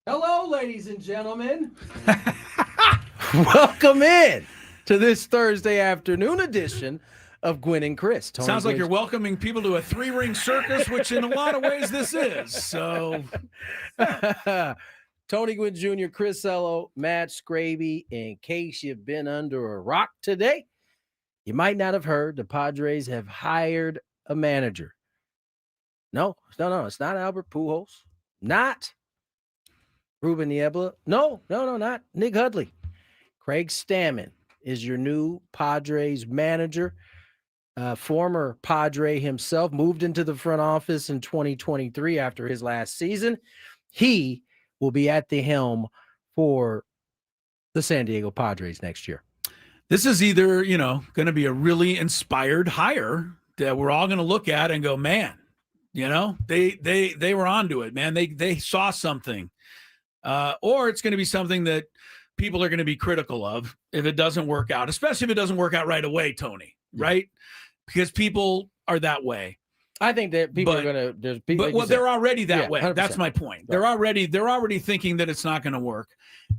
Hello, ladies and gentlemen. Welcome in to this Thursday afternoon edition of Gwynn and Chris. Sounds like you're welcoming people to a three-ring circus, which in a lot of ways this is. So, Tony Gwynn Jr., Chris Ello, Matt Skraby. In case you've been under a rock today, you might not have heard the Padres have hired a manager. No, it's not Albert Pujols. Not Ruben Niebla. No, not Nick Hudley. Craig Stammen is your new Padres manager. Former Padre himself, moved into the front office in 2023 after his last season. He will be at the helm for the San Diego Padres next year. This is either, going to be a really inspired hire that we're all going to look at and go, man, they were onto it, man. They saw something. Or it's going to be something that people are going to be critical of if it doesn't work out, especially if it doesn't work out right away, Tony, right? Because people are that way. I think that people are going to. There's people, but they're already that way. 100%. That's my point. Right. They're already thinking that it's not going to work,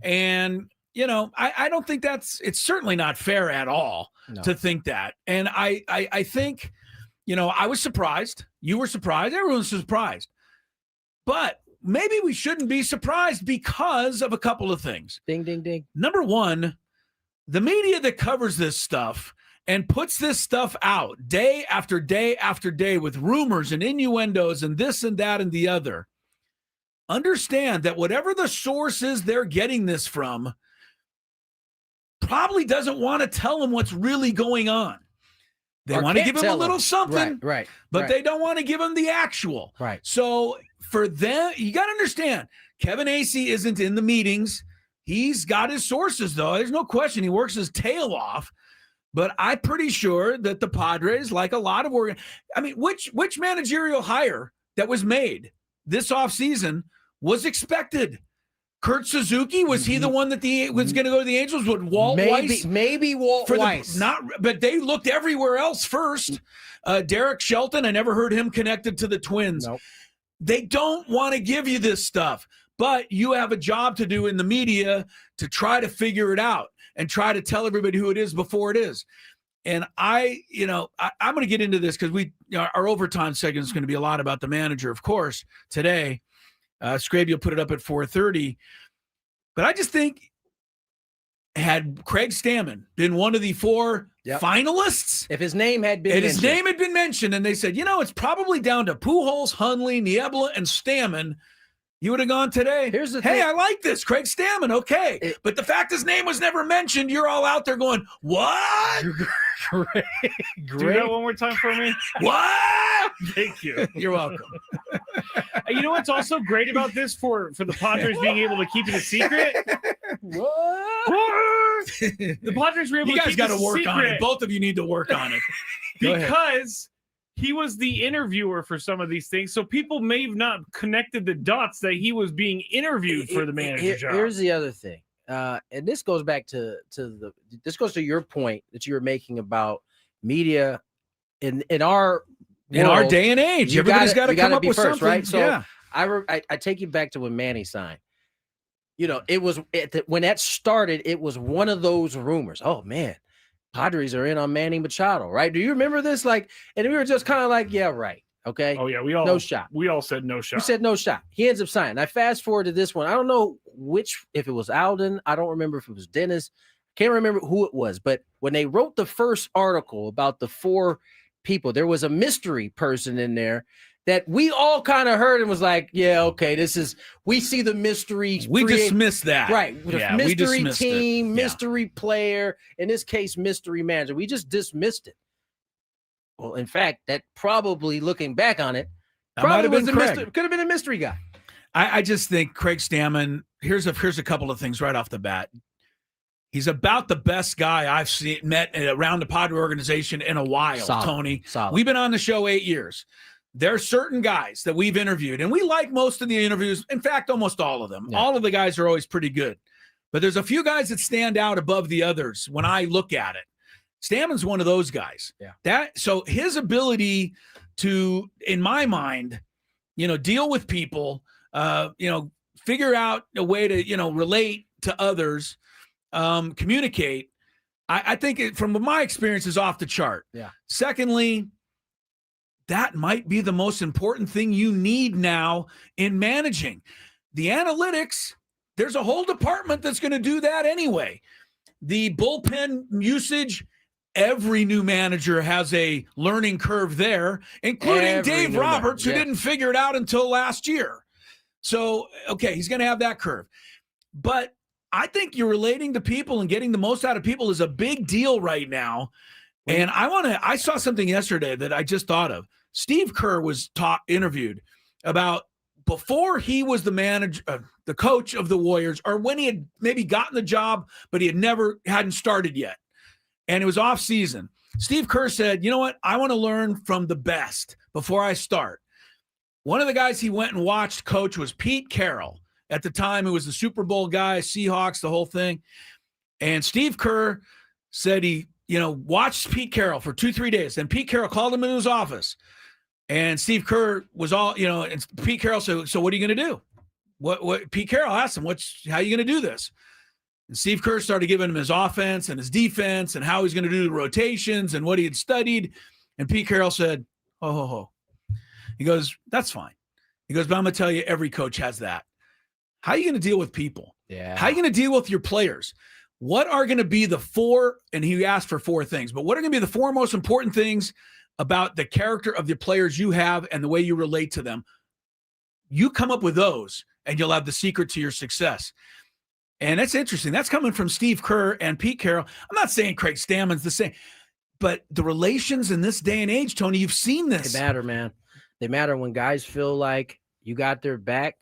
and I don't think it's certainly not fair at all to think that. And I think, I was surprised. You were surprised. Everyone's surprised, but maybe we shouldn't be surprised because of a couple of things. Ding, ding, ding. Number one, the media that covers this stuff and puts this stuff out day after day after day with rumors and innuendos and this and that and the other, understand that whatever the source is they're getting this from probably doesn't want to tell them what's really going on. They want to give them a little something, right? But they don't want to give them the actual. Right. So for them, you got to understand, Kevin Acee isn't in the meetings. He's got his sources, though. There's no question. He works his tail off. But I'm pretty sure that the Padres, like a lot of which managerial hire that was made this offseason was expected? Kurt Suzuki, was he the one that was going to go to the Angels? Would Walt Weiss? Maybe Walt Weiss. But they looked everywhere else first. Derek Shelton, I never heard him connected to the Twins. Nope. They don't want to give you this stuff, but you have a job to do in the media to try to figure it out and try to tell everybody who it is before it is. And I'm going to get into this because our overtime segment is going to be a lot about the manager, of course, today. Skraby will put it up at 4:30. But I just think had Craig Stammen been one of the four finalists, if his name had been mentioned, and they said, it's probably down to Pujols, Hundley, Niebla, and Stammen, you would have gone today. Here's the thing. I like this, Craig Stammen. Okay. But the fact his name was never mentioned, you're all out there going, what? Great. Do that one more time for me. What? Thank you. You're welcome. You know what's also great about this for the Padres being able to keep it a secret? What? The Padres were able You to guys keep got to this work on secret it. Both of you need to work on it. because he was the interviewer for some of these things. So people may have not connected the dots that he was being interviewed for the manager job. Here's the other thing. And this goes back to your point that you were making about media in our day and age. Everybody's got to come up with first, something, right? So yeah. I take you back to when Manny signed. It was when that started. It was one of those rumors. Oh man, Padres are in on Manny Machado, right? Do you remember this? And we were just kind of like, yeah, right. Okay. Oh yeah, no shot. We all said no shot. We said no shot. He ends up signing. I fast forward to this one. I don't know if it was Alden. I don't remember if it was Dennis. Can't remember who it was. But when they wrote the first article about the four people, there was a mystery person in there that we all kind of heard and was like, yeah, okay, we see the mystery. We dismissed that. Right. Yeah, mystery team, mystery player, in this case, mystery manager. We just dismissed it. Well, in fact, that probably looking back on it, could have been a mystery guy. I just think Craig Stammen, here's a couple of things right off the bat. He's about the best guy I've met around the Padre organization in a while, Solid. Tony. Solid. We've been on the show 8 years. There are certain guys that we've interviewed, and we like most of the interviews. In fact, almost all of them. Yeah. All of the guys are always pretty good. But there's a few guys that stand out above the others when I look at it. Stammen's one of those guys. Yeah. So his ability to, in my mind, deal with people, figure out a way to, relate to others, communicate, I think from my experience is off the chart. Yeah. Secondly, that might be the most important thing you need now in managing. The analytics, there's a whole department that's going to do that anyway. The bullpen usage, every new manager has a learning curve there, including Dave Roberts, who didn't figure it out until last year. So, okay, he's going to have that curve. But I think you're relating to people and getting the most out of people is a big deal right now. And I saw something yesterday that I just thought of. Steve Kerr was interviewed about before he was the manager, the coach of the Warriors, or when he had maybe gotten the job, but he hadn't started yet. And it was off season. Steve Kerr said, you know what? I want to learn from the best before I start. One of the guys he went and watched coach was Pete Carroll. At the time, it was the Super Bowl guy, Seahawks, the whole thing. And Steve Kerr said he, watched Pete Carroll for 2-3 days. And Pete Carroll called him into his office. And Steve Kerr was and Pete Carroll said, so what are you going to do? What Pete Carroll asked him, how are you going to do this? And Steve Kerr started giving him his offense and his defense and how he's going to do the rotations and what he had studied. And Pete Carroll said, ho. He goes, that's fine. He goes, but I'm going to tell you, every coach has that. How are you going to deal with people? Yeah. How are you going to deal with your players? What are going to be the four, and he asked for 4 things, but what are going to be the 4 most important things about the character of the players you have and the way you relate to them? You come up with those, and you'll have the secret to your success. And that's interesting. That's coming from Steve Kerr and Pete Carroll. I'm not saying Craig Stammen's the same, but the relations in this day and age, Tony, you've seen this. They matter, man. They matter when guys feel like you got their back.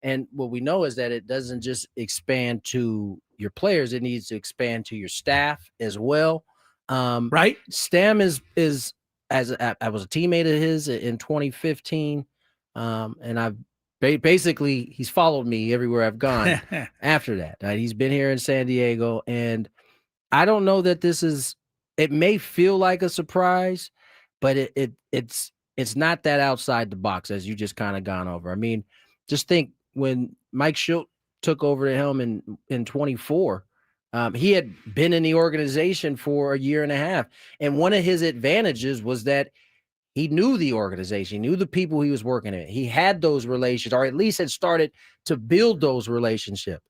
And what we know is that it doesn't just expand to your players. It needs to expand to your staff as well. Right. Stam I was a teammate of his in 2015. And I've basically, he's followed me everywhere I've gone after that. He's been here in San Diego, and I don't know that it may feel like a surprise, but it's not that outside the box as you just kind of gone over. I mean, just think when Mike Schilt took over the helm in 24, he had been in the organization for a year and a half. And one of his advantages was that he knew the organization, he knew the people he was working in. He had those relations, or at least had started to build those relationships.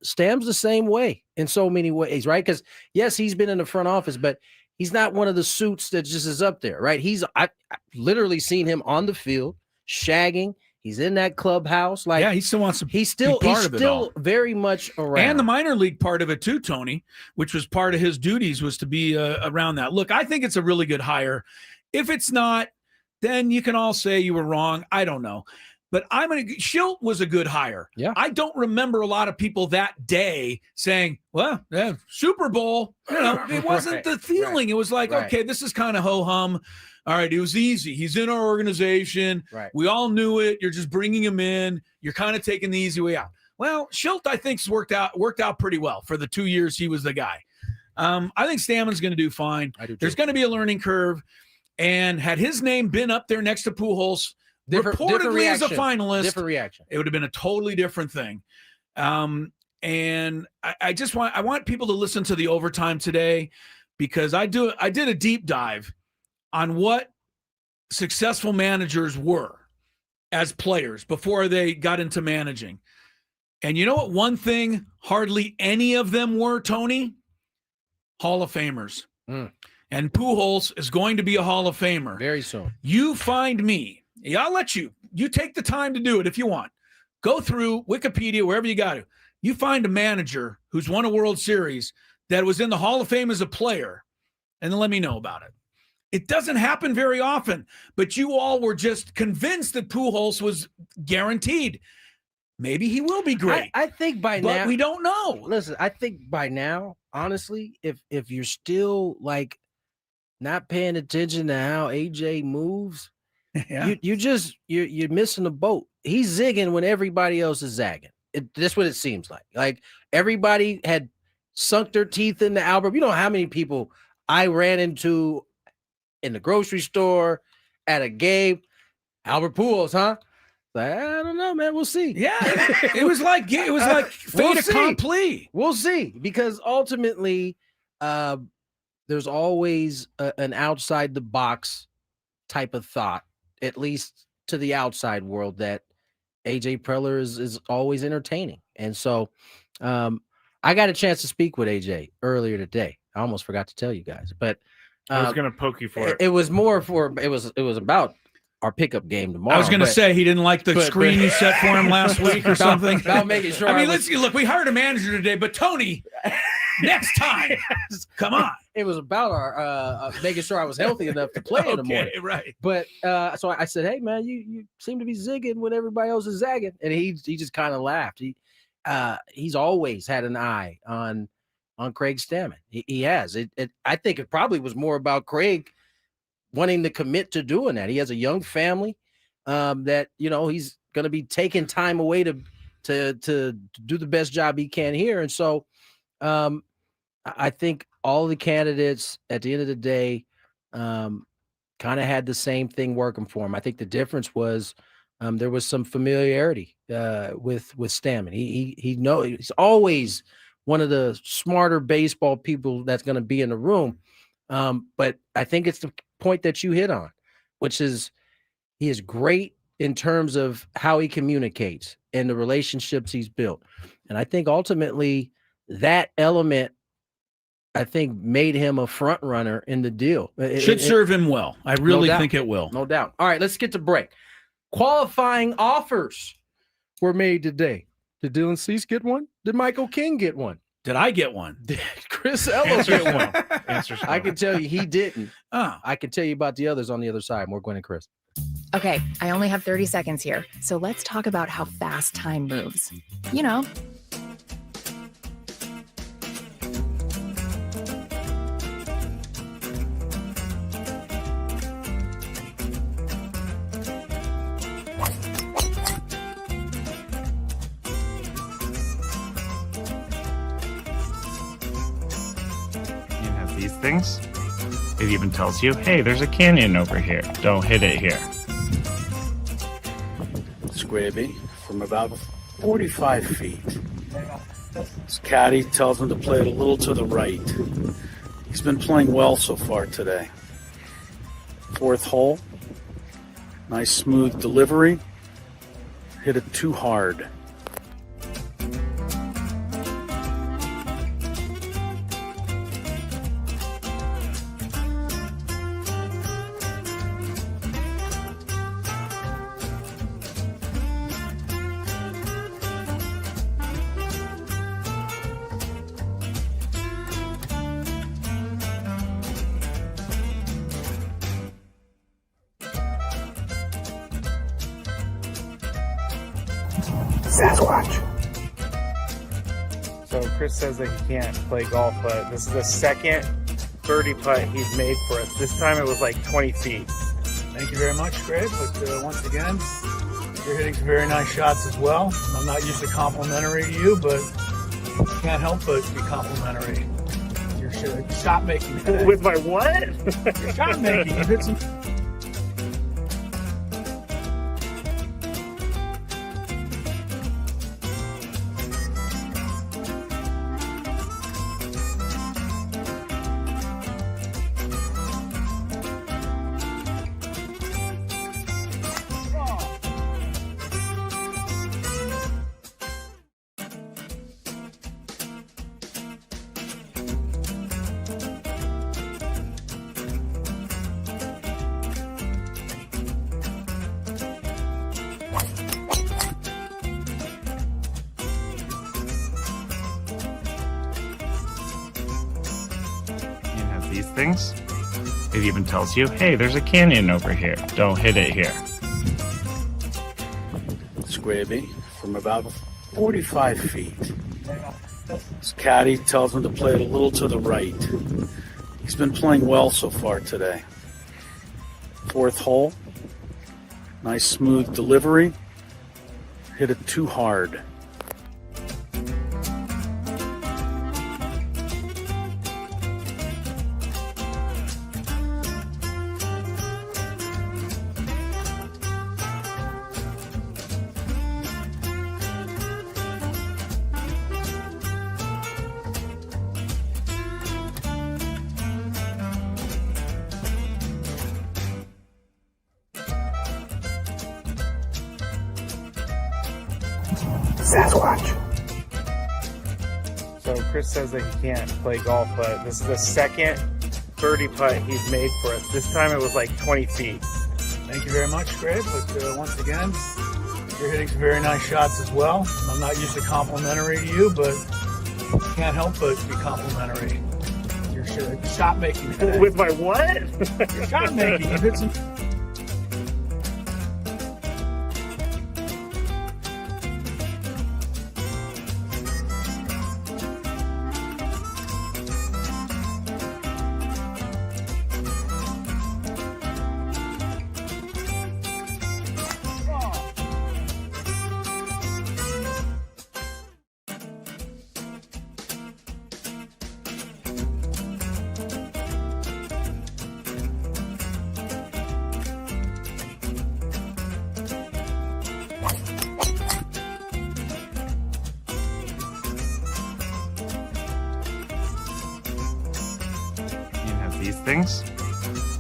Stam's the same way in so many ways, right? Because yes, he's been in the front office, but he's not one of the suits that just is up there, right? I've literally seen him on the field shagging. He's in that clubhouse. Like, yeah, he still wants to. He's still very much around, and the minor league part of it too, Tony, which was part of his duties, was to be around that. Look, I think it's a really good hire. If it's not, then you can all say you were wrong. I don't know. But Schilt was a good hire. Yeah. I don't remember a lot of people that day saying, well, yeah, Super Bowl. It wasn't the feeling. Right. It was like, okay, this is kind of ho-hum. All right, it was easy. He's in our organization. Right. We all knew it. You're just bringing him in. You're kind of taking the easy way out. Well, Schilt, I think, worked out pretty well for the 2 years he was the guy. I think Stammen's going to do fine. There's going to be a learning curve. And had his name been up there next to Pujols, reportedly as a finalist, different reaction. It would have been a totally different thing. And I want people to listen to the overtime today, because I did a deep dive on what successful managers were as players before they got into managing. And you know what? One thing hardly any of them were, Tony? Hall of Famers. And Pujols is going to be a Hall of Famer very soon. You find me. I'll let you take the time to do it if you want. Go through Wikipedia, wherever you got to. You find a manager who's won a World Series that was in the Hall of Fame as a player, and then let me know about it. It doesn't happen very often, but you all were just convinced that Pujols was guaranteed. Maybe he will be great. I think by now, but we don't know. Listen, I think by now, honestly, if you're still like not paying attention to how AJ moves, yeah. you're missing the boat. He's zigging when everybody else is zagging. That's what it seems like. Like everybody had sunk their teeth into Albert. You know how many people I ran into in the grocery store, at a game. Albert Pujols, huh? I don't know, man. We'll see. Yeah, it was like fait accompli. We'll see, because ultimately, there's always an outside the box type of thought, at least to the outside world, that AJ Preller is always entertaining. And so I got a chance to speak with AJ earlier today. I almost forgot to tell you guys, but I was going to poke you for it. It was more for, it was about our pickup game tomorrow. I was going to say he didn't like the screen you set for him last week or something. About making sure. I mean, let's look. We hired a manager today, but Tony, next time, come on. It was about our making sure I was healthy enough to play in the morning. Right. But so I said, hey man, you seem to be zigging when everybody else is zagging, and he just kind of laughed. He's always had an eye on Craig Stammen. He has. I think it probably was more about Craig wanting to commit to doing that. He has a young family that, he's going to be taking time away to do the best job he can here. And so I think all the candidates at the end of the day kind of had the same thing working for him. I think the difference was there was some familiarity with Stammen. He's always one of the smarter baseball people that's going to be in the room. But I think it's the point that you hit on, which is he is great in terms of how he communicates and the relationships he's built. And I think ultimately that element, I think, made him a front runner in the deal. Should serve him well. I really think it will. No doubt. All right, let's get to break. Qualifying offers were made today. Did Dylan Cease get one? Did Michael King get one? Did I get one? Did Chris Ello get one? Answers. I can tell you he didn't. Oh. I can tell you about the others on the other side. More Gwynn Chris. Okay, I only have 30 seconds here, so let's talk about how fast time moves. You know. These things. It even tells you, hey, there's a canyon over here. Don't hit it here. Skraby from about 45 feet. His caddy tells him to play it a little to the right. He's been playing well so far today. Fourth hole. Nice smooth delivery. Hit it too hard. Sasquatch. So Chris says that he can't play golf, but this is the second birdie putt he's made for us. This time it was like 20 feet. Thank you very much, Craig. But once again, you're hitting some very nice shots as well. I'm not usually complimentary to you, but can't help but be complimentary. Your shot making today. With my what? Your shot making. You hit some. These things. It even tells you, hey, there's a canyon over here. Don't hit it here. Skraby from about 45 feet. His caddy tells him to play it a little to the right. He's been playing well so far today. Fourth hole. Nice smooth delivery. Hit it too hard. Sasquatch. So Chris says that he can't play golf, but this is the second birdie putt he's made for us. This time it was like 20 feet. Thank you very much, Craig. But once again, you're hitting some very nice shots as well. I'm not usually complimentary to you, but can't help but be complimentary. Your shot making today. With my what? Your shot making. You hit some. These things.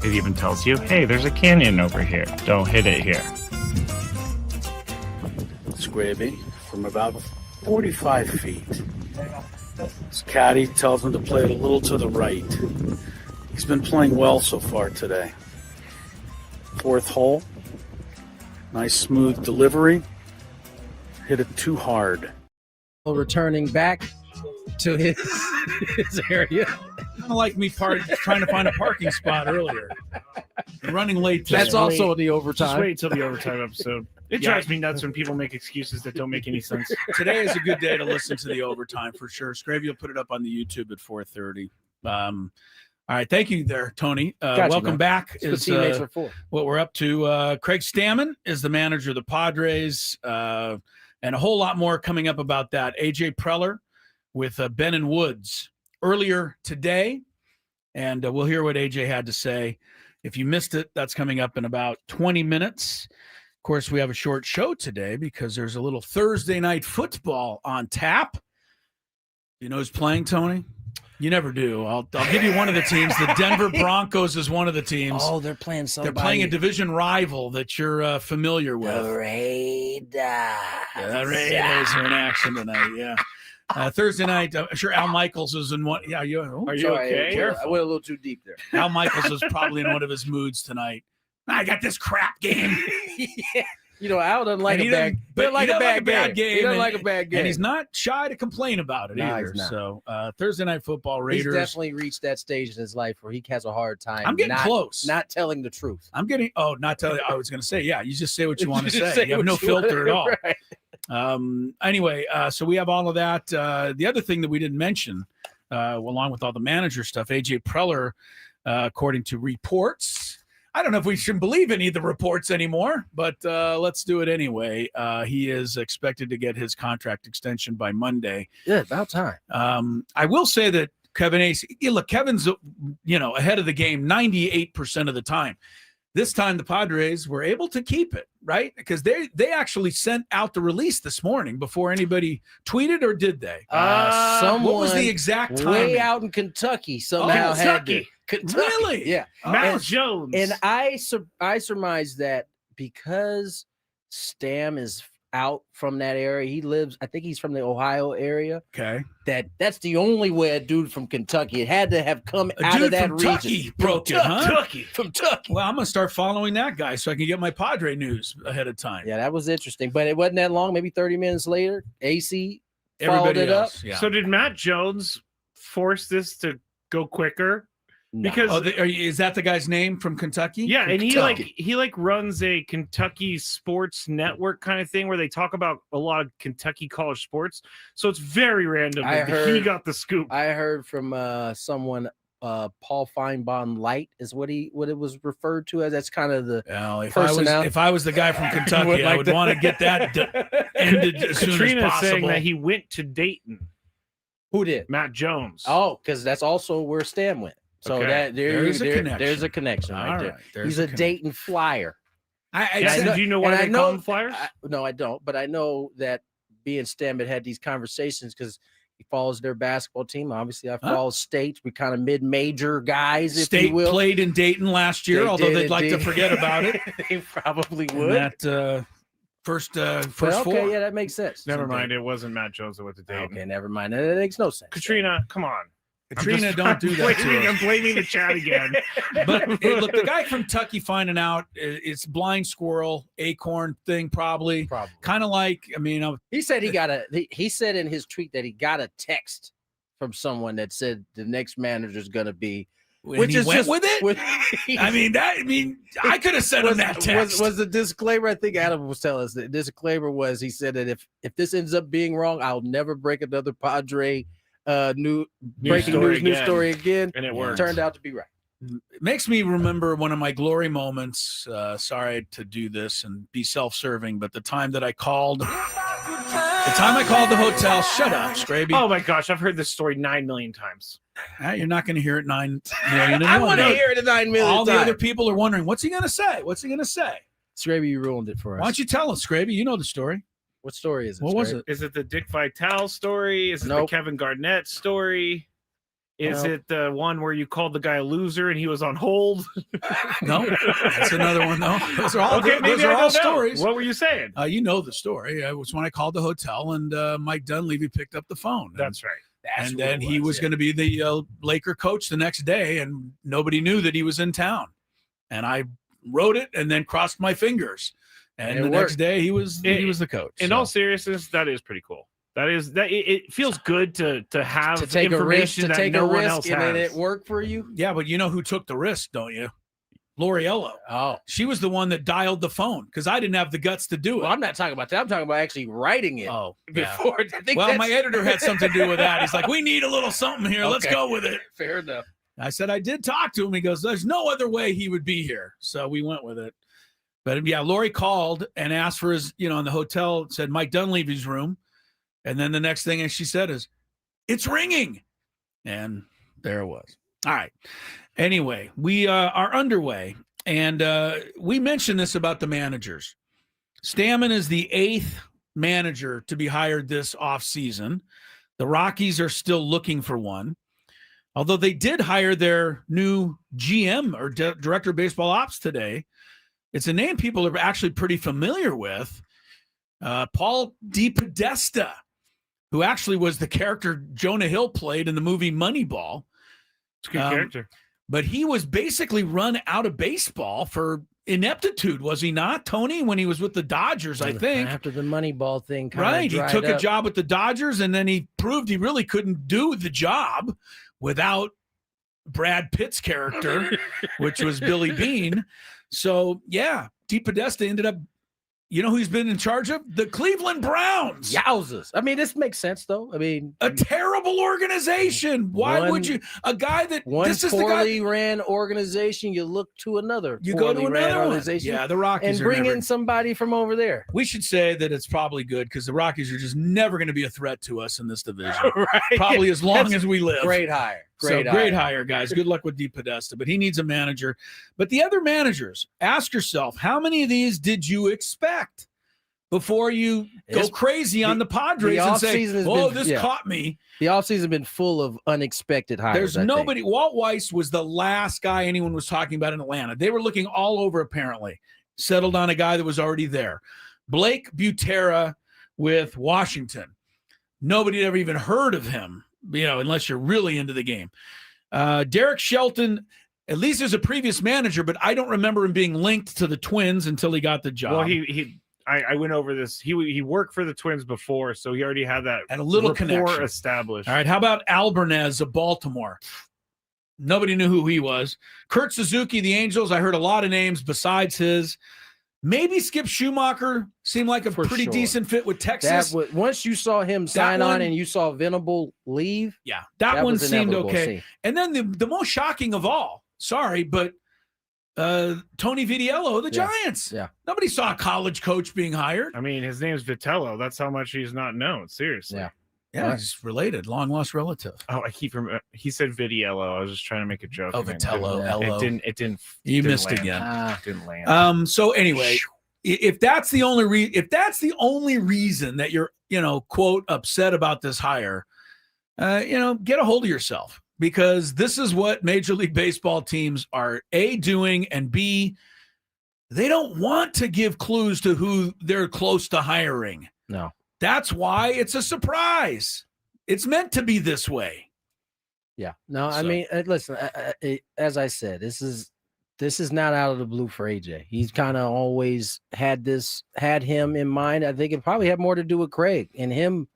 It even tells you, hey, there's a canyon over here. Don't hit it here. Skraby from about 45 feet. His caddy tells him to play it a little to the right. He's been playing well so far today. Fourth hole. Nice smooth delivery. Hit it too hard. Returning back to his area. Kind of like me trying to find a parking spot earlier. Running late today. That's also the Just overtime. wait till the overtime episode. It drives me nuts when people make excuses that don't make any sense. Today is a good day to listen to the overtime for sure. Skraby will put it up on the YouTube at 4:30. All right, thank you there, Tony. Gotcha, welcome man. back. That's what teammates are for. What we're up to. Craig Stammen is the manager of the Padres, and a whole lot more coming up about that. AJ Preller with Ben and Woods earlier today, and we'll hear what AJ had to say. If you missed it, that's coming up in about 20 minutes. Of course, we have a short show today because there's a little Thursday night football on tap. You know who's playing, Tony? You never do. I'll give you one of the teams. The Denver Broncos is one of the teams. Oh, they're playing somebody. They're playing a division rival that you're familiar with. The Raiders. The Raiders are in action tonight, yeah. Thursday night, I'm sure Al Michaels is in one. Yeah, Are you Sorry, okay? I went a little too deep there. Al Michaels is probably in one of his moods tonight. I got this crap game. Yeah. You know, Al doesn't like a bad game. He doesn't like a bad game. And he's not shy to complain about it either. He's not. So Thursday night football, Raiders. He's definitely reached that stage in his life where he has a hard time. I'm getting close. Not telling the truth. I was going to say, yeah, you just say what you want to just say. You have no filter at all. Right. Anyway, so we have all of that. The other thing that we didn't mention, along with all the manager stuff, AJ Preller, according to reports, I don't know if we should believe any of the reports anymore, but let's do it anyway. He is expected to get his contract extension by Monday. Yeah, about time. I will say that Kevin Ace, look, Kevin's ahead of the game 98% of the time. This time the Padres were able to keep it, right? Because they actually sent out the release this morning before anybody tweeted, or did they? Someone what was the exact time? way out in Kentucky somehow had to. Kentucky. Really? Yeah. Matt Jones. And I surmise that because Stam is out from that area, I think he's from the Ohio area. Okay. That's the only way a dude from Kentucky. It had to have come out of that region. Broke it, huh? From Kentucky. Well, I'm gonna start following that guy so I can get my Padre news ahead of time. Yeah, that was interesting. But it wasn't that long, maybe 30 minutes later. AC followed Everybody it else, up. yeah. So did Matt Jones force this to go quicker? No. Because is that the guy's name from Kentucky? yeah, From and Kentucky. he runs a Kentucky sports network kind of thing where they talk about a lot of Kentucky college sports. So it's very random I that he heard- got the scoop. I heard from someone, Paul Feinbaum Light is what it was referred to as. That's kind of the Well, if personality. I was the guy from Kentucky, Would I like would to- want to get that ended as soon as Katrina is saying possible. that he went to Dayton. who did. Matt Jones. Oh, because that's also where Stam went. So Okay. that There's a connection. There's a connection All right there. right, there's He's a connection. Dayton Flyer. Yeah, do you know why they call them Flyers? No, I don't. But I know that being Stam had these conversations because he follows their basketball team. Obviously, I follow State. We kind of mid-major guys, if State you will. played in Dayton last year, They although did they'd like to indeed. forget about it. They probably And would. that first Well, four. okay, yeah, that makes sense. Never mind. It wasn't Matt Jones that went to date. Okay, never mind. That makes no sense. Katrina, come on. Katrina, don't do that to I'm us. blaming the chat again. But hey, look, the guy from Kentucky finding out it's blind squirrel acorn thing, probably. Kind of like, I mean, He said he said in his tweet that he got a text from someone that said the next manager is going to be, which is went with it. I could have sent him that text. Was the disclaimer? I think Adam was telling us the disclaimer was he said that if this ends up being wrong, I'll never break another Padre news story again. And it worked. Turned out to be right. It makes me remember one of my glory moments. Sorry to do this and be self-serving, but the time that I called. The time I called the hotel, shut up, Skraby. Oh my gosh, I've heard this story 9 million times. You're not going to hear it 9 million. I want to hear it 9 million All times. the other people are wondering, what's he going to say? What's he going to say? Skraby, you ruined it for us. Why don't you tell us, Skraby? You know the story. What story is it? What was Skraby? it? Is it the Dick Vitale story? Is it the Kevin Garnett story? Is it the one where you called the guy a loser and he was on hold? No, that's another one, though. Those are all, okay, those are all stories. What were you saying? You know the story. It was when I called the hotel and Mike Dunleavy picked up the phone. That's right. And then he was going to be the Laker coach the next day, and nobody knew that he was in town. And I wrote it and then crossed my fingers. And the next day he was the coach. In all seriousness, that is pretty cool. It feels good to have take information a risk, that no one else and has. then it worked for you. Yeah, but you know who took the risk, don't you? Lori Ello. Oh, she was the one that dialed the phone because I didn't have the guts to do it. Well, I'm not talking about that. I'm talking about actually writing it. Oh, before. Yeah. I think well, my editor had something to do with that. He's like, "We need a little something here. Okay. Let's go with it." Fair enough. I said I did talk to him. He goes, "There's no other way he would be here," so we went with it. But yeah, Lori called and asked for his, in the hotel. It said Mike Dunleavy's room. And then the next thing she said is, "It's ringing." And there it was. All right. Anyway, we are underway. And we mentioned this about the managers. Stammen is the 8th manager to be hired this offseason. The Rockies are still looking for one. Although they did hire their new GM or director of baseball ops today. It's a name people are actually pretty familiar with. Paul DePodesta, who actually was the character Jonah Hill played in the movie Moneyball. It's a good character. But he was basically run out of baseball for ineptitude, was he not, Tony, when he was with the Dodgers, I think? After the Moneyball thing right. He took a job with the Dodgers, and then he proved he really couldn't do the job without Brad Pitt's character, which was Billy Beane. So, yeah, DePodesta ended up, you know who he's been in charge of? The Cleveland Browns. Yowzers. I mean, this makes sense, though. I mean, a terrible organization. Why would you? A guy that this is poorly ran organization, you look to another. You go to another organization. Yeah, the Rockies and bring in somebody from over there. We should say that it's probably good because the Rockies are just never going to be a threat to us in this division. Right. Probably as long as we live. Great hire. Great hire, guys. Good luck with DePodesta, but he needs a manager. But the other managers, ask yourself, how many of these did you expect? Before you go crazy on the Padres and say, this caught me. The offseason has been full of unexpected hires. There's nobody. Walt Weiss was the last guy anyone was talking about in Atlanta. They were looking all over, apparently. Settled on a guy that was already there. Blake Butera with Washington. Nobody had ever even heard of him, unless you're really into the game. Derek Shelton, at least there's a previous manager, but I don't remember him being linked to the Twins until he got the job. Well, I went over this. He worked for the Twins before, so he already had that and a little connection established. All right, how about Albernez of Baltimore? Nobody knew who he was. Kurt Suzuki, the Angels. I heard a lot of names besides his. Maybe Skip Schumacher seemed like a pretty decent fit with Texas. Once you saw him sign on and you saw Venable leave, that one seemed okay. And then the most shocking of all, sorry, but Tony Vitiello, the Giants. Yeah. Nobody saw a college coach being hired. I mean, his name's Vitello. That's how much he's not known. Seriously. Yeah, he's related, long lost relative. Oh, I keep remembering. He said Vitiello. I was just trying to make a joke. Oh, Vitello, Ello. It didn't. You missed land. again. Didn't land. So anyway, if that's the only reason that you're, quote, upset about this hire, get a hold of yourself. Because this is what Major League Baseball teams are A, doing, and B, they don't want to give clues to who they're close to hiring. No. That's why it's a surprise. It's meant to be this way. Yeah. No, I So- mean, listen, as I said, this is not out of the blue for AJ. He's kind of always had him in mind. I think it probably had more to do with Craig and him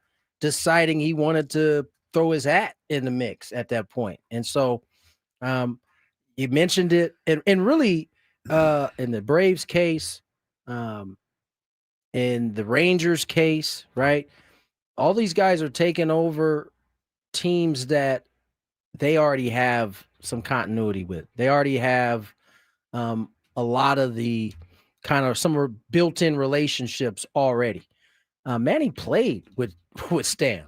deciding he wanted to throw his hat in the mix at that point. And so you mentioned it, and really in the Braves case, in the Rangers case, right? All these guys are taking over teams that they already have some continuity with. They already have a lot of the some built-in relationships already. Manny played with Stam.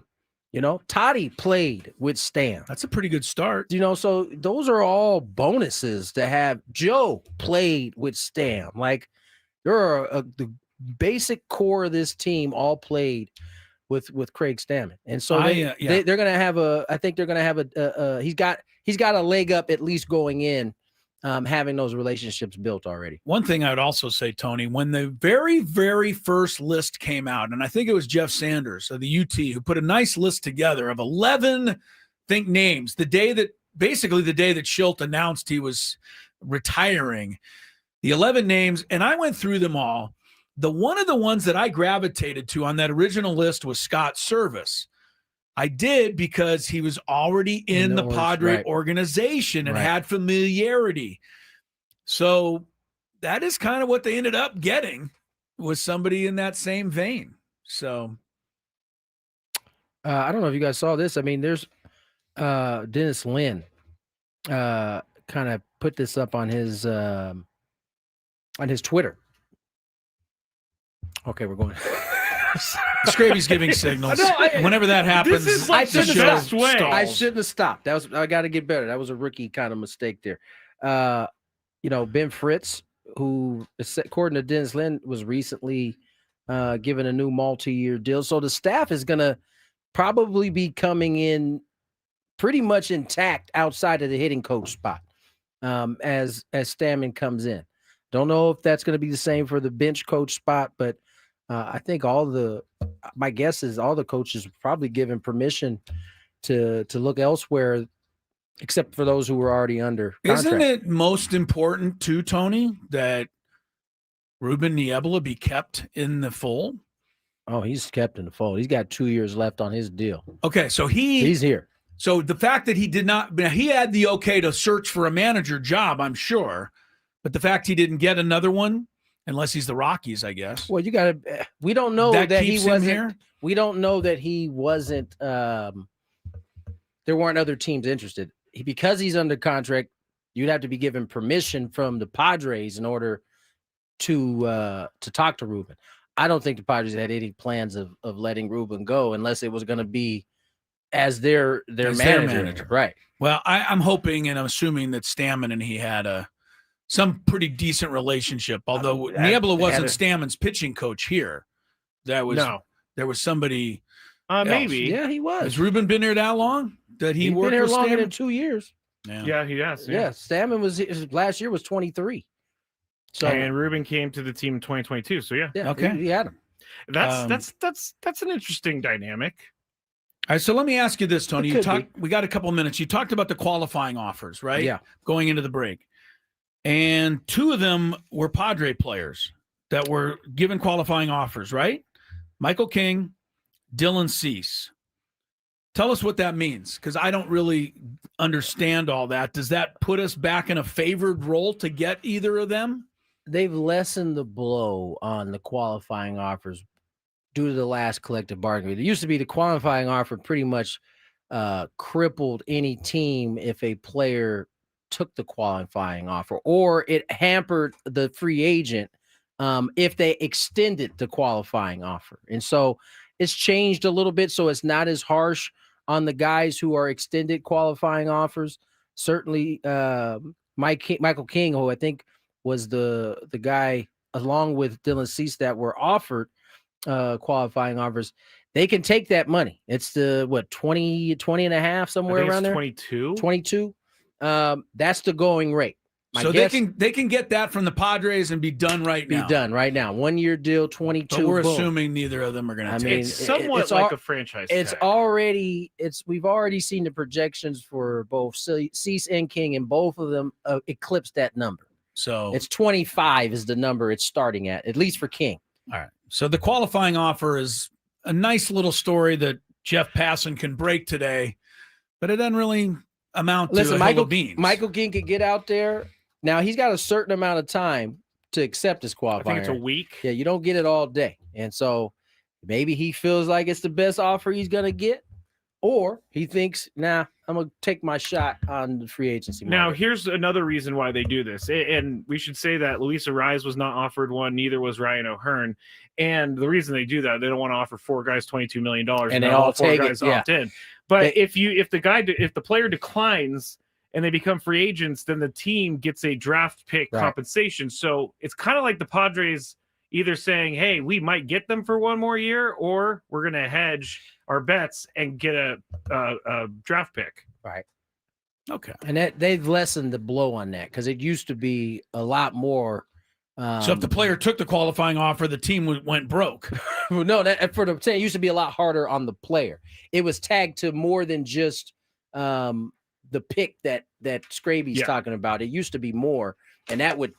Toddy played with Stam. That's a pretty good start. So those are all bonuses to have. Joe played with Stam. Like, there are the basic core of this team all played with Craig Stammen. And so they're going to have I think they're going to have he's got a leg up at least going in, having those relationships built already. One thing I would also say, Tony, when the very, very first list came out, and I think it was Jeff Sanders of the UT who put a nice list together of 11, names, the day that Schilt announced he was retiring, the 11 names, and I went through them all. One of the ones that I gravitated to on that original list was Scott Service. I did because he was already in the Padre organization and had familiarity. So that is kind of what they ended up getting, was somebody in that same vein. So I don't know if you guys saw this. I mean, there's Dennis Lynn kind of put this up on his Twitter. Okay, we're going. Skraby's giving signals. Whenever that happens, this is like the best way. I shouldn't have stopped. I got to get better. That was a rookie kind of mistake there. Ben Fritz, who, according to Dennis Lynn, was recently given a new multi-year deal. So the staff is going to probably be coming in pretty much intact outside of the hitting coach spot as Stammen comes in. Don't know if that's going to be the same for the bench coach spot, but I think my guess is all the coaches probably given permission to look elsewhere, except for those who were already under contract. Isn't it most important too, Tony, that Ruben Niebla be kept in the fold? Oh, he's kept in the fold. He's got 2 years left on his deal. Okay, so he's here. So the fact that he had the okay to search for a manager job, I'm sure, but the fact he didn't get another one, unless he's the Rockies, I guess. Well, we don't know that he wasn't here. We don't know that he wasn't. There weren't other teams interested. Because he's under contract, you'd have to be given permission from the Padres in order to talk to Ruben. I don't think the Padres had any plans of letting Ruben go unless it was going to be as their manager. Right. Well, I'm hoping and I'm assuming that Stammen and he had some pretty decent relationship, although Niebla wasn't Stammen's pitching coach here. There was somebody else. Maybe. Yeah, he was. Has Ruben been here that long? That He's worked been here with longer Stammen? than 2 years. Yeah, he has. Yeah, Stammen his last year was 23. So and Ruben came to the team in 2022. So yeah. Okay. He had him. That's an interesting dynamic. All right, so let me ask you this, Tony. It We got a couple of minutes. You talked about the qualifying offers, right? Yeah. Going into the break. And 2 of them were Padre players that were given qualifying offers, right? Michael King, Dylan Cease. Tell us what that means, because I don't really understand all that. Does that put us back in a favored role to get either of them? They've lessened the blow on the qualifying offers due to the last collective bargaining. It used to be the qualifying offer pretty much crippled any team if a player took the qualifying offer, or it hampered the free agent if they extended the qualifying offer. And so it's changed a little bit, so it's not as harsh on the guys who are extended qualifying offers. Certainly Michael King, who I think was the guy along with Dylan Cease that were offered qualifying offers, they can take that money. It's the 20 and a half, somewhere around there. 22. 22. That's the going rate. So guess, they can get that from the Padres and be done right now. Be done right now. 1 year deal, 22. But we're boom. assuming neither of them are going to take It's it. somewhat like a franchise It's tag. we've already seen the projections for both Cease and King, and both of them eclipse that number. So it's 25 is the number it's starting at least for King. All right. So the qualifying offer is a nice little story that Jeff Passan can break today, but it doesn't really amount to a hill of beans. Michael King could get out there. Now, he's got a certain amount of time to accept his qualifying. I think it's a week. Yeah, you don't get it all day. And so maybe he feels like it's the best offer he's going to get, or he thinks, nah, I'm going to take my shot on the free agency market. Now, here's another reason why they do this. And we should say that Luis Arraez was not offered one, neither was Ryan O'Hearn. And the reason they do that, they don't want to offer four guys $22 million, and they all four take guys it. Yeah. opt in. But if the player declines and they become free agents, then the team gets a draft pick compensation. So it's kind of like the Padres either saying, hey, we might get them for one more year, or we're going to hedge our bets and get a draft pick. Right. Okay. And that they've lessened the blow on that, because it used to be a lot more. So if the player took the qualifying offer, the team went broke. No, that for the it used to be a lot harder on the player. It was tagged to more than just the pick that Skraby's talking about. It used to be more, and that would,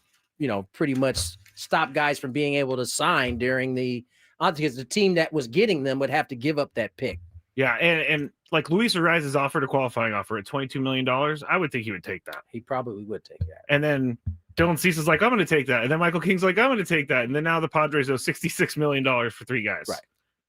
pretty much stop guys from being able to sign during because the team that was getting them would have to give up that pick. Yeah, and like Luis Arraez is offered a qualifying offer at $22 million. I would think he would take that. He probably would take that. And then Dylan Cease is like, I'm going to take that. And then Michael King's like, I'm going to take that. And then now the Padres owe $66 million for three guys. Right.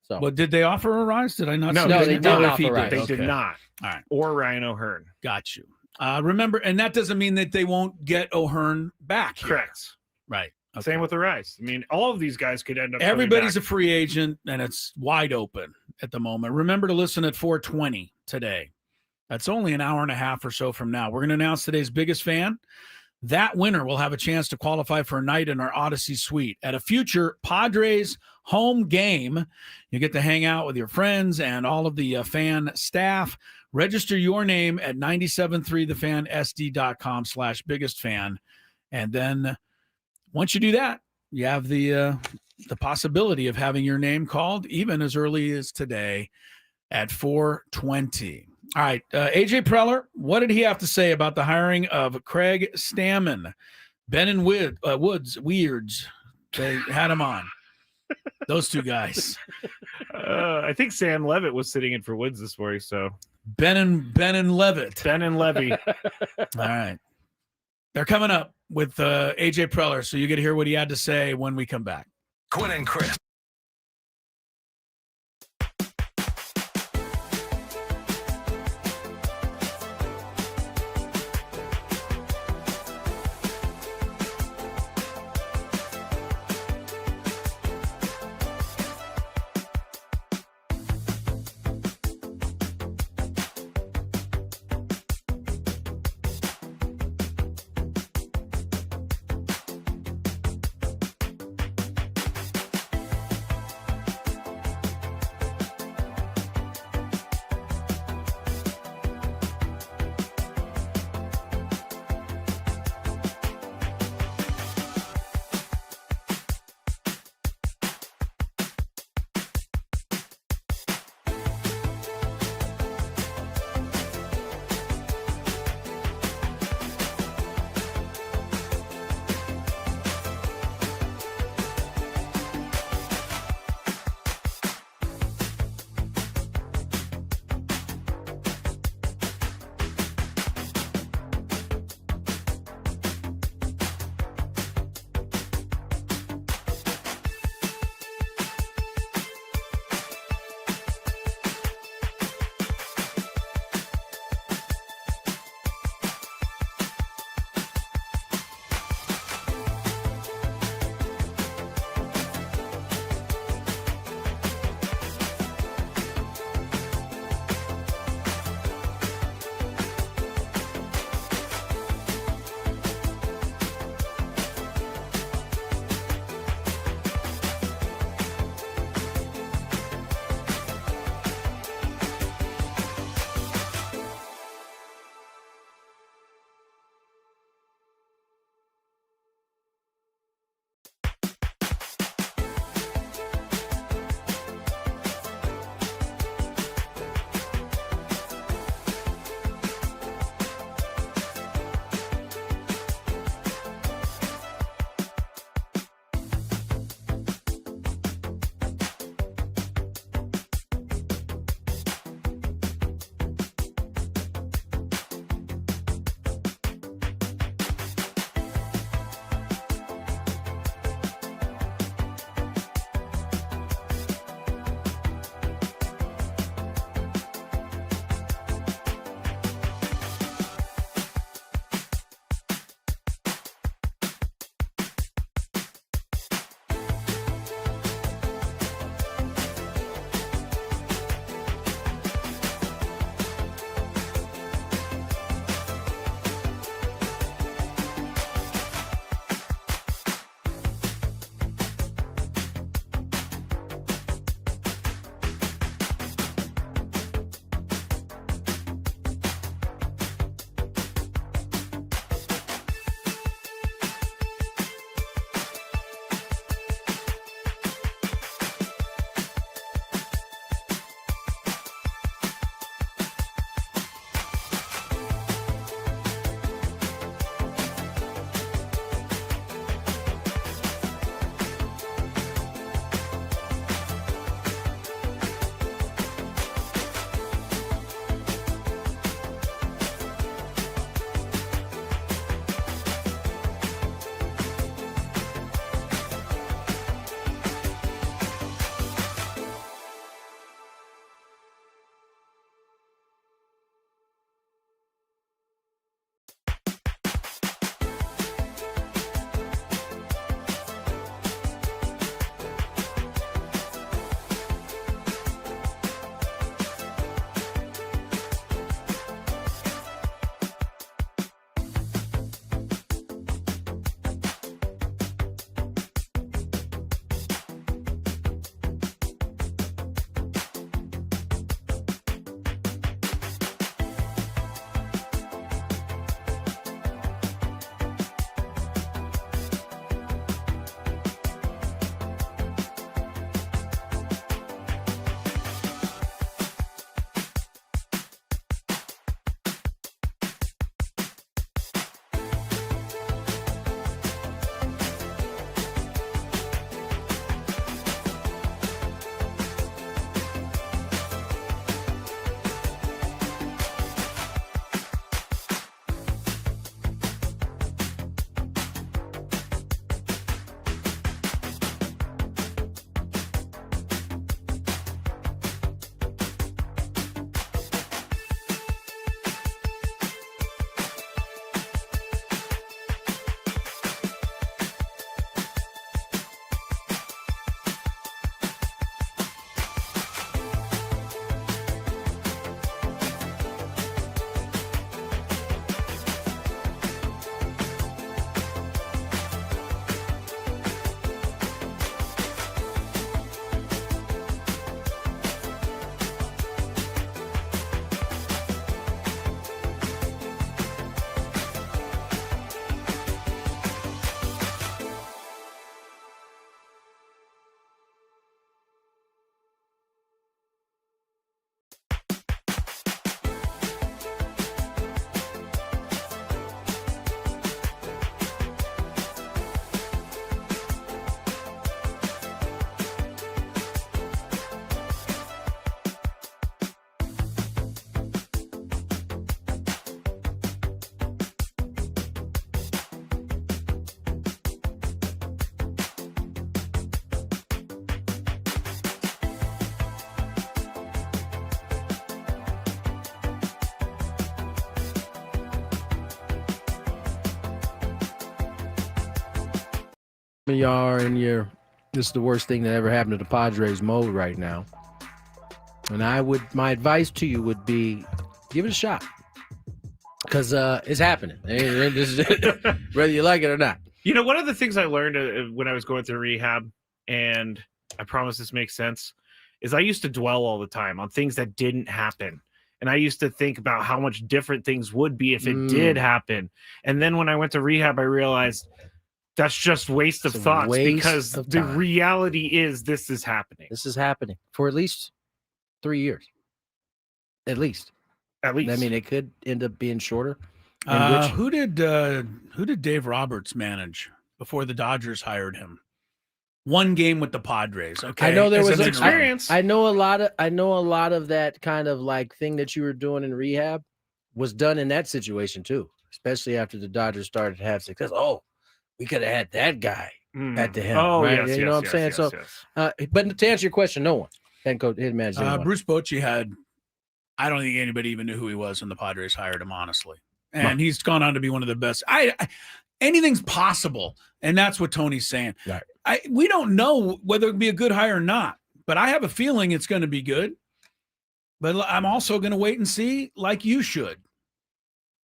So, but did they offer a rise? Did I not? No, they did not offer offer Rise. They did not. All right. Or Ryan O'Hearn. Got you. Remember, and that doesn't mean that they won't get O'Hearn back here. Correct. Right. Okay. Same with the Rice. I mean, all of these guys could end up. Everybody's a free agent, and it's wide open at the moment. Remember to listen at 4:20 today. That's only an hour and a half or so from now. We're going to announce today's biggest fan. That winner will have a chance to qualify for a night in our Odyssey suite at a future Padres home game. You get to hang out with your friends and all of the fan staff. Register your name at 973thefansd.com/biggest-fan. And then once you do that, you have the possibility of having your name called even as early as today at 4:20. All right, AJ Preller, what did he have to say about the hiring of Craig Stammen? Ben and Weirds, they had him on. Those two guys. I think Sam Levitt was sitting in for Woods this morning. So Ben and Levitt. Ben and Levy. All right. They're coming up with AJ Preller, so you get to hear what he had to say when we come back. Gwynn and Chris. You are in your. This is the worst thing that ever happened to the Padres mode right now. And my advice to you would be, give it a shot. Because it's happening. Whether you like it or not. You know, one of the things I learned when I was going through rehab, and I promise this makes sense, is I used to dwell all the time on things that didn't happen. And I used to think about how much different things would be if it did happen. And then when I went to rehab, I realized that's just waste of thoughts because the reality is this is happening. This is happening for at least 3 years. At least. I mean, it could end up being shorter. Who did Dave Roberts manage before the Dodgers hired him? One game with the Padres. Okay, I know there was an experience. I know a lot of that kind of like thing that you were doing in rehab was done in that situation too, especially after the Dodgers started to have success. Oh, we could have had that guy at the helm. Oh, right? yes, you know what I'm saying? Yes. But to answer your question, no one. Head coach, head manager. Bruce Bochy had. I don't think anybody even knew who he was when the Padres hired him, honestly. And he's gone on to be one of the best. Anything's possible, and that's what Tony's saying. Right. We don't know whether it'd be a good hire or not, but I have a feeling it's going to be good. But I'm also going to wait and see, like you should.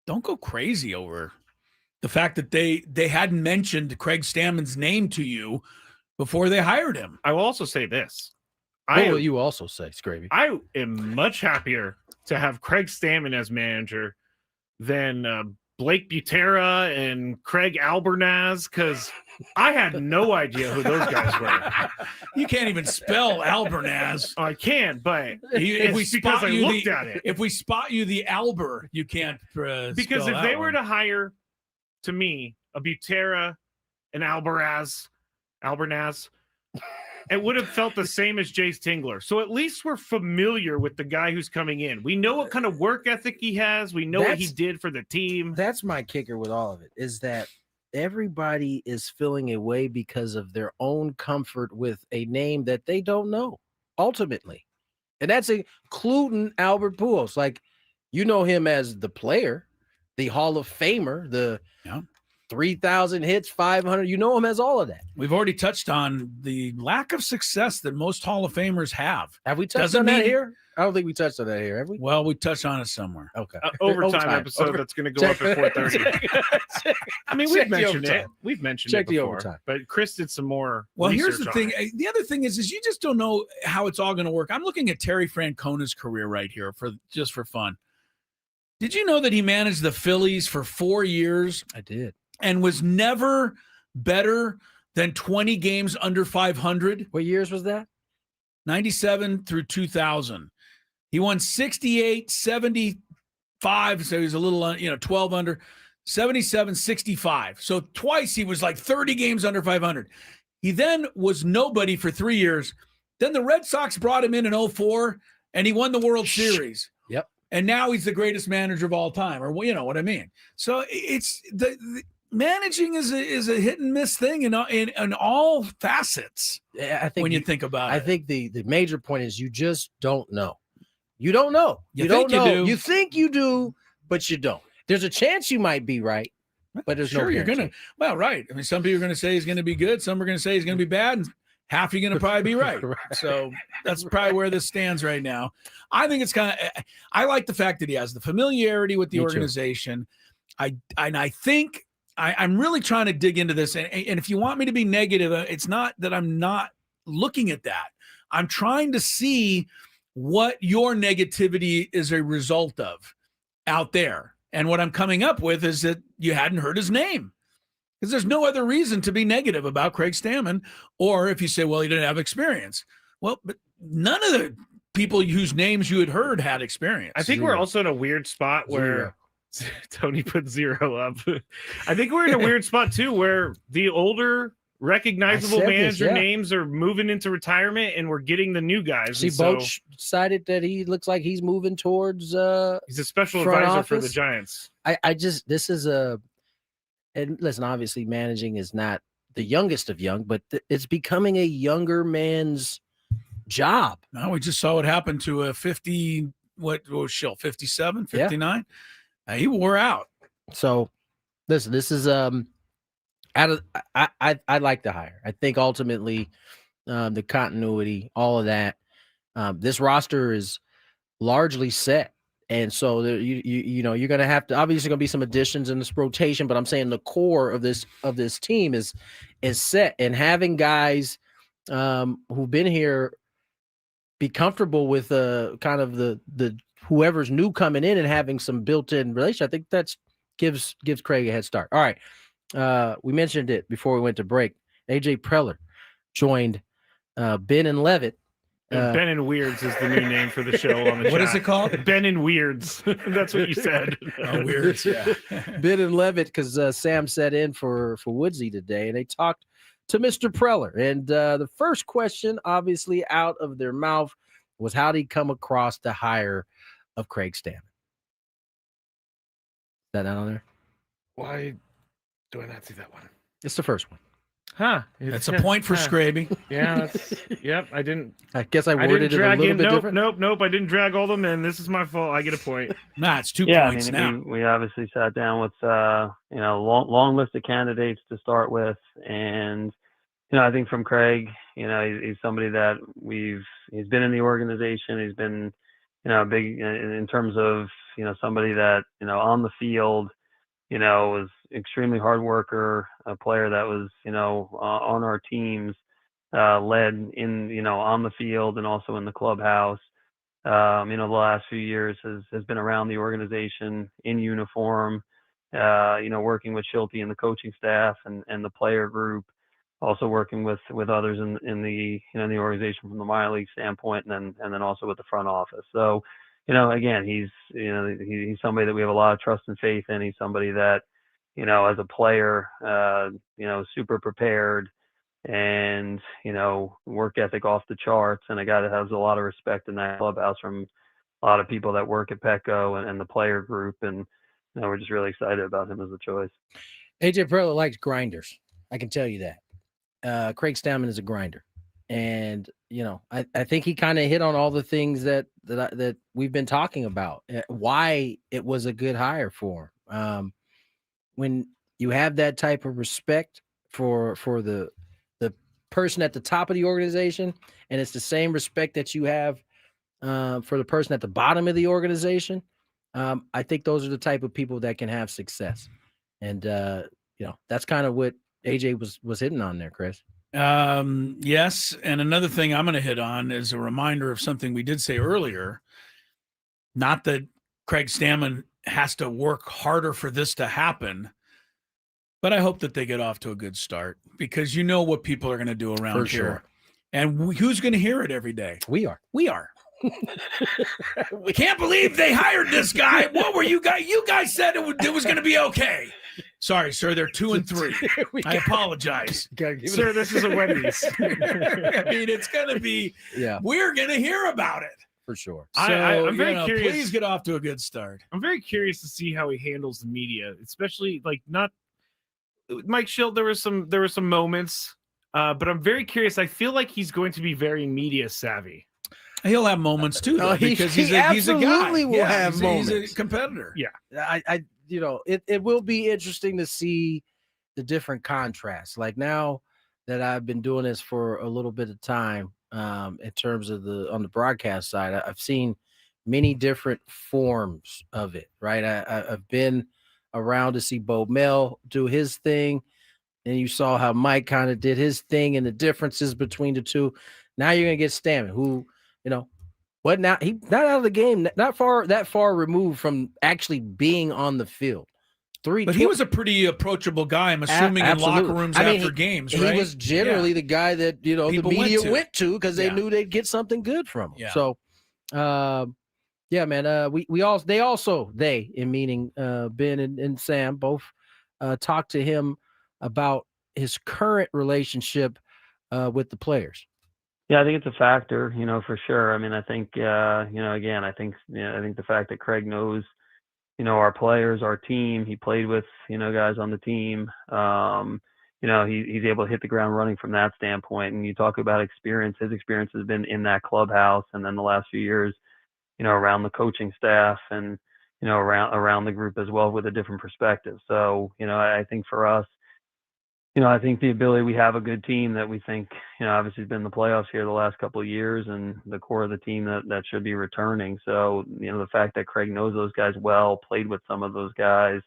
Don't go crazy over the fact that they hadn't mentioned Craig Stammen's name to you before they hired him. I will also say this. What will you also say, Skraby? I am much happier to have Craig Stammen as manager than Blake Butera and Craig Albernaz, because I had no idea who those guys were. You can't even spell Albernaz. I can, but if we spot I looked at it. If we spot you the Albert, you can't. Because if they were to hire, to me, a Butera and Albernaz, it would have felt the same as Jace Tingler. So at least we're familiar with the guy who's coming in. We know what kind of work ethic he has. We know what he did for the team. That's my kicker with all of it, is that everybody is feeling a way because of their own comfort with a name that they don't know, ultimately. And that's including Albert Pujols. Like, you know him as the player, the Hall of Famer, the 3,000 hits, 500. You know him as all of that. We've already touched on the lack of success that most Hall of Famers have. Have we touched on that here? I don't think we touched on that here, have we? Well, we touched on it somewhere. Okay. Overtime episode that's going to go up at 4:30. I mean, we've mentioned it. We've mentioned it before. Overtime. But Chris did some more. Well, here's the thing. The other thing is you just don't know how it's all going to work. I'm looking at Terry Francona's career right here for fun. Did you know that he managed the Phillies for 4 years? I did. And was never better than 20 games under 500. What years was that? 97 through 2000. He won 68, 75. So he was a little, 12 under, 77, 65. So twice he was like 30 games under 500. He then was nobody for 3 years. Then the Red Sox brought him in 2004 and he won the World Series. Yep. And now he's the greatest manager of all time, or you know what I mean. So it's the managing is a hit and miss thing in all facets. I think when you think about it, I think the major point is you just don't know. You don't know. You don't know. You think you do, but you don't. There's a chance you might be right, but there's no. You're gonna. Well, right. I mean, some people are going to say he's going to be good. Some are going to say he's going to be bad, and half you're going to probably be right. So that's probably where this stands right now. I think it's kind of. I like the fact that he has the familiarity with the organization. I think. I'm really trying to dig into this. And if you want me to be negative, it's not that I'm not looking at that. I'm trying to see what your negativity is a result of out there. And what I'm coming up with is that you hadn't heard his name. Because there's no other reason to be negative about Craig Stammen. Or if you say, well, he didn't have experience. Well, but none of the people whose names you had heard had experience. I think we're also in a weird spot where Tony put 0 up. I think we're in a weird spot too, where the older recognizable manager names are moving into retirement, and we're getting the new guys. See, Boch decided that he looks like he's moving towards. He's a special advisor for the Giants. This is and listen, obviously, managing is not the youngest of young, but it's becoming a younger man's job. Now we just saw what happened to a 50. What was Schill? 57, 59. He wore out. So, listen, this is I like the hire. I think ultimately the continuity, all of that. This roster is largely set. And so you know, you're going to have to, obviously going to be some additions in this rotation, but I'm saying the core of this team is set, and having guys who've been here be comfortable with kind of the whoever's new coming in and having some built-in relation. I think that's gives Craig a head start. All right. We mentioned it before we went to break. AJ Preller joined Ben and Levitt. Ben and Weirds is the new name for the show on the What chat. is it called? Ben and Weirds. That's what you said. Oh, Weirds, yeah. Ben and Levitt, because Sam sat in for Woodsy today, and they talked to Mr. Preller. And the first question, obviously, out of their mouth was, how did he come across the hire of Craig Stammen? Is that not on there? Why do I not see that one? It's the first one. Huh. That's a point for Skraby. Yeah, yep. I didn't. I guess I I worded didn't it a drag little in. bit Nope, different. nope. I didn't drag all them in. This is my fault. I get a point. Nah, it's 2 Yeah, points I now. mean, we obviously sat down with long list of candidates to start with, and I think from Craig, he's somebody that he's been in the organization. He's been big in terms of somebody that on the field was extremely hard worker, a player that was on our teams, led in on the field and also in the clubhouse. The last few years has been around the organization in uniform, working with Schulte and the coaching staff and the player group, also working with others in the the organization from the minor league standpoint, and then also with the front office. So, again, he's somebody that we have a lot of trust and faith in. He's somebody that, as a player, super prepared, and work ethic off the charts, and a guy that has a lot of respect in that clubhouse from a lot of people that work at Petco and the player group, and we're just really excited about him as a choice. AJ Preller likes grinders. I can tell you that. Craig Stammen is a grinder, and I think he kind of hit on all the things that we've been talking about. Why it was a good hire for him. When you have that type of respect for the person at the top of the organization, and it's the same respect that you have for the person at the bottom of the organization, I think those are the type of people that can have success. And that's kind of what AJ was hitting on there, Chris. Yes, and another thing I'm going to hit on is a reminder of something we did say earlier. Not that Craig Stammen has to work harder for this to happen, but I hope that they get off to a good start, because what people are going to do around For here. sure. And who's going to hear it every day? We are. We can't believe they hired this guy. What were you guys? You guys said it was going to be okay. Sorry, sir. They're 2-3. I apologize. Sir, this is a Wendy's. I mean, it's going to be, we're going to hear about it. For sure. So, I'm very curious. Please get off to a good start. I'm very curious to see how he handles the media, especially not Mike Schilt. There were some moments, but I'm very curious. I feel like he's going to be very media savvy. He'll have moments too, though, because he's a guy. Absolutely will have moments. He's a competitor. Yeah, I it will be interesting to see the different contrasts. Like, now that I've been doing this for a little bit of time, in terms of on the broadcast side, I've seen many different forms of it. Right, I've been around to see Bo Mel do his thing, and you saw how Mike kind of did his thing and the differences between the two. Now you're gonna get Stammen, who what now? He not out of the game, that far removed from actually being on the field. But he was a pretty approachable guy, I'm assuming, in locker rooms after games, right? He was generally the guy that the media went to because they knew they'd get something good from him. Yeah. So, man, they meaning Ben and Sam both talked to him about his current relationship with the players. Yeah, I think it's a factor, for sure. I mean, I think, again, I think the fact that Craig knows, our players, our team, he played with, guys on the team. He's able to hit the ground running from that standpoint. And you talk about experience. His experience has been in that clubhouse, and then the last few years, around the coaching staff and, around the group as well, with a different perspective. So, I think for us, I think the ability, we have a good team that we think, obviously has been in the playoffs here the last couple of years, and the core of the team that should be returning. So, the fact that Craig knows those guys well, played with some of those guys,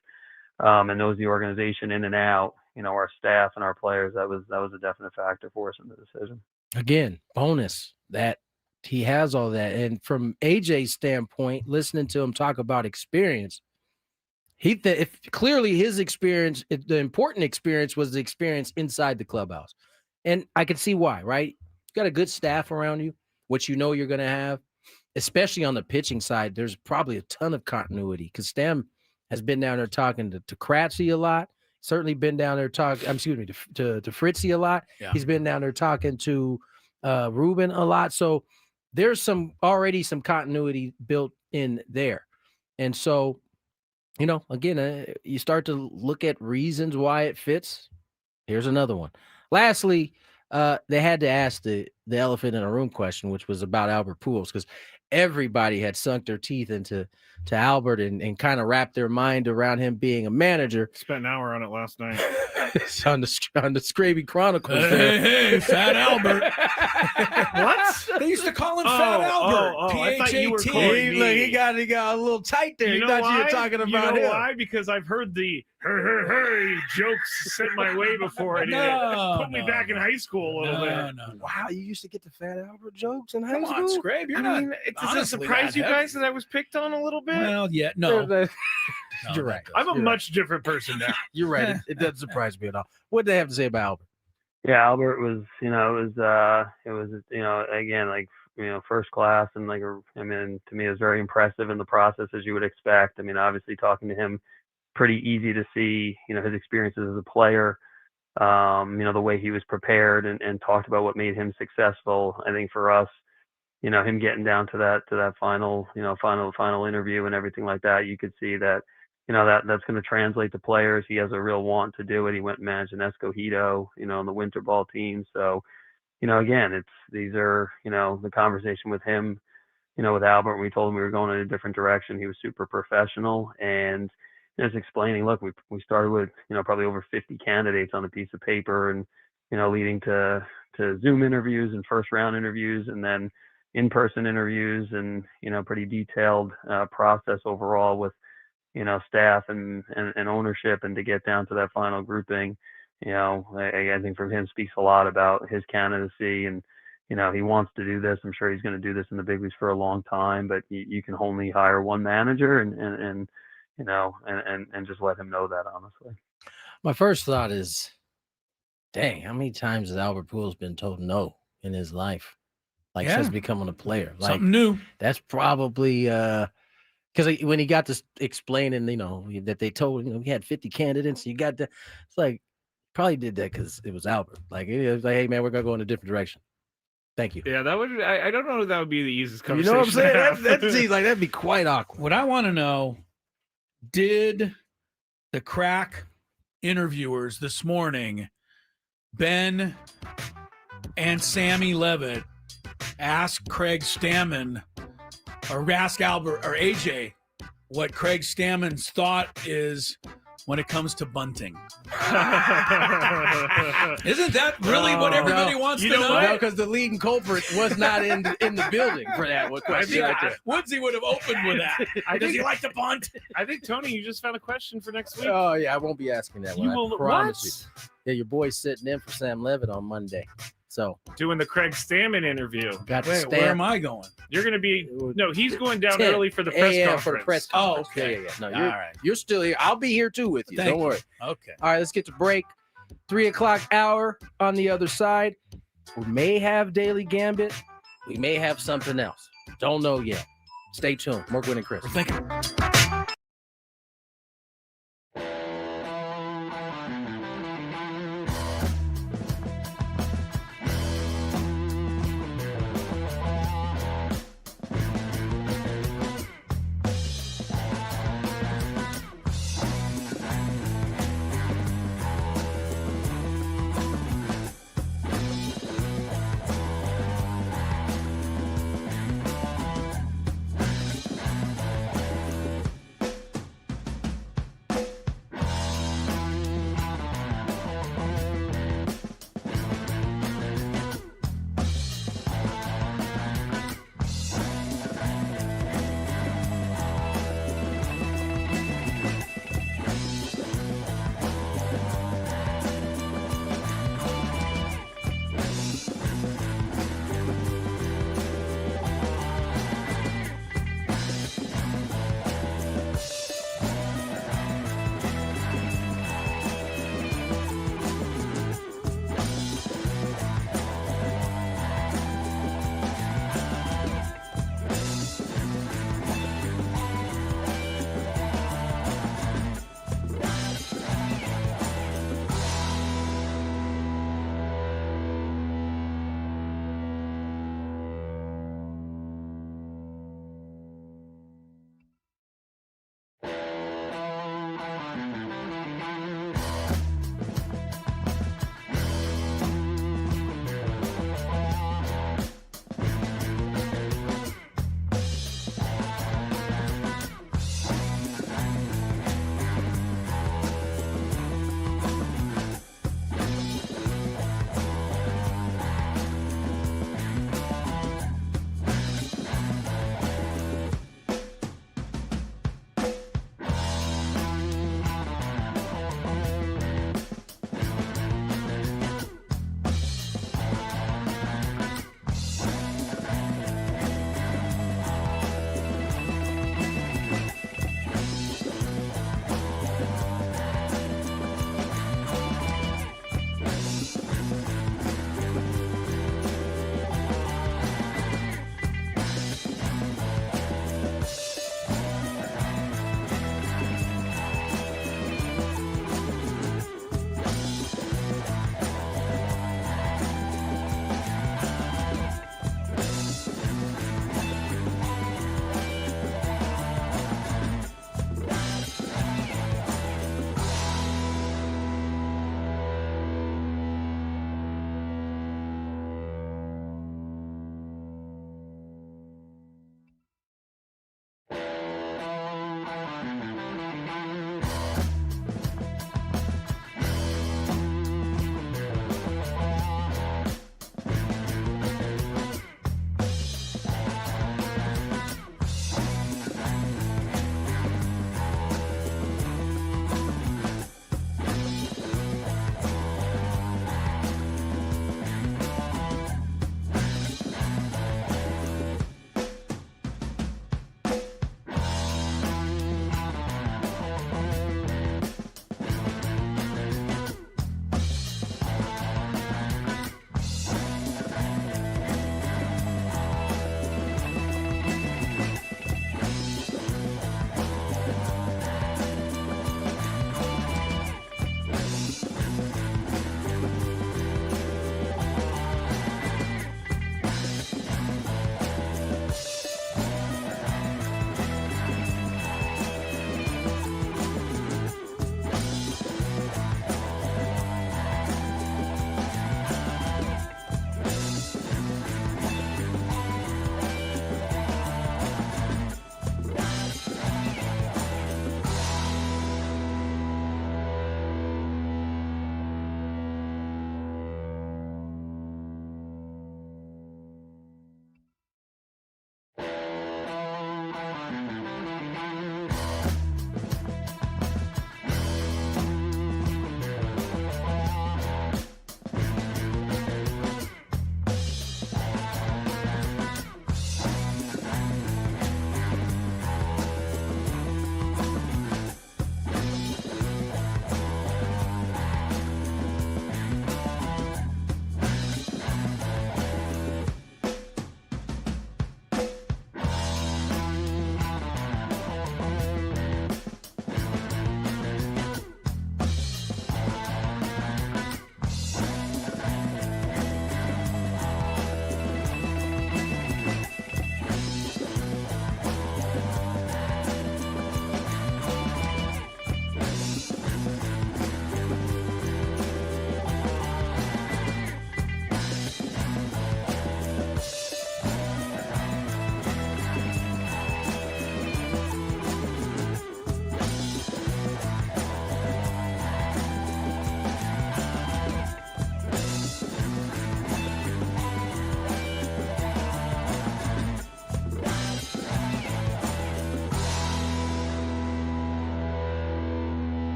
and knows the organization in and out, our staff and our players, that was a definite factor for us in the decision. Again, bonus that he has all that. And from AJ's standpoint, listening to him talk about experience, if clearly his experience, the important experience was the experience inside the clubhouse. And I can see why, right? You got a good staff around you, which you're going to have, especially on the pitching side. There's probably a ton of continuity because Stam has been down there talking to Kratzy a lot. Certainly been down there talking, to Fritzy a lot. Yeah. He's been down there talking to Ruben a lot. So there's already some continuity built in there. And so, again, you start to look at reasons why it fits. Here's another one. Lastly, they had to ask the elephant in a room question, which was about Albert Pujols, because everybody had sunk their teeth into Albert and kind of wrapped their mind around him being a manager. Spent an hour on it last night. on the Skraby Chronicles. Hey, Fat Albert. What? They used to call him Fat Albert. P-H-A-T. He got a little tight there. You thought you were talking about him. Why? Because I've heard the hey jokes sent my way before. It put me back in high school a little bit. No. Wow, you used to get the Fat Albert jokes in high Come school? on, Scrape. Does it surprise you guys that I was picked on a little bit? Well, yeah, no. You're right. I'm a much different person now. You're right. It doesn't surprise me at all. What did they have to say about Albert? Yeah, Albert was, again, like, first class, and to me, it was very impressive in the process, as you would expect. Obviously talking to him, pretty easy to see, his experiences as a player, the way he was prepared and talked about what made him successful. I think for us, him getting down to that final interview and everything like that, you could see that, that's going to translate to players. He has a real want to do it. He went and managed an Escogido, in the winter ball team. So, again, these are, the conversation with him, with Albert, when we told him we were going in a different direction, he was super professional and just explaining, look, we started with, probably over 50 candidates on a piece of paper, and, leading to Zoom interviews and first round interviews, and then in-person interviews, and, pretty detailed process overall with, staff and ownership, and to get down to that final grouping. I think from him speaks a lot about his candidacy, and, he wants to do this. I'm sure he's going to do this in the big leagues for a long time, but you can only hire one manager, and just let him know that, honestly. My first thought is, dang, how many times has Albert Pujols been told no in his life? Since becoming a player. Something new. That's probably because when he got to explaining, that they told he had 50 candidates. You got it's like probably did that because it was Albert. It was like, hey man, we're gonna go in a different direction. Thank you. Yeah, that would. I don't know if that would be the easiest conversation. You know what I'm saying? That seems like that'd be quite awkward. What I want to know: did the crack interviewers this morning, Ben and Sammy Levitt, ask Craig Stammen, or ask Albert or AJ what Craig Stammen's thought is when it comes to bunting? Isn't that really what everybody wants to know? No, because the leading culprit was not in the building for that question. Woodsy would have opened with that. Does he like to bunt? I think, Tony, you just found a question for next week. Oh, yeah, I won't be asking that one. I promise you. Yeah, your boy's sitting in for Sam Levitt on Monday. So doing the Craig Stammen interview. Where am I going? You're going to be he's going down early for the press conference. For the press conference. Oh, okay. Yeah. No, all right. You're still here. I'll be here too with you. Don't worry. Okay. All right, let's get to break. 3:00 hour on the other side. We may have Daily Gambit. We may have something else. Don't know yet. Stay tuned. More Gwynn and Chris. We're thinking.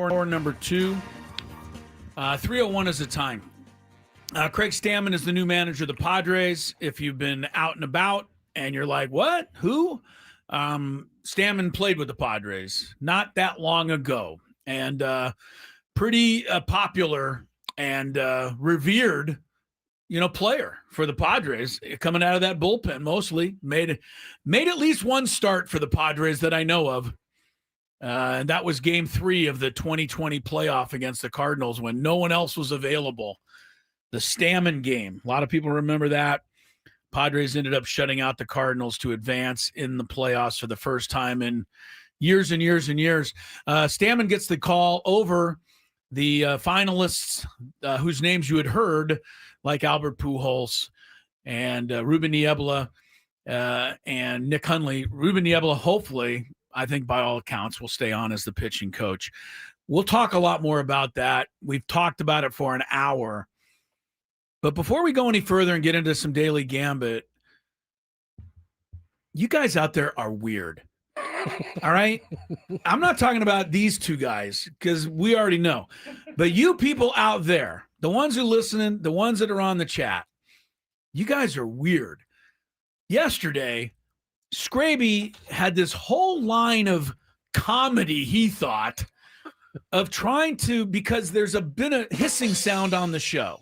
hour number 2. 3:01 is the time. Craig Stammen is the new manager of the Padres. If you've been out and about and you're like, what? Who? Stammen played with the Padres not that long ago, and pretty popular and revered, player for the Padres, coming out of that bullpen. Mostly made at least one start for the Padres that I know of. And that was game 3 of the 2020 playoff against the Cardinals when no one else was available. The Stammen game. A lot of people remember that. Padres ended up shutting out the Cardinals to advance in the playoffs for the first time in years and years and years. Stammen gets the call over the finalists whose names you had heard, like Albert Pujols and Ruben Niebla and Nick Hundley. Ruben Niebla, hopefully, I think by all accounts, will stay on as the pitching coach. We'll talk a lot more about that. We've talked about it for an hour. But before we go any further and get into some Daily Gambit, you guys out there are weird. All right? I'm not talking about these two guys because we already know. But you people out there, the ones who listen, the ones that are on the chat, you guys are weird. Yesterday, Skraby had this whole line of comedy, he thought, of trying to, because there's been a hissing sound on the show.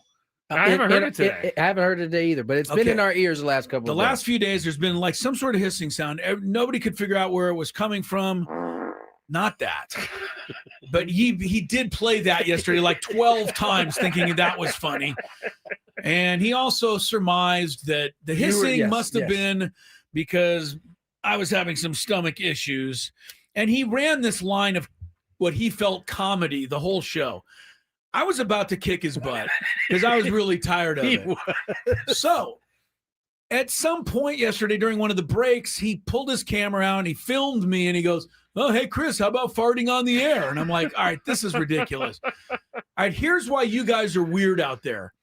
I haven't heard it today. I haven't heard it today either, but it's been in our ears the last couple of days. The last few days, there's been like some sort of hissing sound. Nobody could figure out where it was coming from. Not that. But he did play that yesterday like 12 times thinking that was funny. And he also surmised that the hissing must have been because I was having some stomach issues. And he ran this line of what he felt comedy the whole show. I was about to kick his butt because I was really tired of it. So at some point yesterday during one of the breaks, he pulled his camera out and he filmed me and he goes, oh, hey, Chris, how about farting on the air? And I'm like, all right, this is ridiculous. All right, here's why you guys are weird out there.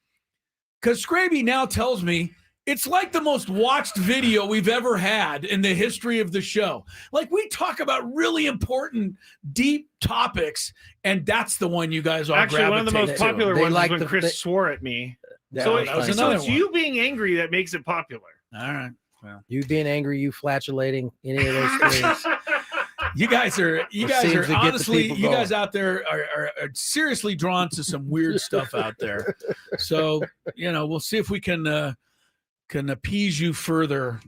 Because Skraby now tells me it's like the most watched video we've ever had in the history of the show. Like, we talk about really important, deep topics, and that's the one you guys all Actually, gravitate one of the most popular They ones like was when Chris swore at me. So It's you being angry that makes it popular. All right. Well, you being angry, you flatulating, any of those things. You guys are honestly, you guys going. out there are seriously drawn to some weird stuff out there. So, we'll see if we can appease you further.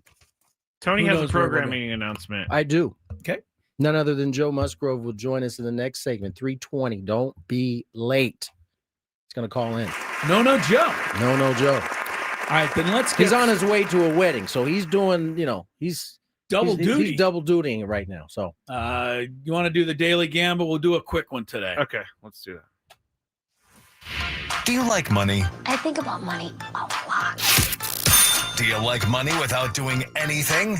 Tony Who has a knows where we're programming announcement. I do. Okay. None other than Joe Musgrove will join us in the next segment, 3:20. Don't be late. He's going to call in. No, Joe. No, Joe. All right, then let's get... He's on his way to a wedding, so he's doing, he's double duty. He's double dutying right now. So, you want to do the Daily Gamble? We'll do a quick one today. Okay, let's do that. Do you like money? I think about money a lot. Do you like money without doing anything?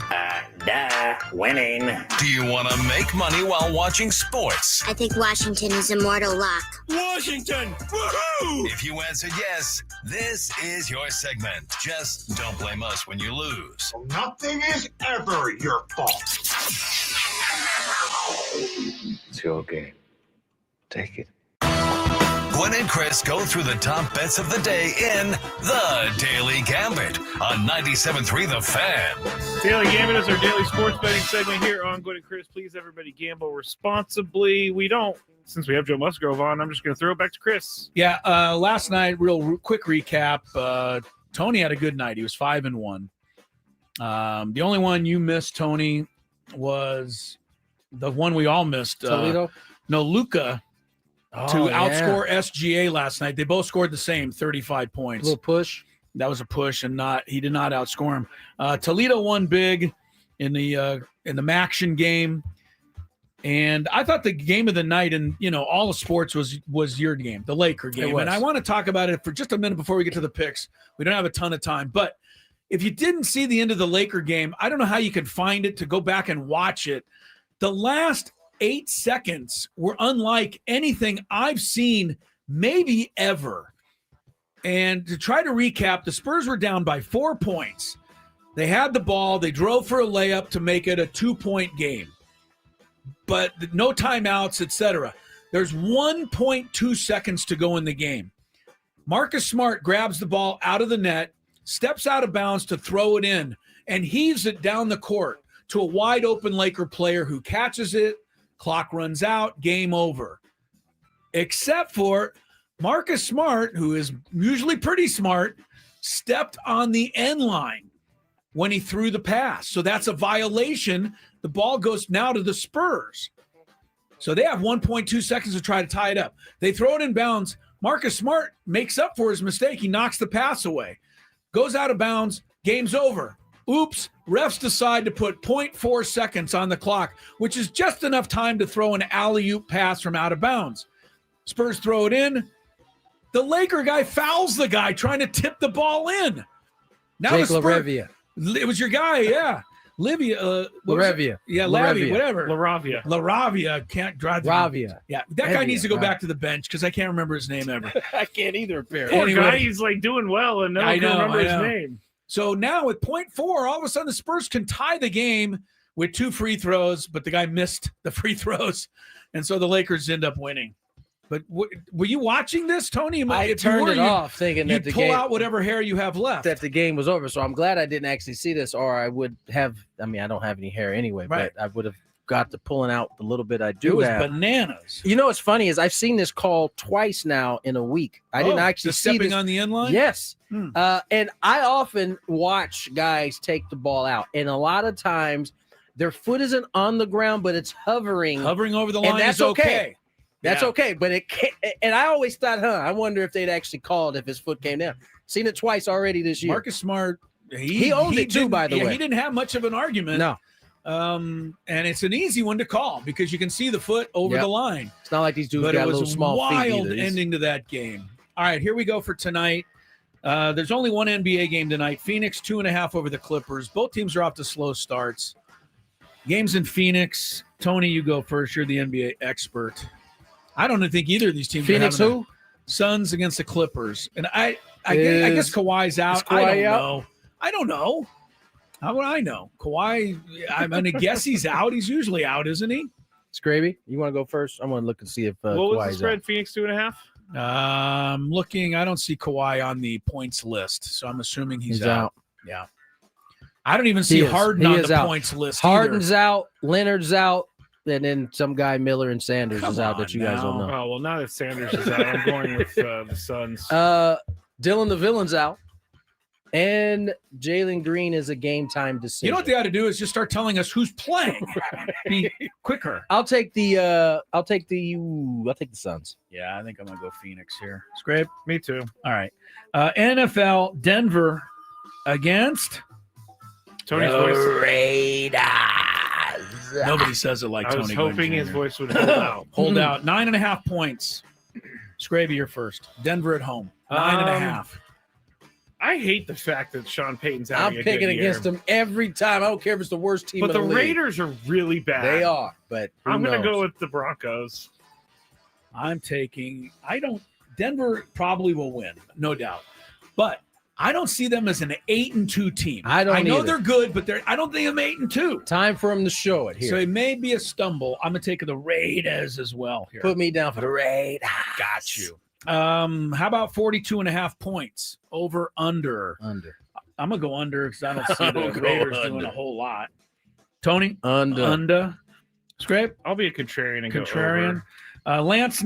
Winning. Do you want to make money while watching sports? I think Washington is immortal luck. Washington! Woohoo! If you answered yes, this is your segment. Just don't blame us when you lose. Nothing is ever your fault. It's your game. Take it. Gwynn and Chris go through the top bets of the day in The Daily Gambit on 97.3 The Fan. Daily Gambit is our daily sports betting segment here on Gwynn and Chris. Please, everybody, gamble responsibly. We don't. Since we have Joe Musgrove on, I'm just going to throw it back to Chris. Yeah, last night, real quick recap. Tony had a good night. He was 5-1. The only one you missed, Tony, was the one we all missed. Toledo? No, Luca. To outscore SGA last night. They both scored the same, 35 points. A little push. That was a push, and he did not outscore him. Toledo won big in the Maction game, and I thought the game of the night and all the sports was your game, the Laker game. And I want to talk about it for just a minute before we get to the picks. We don't have a ton of time, but if you didn't see the end of the Laker game, I don't know how you can find it to go back and watch it. The last 8 seconds were unlike anything I've seen maybe ever. And to try to recap, the Spurs were down by 4 points. They had the ball. They drove for a layup to make it a 2-point game. But no timeouts, etc. There's 1.2 seconds to go in the game. Marcus Smart grabs the ball out of the net, steps out of bounds to throw it in, and heaves it down the court to a wide open Laker player who catches it. Clock runs out, game over. Except for Marcus Smart, who is usually pretty smart, stepped on the end line when he threw the pass. So that's a violation. The ball goes now to the Spurs. So they have 1.2 seconds to try to tie it up. They throw it in bounds. Marcus Smart makes up for his mistake. He knocks the pass away. Goes out of bounds. Game's over. Oops. Refs decide to put 0.4 seconds on the clock, which is just enough time to throw an alley-oop pass from out of bounds. Spurs throw it in. The Laker guy fouls the guy trying to tip the ball in. Now Jake LaRavia. It was your guy, yeah. LaRavia. Yeah, Lavia, whatever. LaRavia. LaRavia can't drive. Ravia. Yeah, that guy needs to go back to the bench because I can't remember his name ever. I can't either, apparently. Poor Anyway. guy, he's like doing well, and no one can remember his name. So now with 0.4, all of a sudden the Spurs can tie the game with 2 free throws, but the guy missed the free throws, and so the Lakers end up winning. But were you watching this, Tony? I turned it off thinking that the game, pull out whatever hair you have left. that the game was over. So I'm glad I didn't actually see this, or I would have. I mean, I don't have any hair anyway, Right. but I would have got to pulling out the little bit I It do was have. bananas. You know what's funny is I've seen this call twice now in a week. I didn't actually just see stepping this. on the end line. Yes. Hmm. And I often watch guys take the ball out, and a lot of times their foot isn't on the ground, but it's hovering Hovering over the And line that's is okay. That's Yeah. okay, but it can't. And I always thought, I wonder if they'd actually called if his foot came down. Seen it twice already this year. Marcus Smart, He owned it too, didn't- by the way. He didn't have much of an argument. No, And it's an easy one to call because you can see the foot over Yep. the line. it's not like these dudes But got it little was a small feet wild either. These- ending to that game. All right, here we go for tonight. There's only one NBA game tonight. Phoenix 2.5 over the Clippers. Both teams are off to slow starts. Games in Phoenix. Tony, you go first. You're the NBA expert. I don't think either of these teams. Phoenix are having who? Suns against the Clippers, and I guess Kawhi's out. Kawhi I don't know. How would I know? Kawhi, I'm going to guess he's out. He's usually out, isn't he? Skraby, you want to go first? I'm going to look and see if What was the Kawhi's spread? out. Phoenix 2.5. I'm looking. I don't see Kawhi on the points list, so I'm assuming he's out. Yeah. I don't even see Harden on the points list. Harden's out. Leonard's out. And then some guy, Miller and Sanders, is out that you guys don't know. Oh, well, now that Sanders is out, I'm going with the Suns. Dylan the Villain's out. And Jalen Green is a game time decision. You know what they ought to do is just start telling us who's playing. Be quicker. I'll take the Suns. Yeah, I think I'm gonna go Phoenix here. Scrape. Me too. All right. NFL Denver against Tony's voice. Raiders. Nobody says it like I was Tony. Gwynn hoping his Jr. voice would hold out. Hold out 9.5 points. Scraby, you're first. Denver at home 9.5. I hate the fact that Sean Payton's having I'm a good picking year. against them every time. I don't care if it's the worst team But in the league. Raiders are really bad. They are, but who I'm going to knows? go with the Broncos. I'm taking. Denver probably will win, no doubt. But I don't see them as an 8-2 team. I don't know either. they're good, but I don't think I'm 8-2. Time for them to show it here. So it may be a stumble. I'm gonna take the Raiders as well here. Put me down for the Raiders. Got you. How about 42.5 points? Over, under? Under. I'm gonna go under because I don't see I'll the go Raiders doing under. a whole lot. Tony? Under. Under. Scrape? I'll be a contrarian and Contrarian. go over. Lance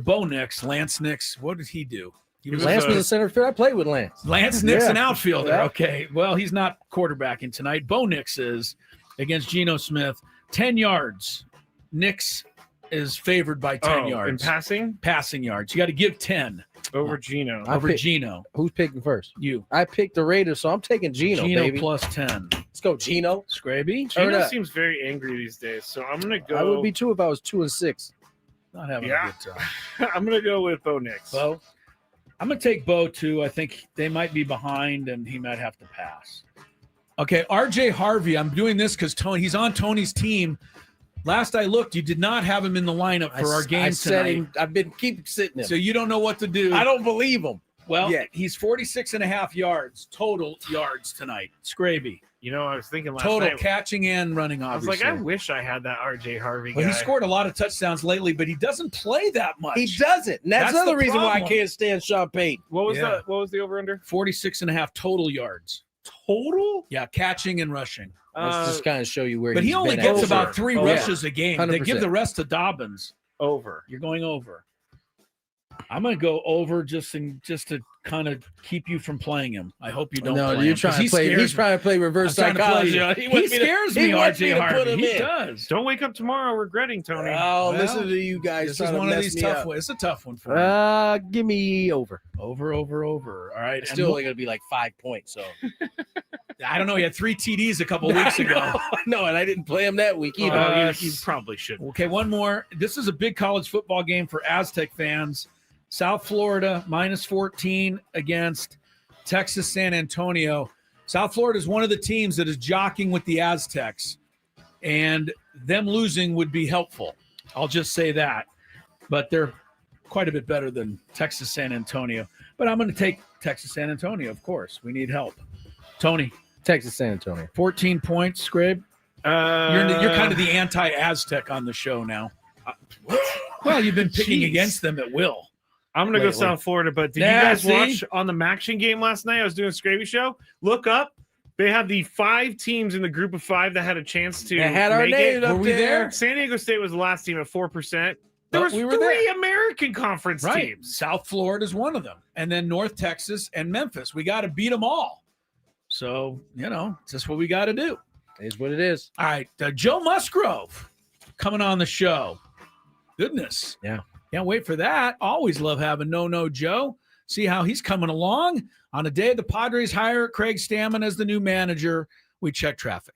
Bo Nix. Lance Nix. What did he do? He was Lance was a center field. I played with Lance. Lance Nix, Yeah. an outfielder. Yeah. Okay. Well, he's not quarterbacking tonight. Bo Nix is against Geno Smith. 10 yards. Nix is favored by 10 yards. In passing? Passing yards. You got to give 10 Over Geno. over Geno. Who's picking first? You. I picked the Raiders, so I'm taking Geno, baby. plus 10. Let's go, Geno. Scraby? Geno seems very angry these days, so I'm going to go. I would be too if I was 2-6. Not having Yeah. a good time. I'm going to go with Bo Nix. Bo? I'm going to take Bo, too. I think they might be behind, and he might have to pass. Okay, RJ Harvey. I'm doing this because he's on Tony's team. Last I looked, you did not have him in the lineup for our game I said tonight. him. I've been keep sitting him. So you don't know what to do. I don't believe him. Well, yet. he's 46.5 yards total yards tonight. Skraby. You know, I was thinking last Total night. catching and running, I was obviously. like, I wish I had that RJ Harvey Well, guy. he scored a lot of touchdowns lately, but he doesn't play that much. He doesn't. And that's That's another the reason why I problem. can't stand Sean Payton. What was Yeah. the over under? 46.5 total yards. Total? Yeah, catching and rushing. Let's just kind of show you where But he's he only been gets at. about 3 Oh, rushes a game. They 100%. give the rest to Dobbins. Over. You're going over. I'm going to go over just to kind of keep you from playing him. I hope you don't. No, play you're him, 'cause trying to play. scares He's me. trying to play reverse I'm trying to play- psychology. He scares me, he wants RJ me to put Harvey. him He in. does. Don't wake up tomorrow regretting, Tony. Oh, Well, listen to you guys. This is trying to one of mess these me tough up. ones. It's a tough one for him. Give me over. Over. All right. It's And still only going to be like 5 points. So I don't know. He had 3 TDs a couple weeks ago. No, and I didn't play him that week either. You probably should. Okay, one more. This is a big college football game for Aztec fans. South Florida -14 against Texas San Antonio. South Florida is one of the teams that is jockeying with the Aztecs, and them losing would be helpful. I'll just say that. But they're quite a bit better than Texas San Antonio. But I'm going to take Texas San Antonio, of course. We need help. Tony, Texas San Antonio. 14 points, Scrib. You're kind of the anti-Aztec on the show now. Well, you've been picking Jeez. against them at will. I'm gonna go Lately. South Florida, but did Yeah, you guys see? watch on the Maction game last night? I was doing a Scraby show. Look up. They had the 5 teams in the group of 5 that had a chance to. They had our make name it. up Were we there. San Diego State was the last team at 4%. There But was we were 3 there. American Conference Right. teams. South Florida is one of them. And then North Texas and Memphis. We got to beat them all. So, it's just what we got to do. It is what it is. All right. Joe Musgrove coming on the show. Goodness. Yeah. Can't wait for that. Always love having No Joe. See how he's coming along. On the day the Padres hire Craig Stammen as the new manager, we check traffic.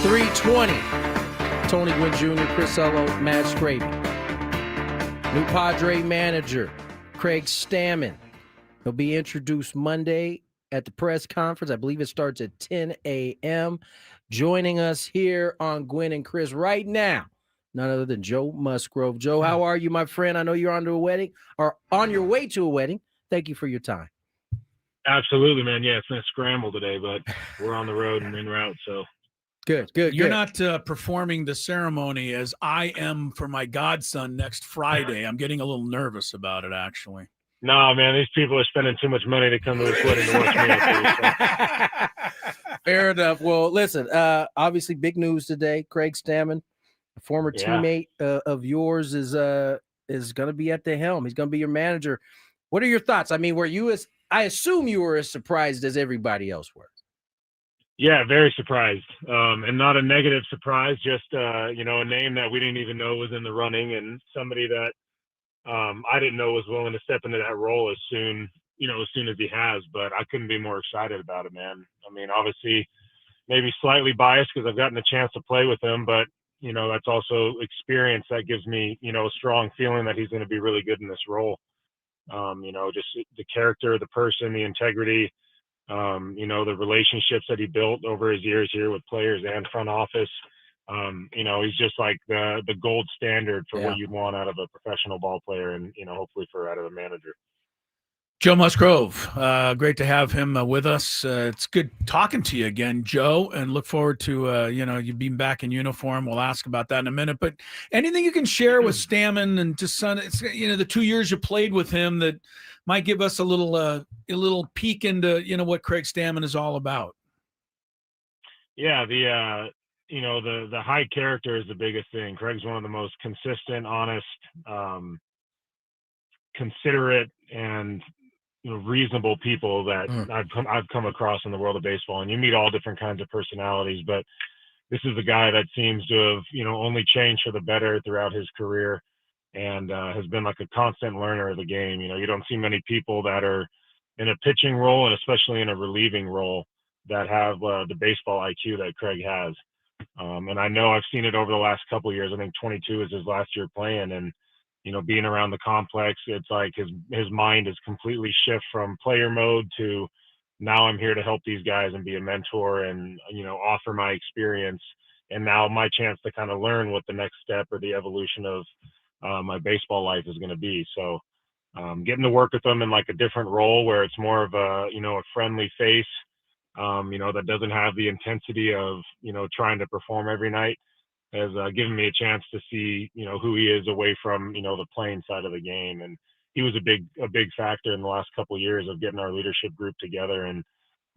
320. Tony Gwynn Jr., Chris Ello, Matt Skraby. New Padre manager, Craig Stammen. He'll be introduced Monday at the press conference. I believe it starts at 10 a.m. Joining us here on Gwynn and Chris right now, none other than Joe Musgrove. Joe, how are you, my friend? I know you're on your way to a wedding. Thank you for your time. Absolutely, man. Yeah, it's been a scramble today, but we're on the road and en route, so. Good. You're not performing the ceremony as I am for my godson next Friday. I'm getting a little nervous about it, actually. No, man, these people are spending too much money to come to this wedding to watch me up here, so. Fair enough. Well, listen, obviously big news today. Craig Stammen, a former teammate of yours, is going to be at the helm. He's going to be your manager. What are your thoughts? I mean, I assume you were as surprised as everybody else were. Yeah, very surprised. And not a negative surprise, just, a name that we didn't even know was in the running and somebody that I didn't know was willing to step into that role as soon as he has. But I couldn't be more excited about it, man. I mean, obviously, maybe slightly biased because I've gotten a chance to play with him, but, that's also experience that gives me, a strong feeling that he's going to be really good in this role. Just the character, the person, the integrity, the relationships that he built over his years here with players and front office. He's just like the gold standard for what you'd want out of a professional ball player and, hopefully out of a manager. Joe Musgrove, great to have him with us. It's good talking to you again, Joe, and look forward to, you being back in uniform. We'll ask about that in a minute. But anything you can share with Stammen and just the 2 years you played with him that might give us a little peek into, what Craig Stammen is all about. Yeah, the high character is the biggest thing. Craig's one of the most consistent, honest, considerate, and reasonable people that I've come across in the world of baseball. And you meet all different kinds of personalities, but this is a guy that seems to have only changed for the better throughout his career, and has been like a constant learner of the game. You don't see many people that are in a pitching role, and especially in a relieving role, that have the baseball IQ that Craig has. And I know I've seen it over the last couple of years. I think 22 is his last year playing, and being around the complex, it's like his mind has completely shifted from player mode to now I'm here to help these guys and be a mentor and offer my experience, and now my chance to kind of learn what the next step or the evolution of my baseball life is going to be. So getting to work with them in like a different role where it's more of a friendly face, that doesn't have the intensity of trying to perform every night, has given me a chance to see who he is away from the playing side of the game. And he was a big factor in the last couple of years of getting our leadership group together and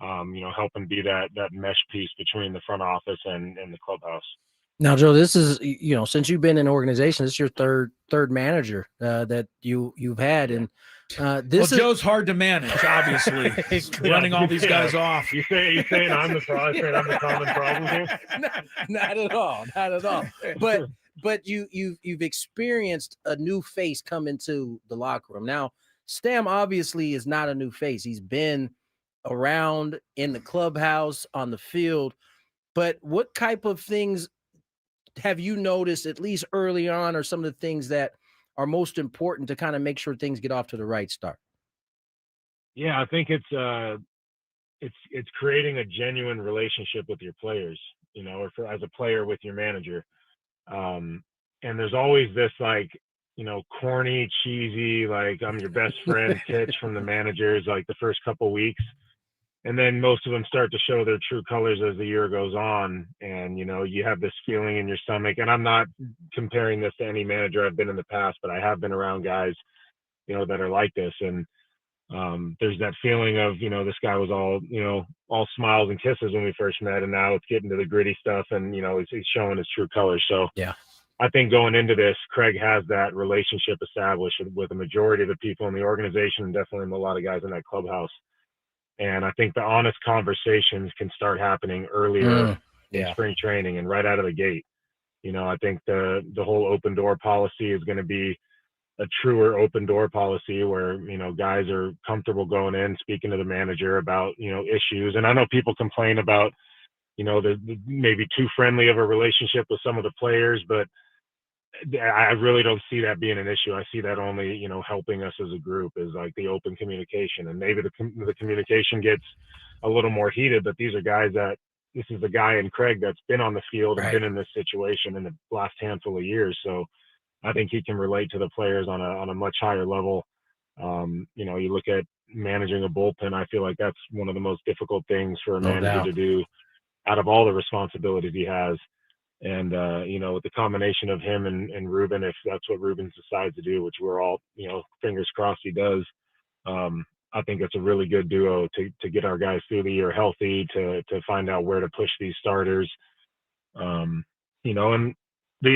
helping be that mesh piece between the front office and the clubhouse. Now, Joe, this is, since you've been in organization, this is your third manager that you've had. And Joe's hard to manage, obviously, running all these guys off. You saying I'm the problem? I'm the common problem here? Not at all. Not at all. But you've experienced a new face come into the locker room. Now, Stam obviously is not a new face. He's been around in the clubhouse, on the field. But what type of things have you noticed, at least early on, or some of the things that are most important to kind of make sure things get off to the right start? Yeah, I think it's creating a genuine relationship with your players, or as a player with your manager. And there's always this corny, cheesy, like I'm your best friend pitch from the managers, like the first couple weeks. And then most of them start to show their true colors as the year goes on. And, you have this feeling in your stomach. And I'm not comparing this to any manager I've been in the past, but I have been around guys, that are like this. And there's that feeling of, this guy was all smiles and kisses when we first met. And now it's getting to the gritty stuff and, he's showing his true colors. So yeah, I think going into this, Craig has that relationship established with a majority of the people in the organization, and definitely a lot of guys in that clubhouse. And I think the honest conversations can start happening earlier in spring training and right out of the gate. I think the whole open door policy is going to be a truer open door policy where, guys are comfortable going in, speaking to the manager about, issues. And I know people complain about, the maybe too friendly of a relationship with some of the players, but I really don't see that being an issue. I see that only, helping us as a group is like the open communication, and maybe the communication gets a little more heated, but these are guys this is the guy in Craig that's been on the field and been in this situation in the last handful of years. So I think he can relate to the players on a much higher level. You look at managing a bullpen, I feel like that's one of the most difficult things for a manager to do out of all the responsibilities he has. And, with the combination of him and Ruben, if that's what Ruben decides to do, which we're all, fingers crossed he does, I think it's a really good duo to get our guys through the year healthy, to find out where to push these starters. And the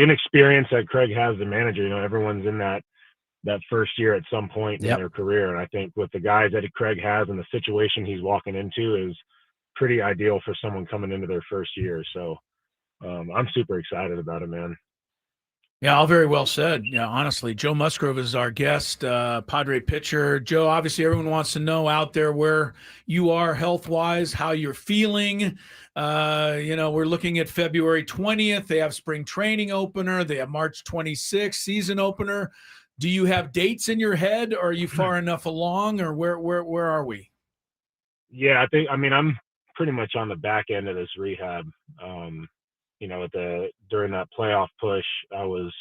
inexperience that Craig has as a manager, everyone's in that first year at some point in their career. And I think with the guys that Craig has and the situation he's walking into is pretty ideal for someone coming into their first year. So I'm super excited about it, man. Yeah, all very well said. Yeah, honestly, Joe Musgrove is our guest, Padre pitcher. Joe, obviously everyone wants to know out there where you are health-wise, how you're feeling. We're looking at February 20th. They have spring training opener. They have March 26th season opener. Do you have dates in your head, or are you far enough along, or where are we? Yeah, I'm pretty much on the back end of this rehab. During that playoff push, I was,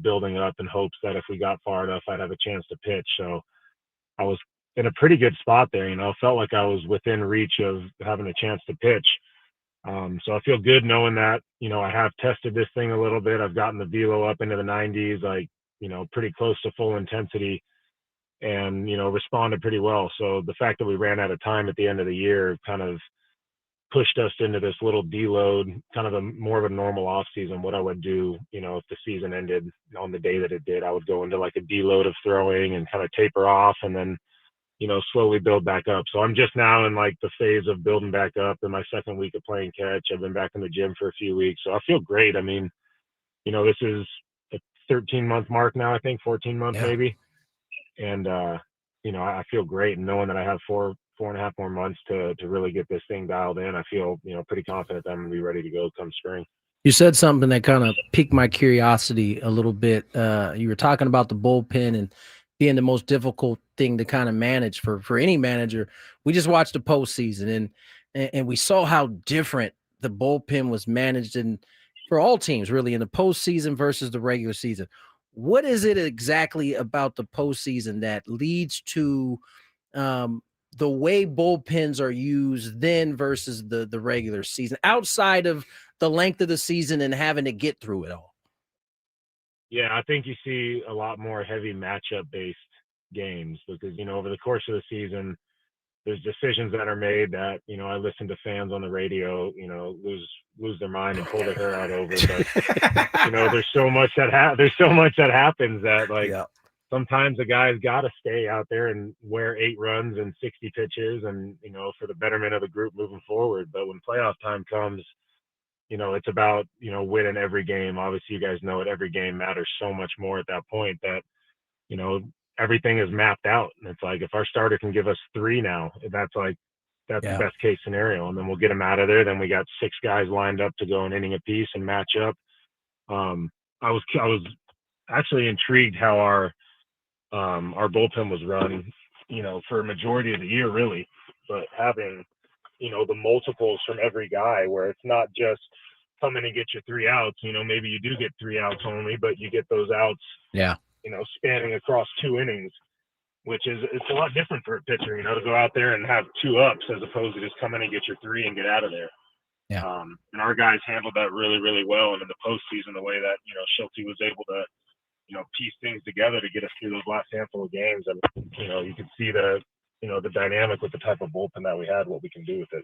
building up in hopes that if we got far enough, I'd have a chance to pitch. So I was in a pretty good spot there, felt like I was within reach of having a chance to pitch. So I feel good knowing that, I have tested this thing a little bit. I've gotten the velo up into the 90s, pretty close to full intensity, and, responded pretty well. So the fact that we ran out of time at the end of the year kind of pushed us into this little deload, kind of more of a normal off season. What I would do, if the season ended on the day that it did, I would go into like a deload of throwing and kind of taper off and then, slowly build back up. So I'm just now in like the phase of building back up in my second week of playing catch. I've been back in the gym for a few weeks. So I feel great. I mean, this is a 13-month mark now, I think 14 months maybe. And, I feel great. And knowing that I have 4.5 more months to really get this thing dialed in, I feel, pretty confident that I'm going to be ready to go come spring. You said something that kind of piqued my curiosity a little bit. You were talking about the bullpen and being the most difficult thing to kind of manage for any manager. We just watched the postseason and we saw how different the bullpen was managed for all teams really in the postseason versus the regular season. What is it exactly about the postseason that leads to the way bullpens are used then versus the regular season, outside of the length of the season and having to get through it all? Yeah, I think you see a lot more heavy matchup-based games because, over the course of the season, there's decisions that are made that, I listen to fans on the radio, lose their mind and pull their hair out over. But, there's so much that happens that, sometimes the guy's got to stay out there and wear 8 runs and 60 pitches and, for the betterment of the group moving forward. But when playoff time comes, it's about, winning every game. Obviously, you guys know it. Every game matters so much more at that point that, everything is mapped out. And it's like, if our starter can give us 3 now, that's the best case scenario. And then we'll get them out of there. Then we got 6 guys lined up to go an inning apiece and match up. I was actually intrigued how our bullpen was run, for a majority of the year, really. But having, the multiples from every guy where it's not just come in and get your 3 outs, maybe you do get 3 outs only, but you get those outs, spanning across 2 innings, which it's a lot different for a pitcher, to go out there and have 2 ups as opposed to just come in and get your 3 and get out of there. Yeah. And our guys handled that really, really well. And in the postseason, the way that, Schulte was able to, piece things together to get us through those last handful of games. And, you can see the dynamic with the type of bullpen that we had, what we can do with it.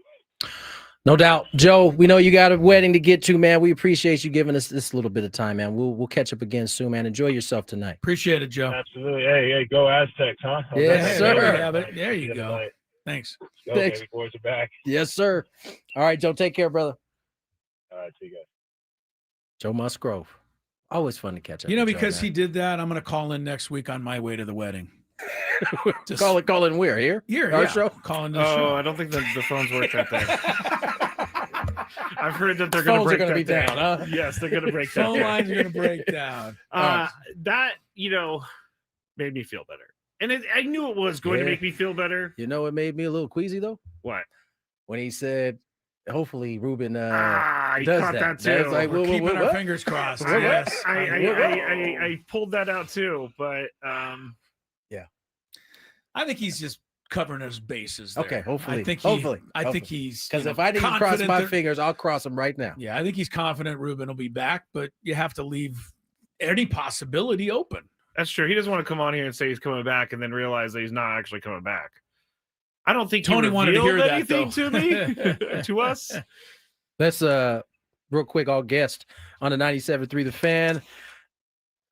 No doubt. Joe, we know you got a wedding to get to, man. We appreciate you giving us this little bit of time, man. We'll catch up again soon, man. Enjoy yourself tonight. Appreciate it, Joe. Absolutely. Hey, go Aztecs, huh? Yes, sir. There we have it. There you go. Thanks. Go, Thanks. baby boys are back. Yes, sir. All right, Joe, take care, brother. All right, see you guys. Joe Musgrove. Always fun to catch up. Because he did that, I'm going to call in next week on my way to the wedding. Just call in where? Here? Here, Our yeah. show? Calling the show. I don't think the phones work that day. I've heard that they're going to Phones are break gonna that be down, huh? Yes, they're going to break that Phone down. lines are going to break down. All right. That, made me feel better. And I knew it was going to Yeah. make me feel better. You know what made me a little queasy though? What? When he said, hopefully Ruben He does caught that too. That's like, We're whoa, keeping our what? fingers crossed. What? Yes. I pulled that out too, but I think he's just covering his bases there. Okay, hopefully. I think he's because if I didn't cross confident my that- fingers, I'll cross them right now. Yeah, I think he's confident Ruben will be back, but you have to leave any possibility open. that's true. He doesn't want to come on here and say he's coming back and then realize that he's not actually coming back. I don't think Tony he wanted to hear revealed that, anything though. to me, to us. Let's real quick, all guests on the 97.3 The Fan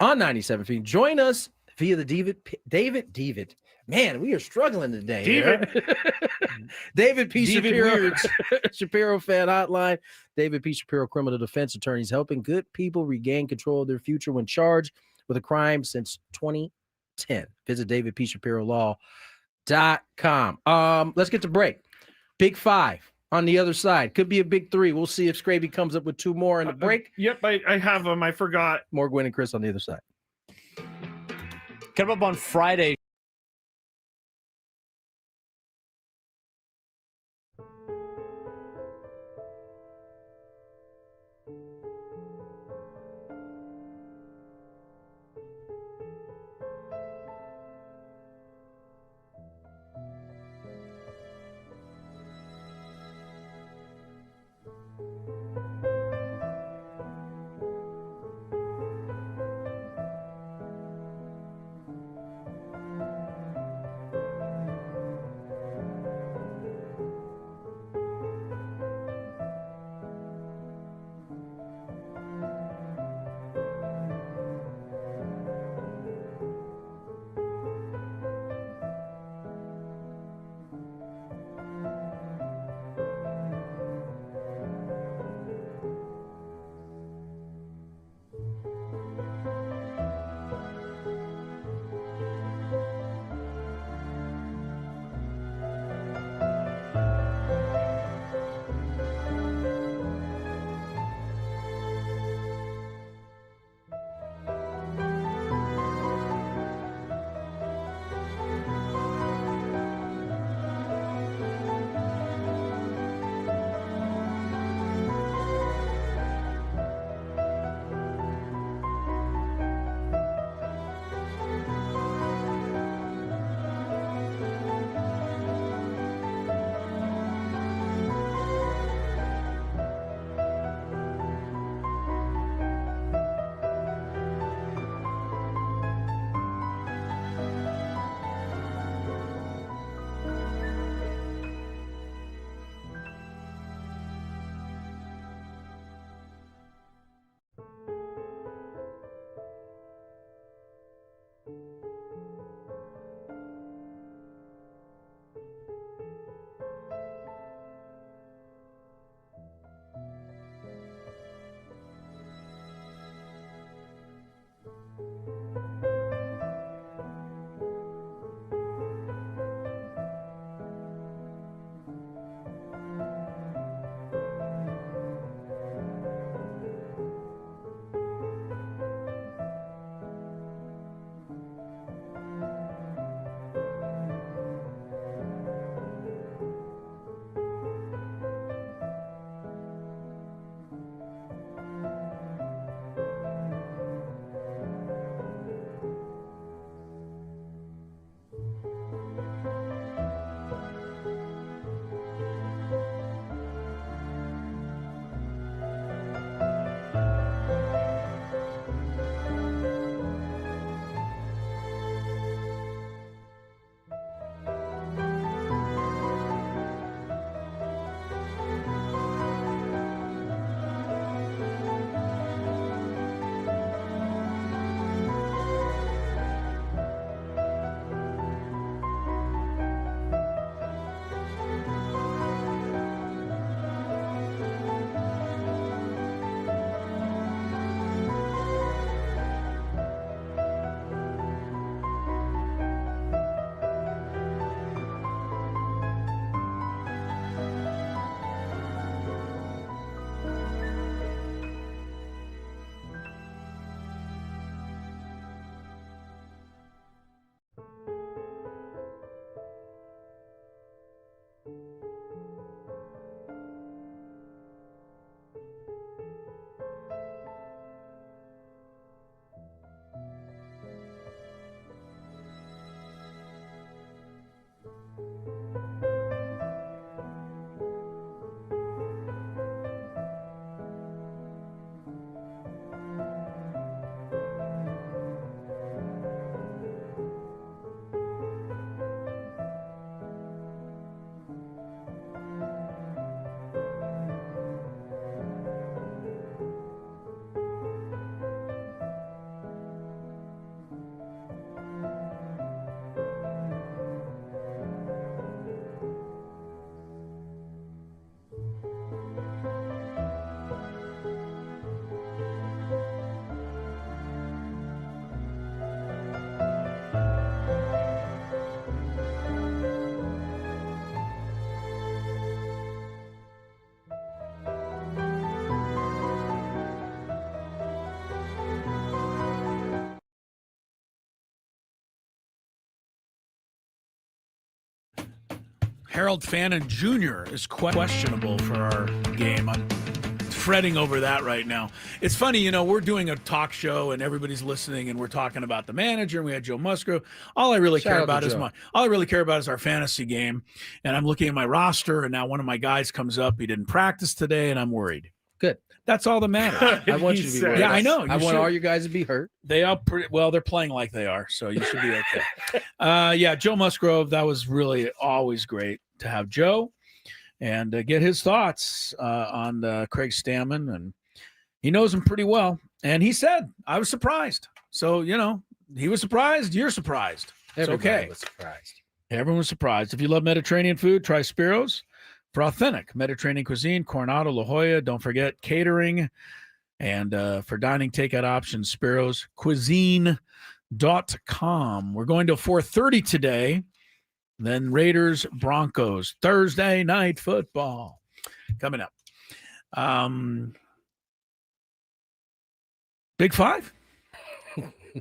on 97.3. Join us via the David. Man, we are struggling today. David P. Shapiro, Shapiro Fan Hotline. David P. Shapiro, criminal defense attorneys, helping good people regain control of their future when charged with a crime since 2010. Visit davidpshapirolaw.com. Let's get to break. Big five on the other side. Could be a big three. We'll see if Skraby comes up with two more in the break. Yep, I have them. I forgot. More Gwynn and Chris on the other side. Coming up on Friday. Harold Fannin Jr. is questionable for our game. I'm fretting over that right now. It's funny, you know, we're doing a talk show and everybody's listening and we're talking about the manager and we had Joe Musgrove. All I really care about is our fantasy game. And I'm looking at my roster and now one of my guys comes up. He didn't practice today and I'm worried. Good. That's all that matters. I want you to be worried. Yeah, I know. I want all you guys to be hurt. They are pretty well. They're playing like they are, so you should be okay. Yeah, Joe Musgrove. That was really always great to have Joe and get his thoughts on Craig Stammen, and he knows him pretty well. And he said, "I was surprised." So you know, he was surprised. You're surprised. Everybody it's okay. was surprised. Everyone's surprised. If you love Mediterranean food, try Spiro's. For authentic Mediterranean cuisine, Coronado, La Jolla. Don't forget catering. And for dining takeout options, Spiro's Cuisine.com. We're going to 4:30 today. Then Raiders, Broncos. Thursday night football coming up. Big Five?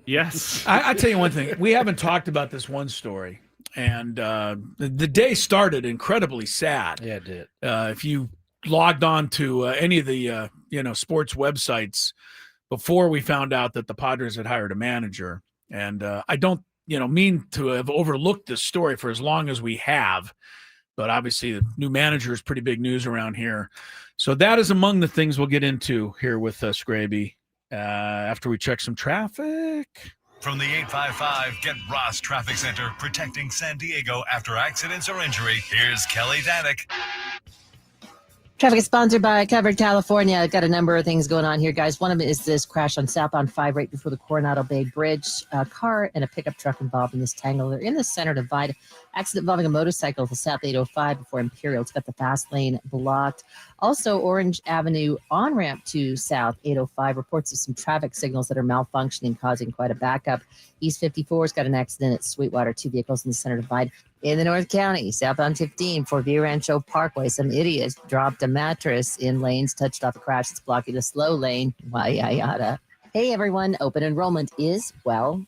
Yes. I tell you one thing. We haven't talked about this one story. And the day started incredibly sad. Yeah, it did. If you logged on to any of the sports websites before we found out that the Padres had hired a manager, and I don't mean to have overlooked this story for as long as we have, but obviously the new manager is pretty big news around here. So that is among the things we'll get into here with Skraby after we check some traffic. From the 855 Get Ross Traffic Center, protecting San Diego after accidents or injury, here's Kelly Danick. Traffic is sponsored by Covered California. I've got a number of things going on here, guys. One of them is this crash on southbound 5 right before the Coronado Bay Bridge. A car and a pickup truck involved in this tangle. They're in the center divide. Accident involving a motorcycle to South 805 before Imperial. It's got the fast lane blocked. Also, Orange Avenue on-ramp to South 805. Reports of some traffic signals that are malfunctioning, causing quite a backup. East 54's got an accident at Sweetwater. 2 vehicles in the center divide. In the North County, southbound 15 for View Rancho Parkway, some idiot dropped a mattress in lanes, touched off a crash. It's blocking the slow lane. Yada. Hey, everyone. Open enrollment is,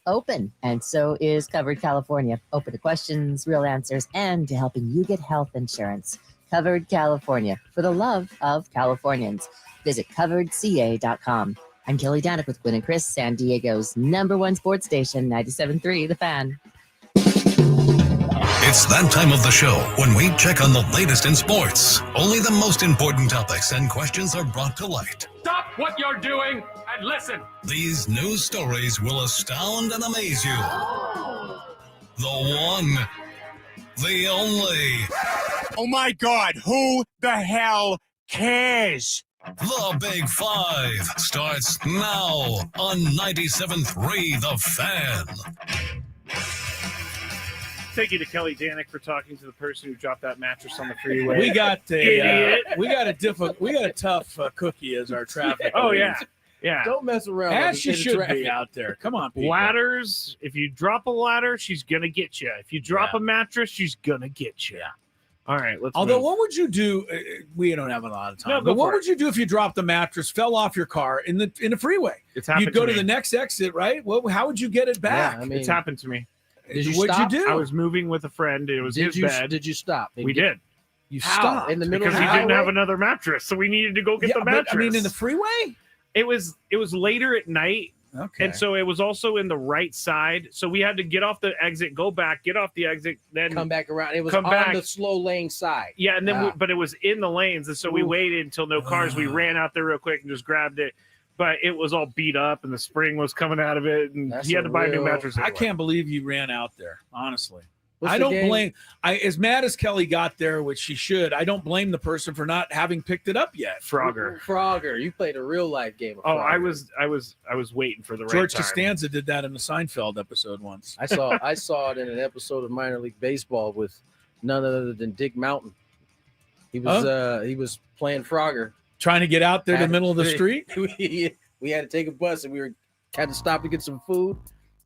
open. And so is Covered California. Open to questions, real answers, and to helping you get health insurance. Covered California, for the love of Californians. Visit coveredca.com. I'm Kelly Danick with Gwynn and Chris, San Diego's #1 sports station, 97.3 The Fan. It's that time of the show when we check on the latest in sports. Only the most important topics and questions are brought to light. Stop what you're doing and listen. These news stories will astound and amaze you. The one, the only. Oh my God, who the hell cares? The Big Five starts now on 97.3 The Fan. Thank you to Kelly Danick for talking to the person who dropped that mattress on the freeway. We got a tough cookie as our traffic. Oh yeah. Don't mess around. As she should be out there. Come on, people. Ladders. If you drop a ladder, she's gonna get you. If you drop a mattress, she's gonna get you. All right. Although, what would you do? We don't have a lot of time. No, but what would you do if you dropped the mattress, fell off your car in the freeway? It's happened. You'd go to the next exit, right? Well, how would you get it back? Yeah, it's happened to me. What'd you do? I was moving with a friend. It was his bed. Did you stop? We did. You stopped in the middle because of the he didn't highway? have another mattress, so we needed to go get the mattress. But, I mean, in the freeway? It was later at night. Okay. And so it was also in the right side. So we had to get off the exit, go back, get off the exit, then come back around. It was come on back. the slow lane side. Yeah, and then but it was in the lanes, and so we waited until no cars. We ran out there real quick and just grabbed it. But it was all beat up, and the spring was coming out of it, and he had to buy a new mattress. I can't believe you ran out there, honestly. What's I the don't game? blame. As mad as Kelly got there, which she should, I don't blame the person for not having picked it up yet. Frogger, you played a real life game. Oh, I was waiting for the right George time. Costanza did that in the Seinfeld episode once. I saw it in an episode of Minor League Baseball with none other than Dick Mountain. He was playing Frogger, trying to get out there to the middle of the street. We had to take a bus and we had to stop to get some food,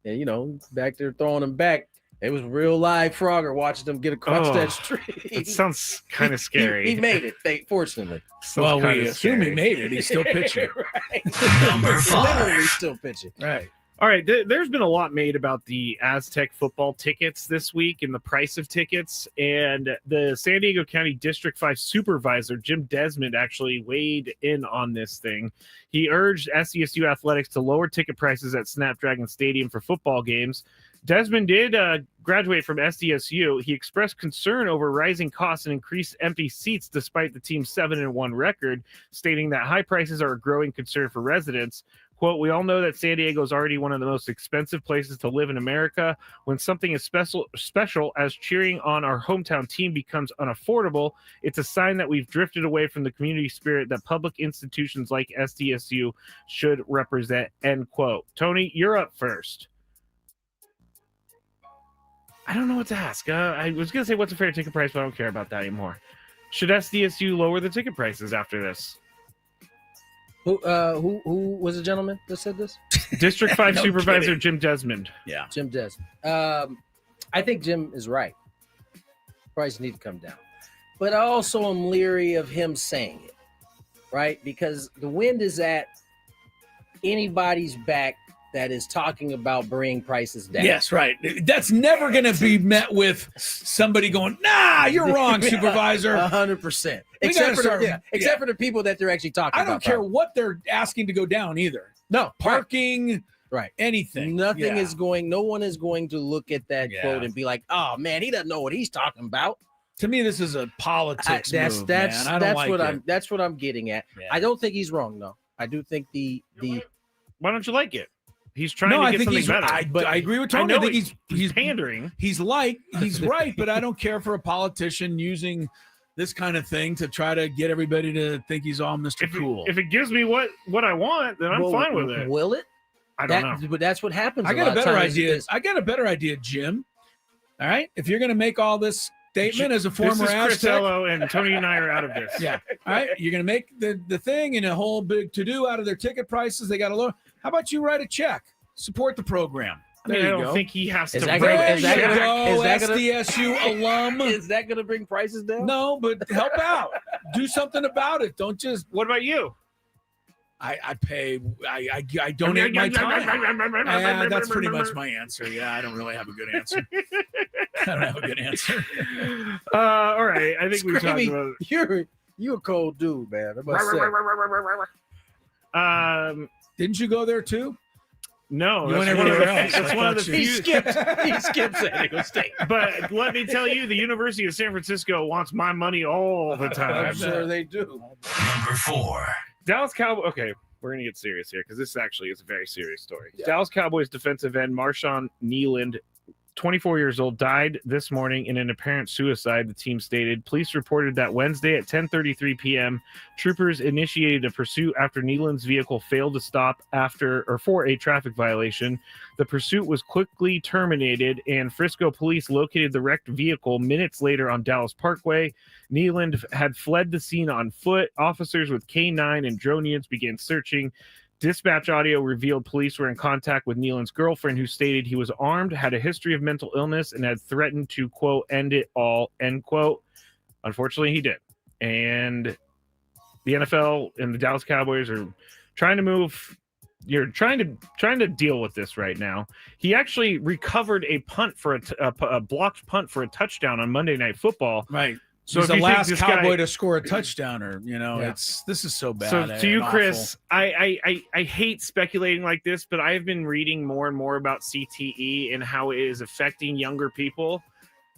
and back there throwing them back. It was real live Frogger watching them get across that street. It sounds kind of scary. He made it, fortunately. Well, we assume he made it. He's still pitching. Right. Number 5. Literally still pitching. Right. All right, there's been a lot made about the Aztec football tickets this week and the price of tickets. And the San Diego County District 5 supervisor, Jim Desmond, actually weighed in on this thing. He urged SDSU athletics to lower ticket prices at Snapdragon Stadium for football games. Desmond did graduate from SDSU. He expressed concern over rising costs and increased empty seats despite the team's 7-1 record, stating that high prices are a growing concern for residents. Quote, we all know that San Diego is already one of the most expensive places to live in America. When something as special as cheering on our hometown team becomes unaffordable, it's a sign that we've drifted away from the community spirit that public institutions like SDSU should represent, end quote. Tony, you're up first. I don't know what to ask. I was going to say what's a fair ticket price, but I don't care about that anymore. Should SDSU lower the ticket prices after this? Who was the gentleman that said this? District 5 No supervisor kidding. Jim Desmond. Yeah. Jim Desmond. I think Jim is right. Prices need to come down. But I also am leery of him saying it, right? Because the wind is at anybody's back that is talking about bringing prices down. Yes, right. That's never going to be met with somebody going, nah, you're wrong, supervisor. 100%. We Except gotta for, except for the people that they're actually talking I about. don't care what they're asking to go down either. No. Parking, Right. anything. Nothing Yeah. is going, no one is going to look at that Yeah. quote and be like, oh man, he doesn't know what he's talking about. To me, this is a politics move, man. I don't like it. That's what I'm getting at. Yeah. I don't think he's wrong though. I do think the Why don't you like it? He's trying to get something better. I agree with Tony. I I know think he's pandering. He's right, but I don't care for a politician using this kind of thing to try to get everybody to think he's all Mr. Cool. If it gives me what I want, then I'm Well, fine with it. Will it? I don't know. But that's what happens. I got lot a of better times idea. is- I got a better idea, Jim. All right, if you're going to make all this statement as a former This is Chris Aztec, Ello, and Tony and I are out of this. yeah. All right, you're going to make the thing and a whole big to do out of their ticket prices. They got to lower. How about you write a check, support the program? I mean, There I you don't go. think he has Is to. that write gonna- a is that check. gonna- is that gonna- SDSU alum. Is that going to bring prices down? No, but help out. Do something about it. Don't just. What about you? I pay. I donate my time. That's pretty much my answer. Yeah, I don't really have a good answer. I don't have a good answer. All right, I think we talked Scrappy, about it. you're a cold dude, man. I must say. Didn't you go there too? No, You went that's one of everywhere the, else. that's I one of the thought He you- few. skipped San Diego State. But let me tell you, the University of San Francisco wants my money all the time. I'm sure they do. Number 4. Dallas Cowboys. Okay, we're gonna get serious here because this actually is a very serious story. Dallas Cowboys defensive end Marshawn Nealand, 24 years old, died this morning in an apparent suicide, the team stated. Police reported that Wednesday at 10:33 p.m., troopers initiated a pursuit after Nealand's vehicle failed to stop for a traffic violation. The pursuit was quickly terminated, and Frisco police located the wrecked vehicle minutes later on Dallas Parkway. Nealand had fled the scene on foot. Officers with K9 and drone units began searching. Dispatch audio revealed police were in contact with Nealand's girlfriend, who stated he was armed, had a history of mental illness, and had threatened to, quote, end it all, end quote. Unfortunately, he did. And the NFL and the Dallas Cowboys are trying to move. You're trying to deal with this right now. He actually recovered a punt for a blocked punt for a touchdown on Monday Night Football. Right. So He's if the you think last this Cowboy guy- to score a touchdown, or Yeah. this is so bad. So and to you, awful. Chris, I hate speculating like this, but I have been reading more and more about CTE and how it is affecting younger people.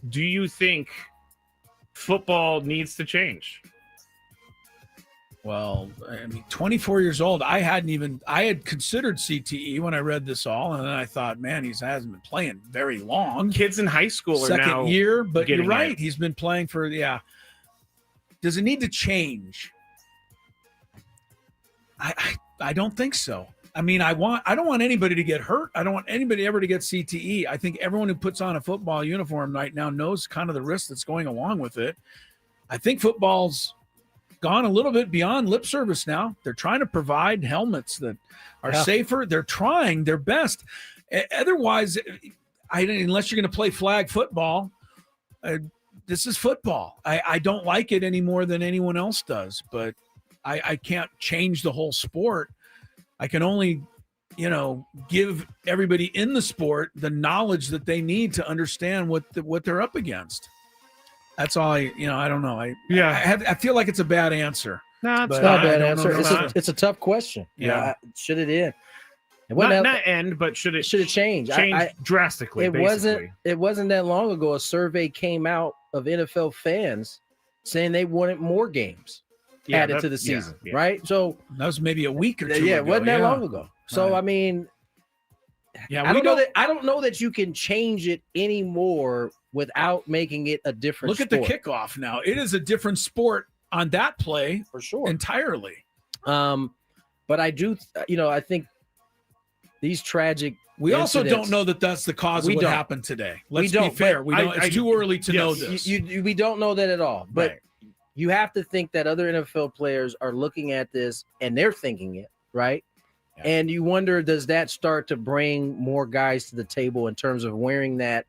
Do you think football needs to change? Well, I mean, 24 years old. I had considered CTE when I read this all, and then I thought, man, he hasn't been playing very long. Kids in high school are now Second year, but you're getting right. it. He's been playing for Does it need to change? I don't think so. I mean, I don't want anybody to get hurt. I don't want anybody ever to get CTE. I think everyone who puts on a football uniform right now knows kind of the risk that's going along with it. I think football's gone a little bit beyond lip service now. They're trying to provide helmets that are safer. They're trying their best. Otherwise, unless you're going to play flag football, this is football. I don't like it any more than anyone else does, but I can't change the whole sport. I can only give everybody in the sport the knowledge that they need to understand what they're up against. That's all I don't know. I feel like it's a bad answer. No, it's not a bad answer. It's a tough question. Yeah. Should it end? Not end, but should it change? Change drastically. It wasn't that long ago. A survey came out of NFL fans saying they wanted more games added to the season, right? So that was maybe a week or two. Yeah, ago. it wasn't that long ago. So I mean, I don't know that you can change it anymore without making it a different. Look sport. at the kickoff now. It is a different sport on that play for sure, entirely. But I do, I think these tragic. We also don't know that that's the cause of what happened today. Let's be fair. We don't. It's too early to know this. We don't know that at all. But you have to think that other NFL players are looking at this and they're thinking it, right? Yeah. And you wonder, does that start to bring more guys to the table in terms of wearing that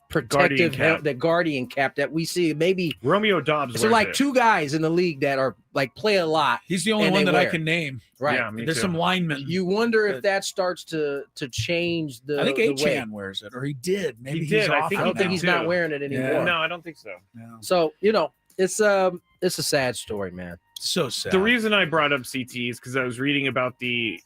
protective guardian cap that we see? Maybe Romeo Dobbs. So like two guys in the league that are like play a lot. He's the only one that I can name. Right. Yeah, there's some linemen. You wonder if that starts to change the. I think the Achan wears it, or he did. Maybe he did. I don't think he's not wearing it anymore. Yeah. No, I don't think so. No. So it's a sad story, man. So sad. The reason I brought up CT is because I was reading about the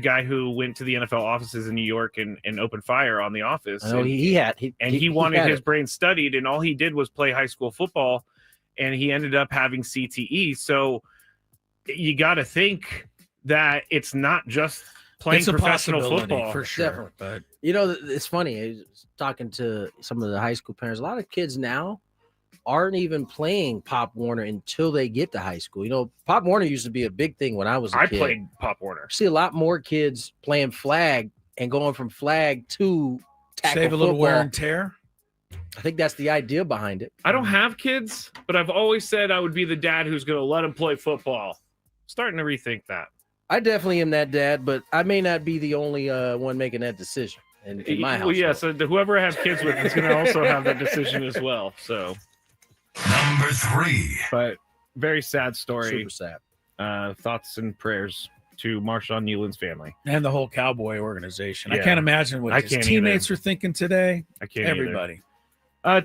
guy who went to the NFL offices in New York and opened fire on the office. I know he wanted his brain studied, and all he did was play high school football, and he ended up having CTE. So you got to think that it's not just playing professional football for sure. Definitely. But it's funny. I was talking to some of the high school parents. A lot of kids now aren't even playing Pop Warner until they get to high school. Pop Warner used to be a big thing when I was a kid. I played Pop Warner. I see a lot more kids playing flag and going from flag to tackle save a little football. wear and tear. I think that's the idea behind it. I don't have kids, but I've always said I would be the dad who's going to let them play football. Starting to rethink that. I definitely am that dad, but I may not be the only one making that decision in my house. Well, yeah, so whoever I have kids with is going to also have that decision as well. So number 3. But very sad story. Super sad. Thoughts and prayers to Marshawn Newland's family. And the whole Cowboy organization. Yeah. I can't imagine what his teammates are thinking today. I can't Everybody.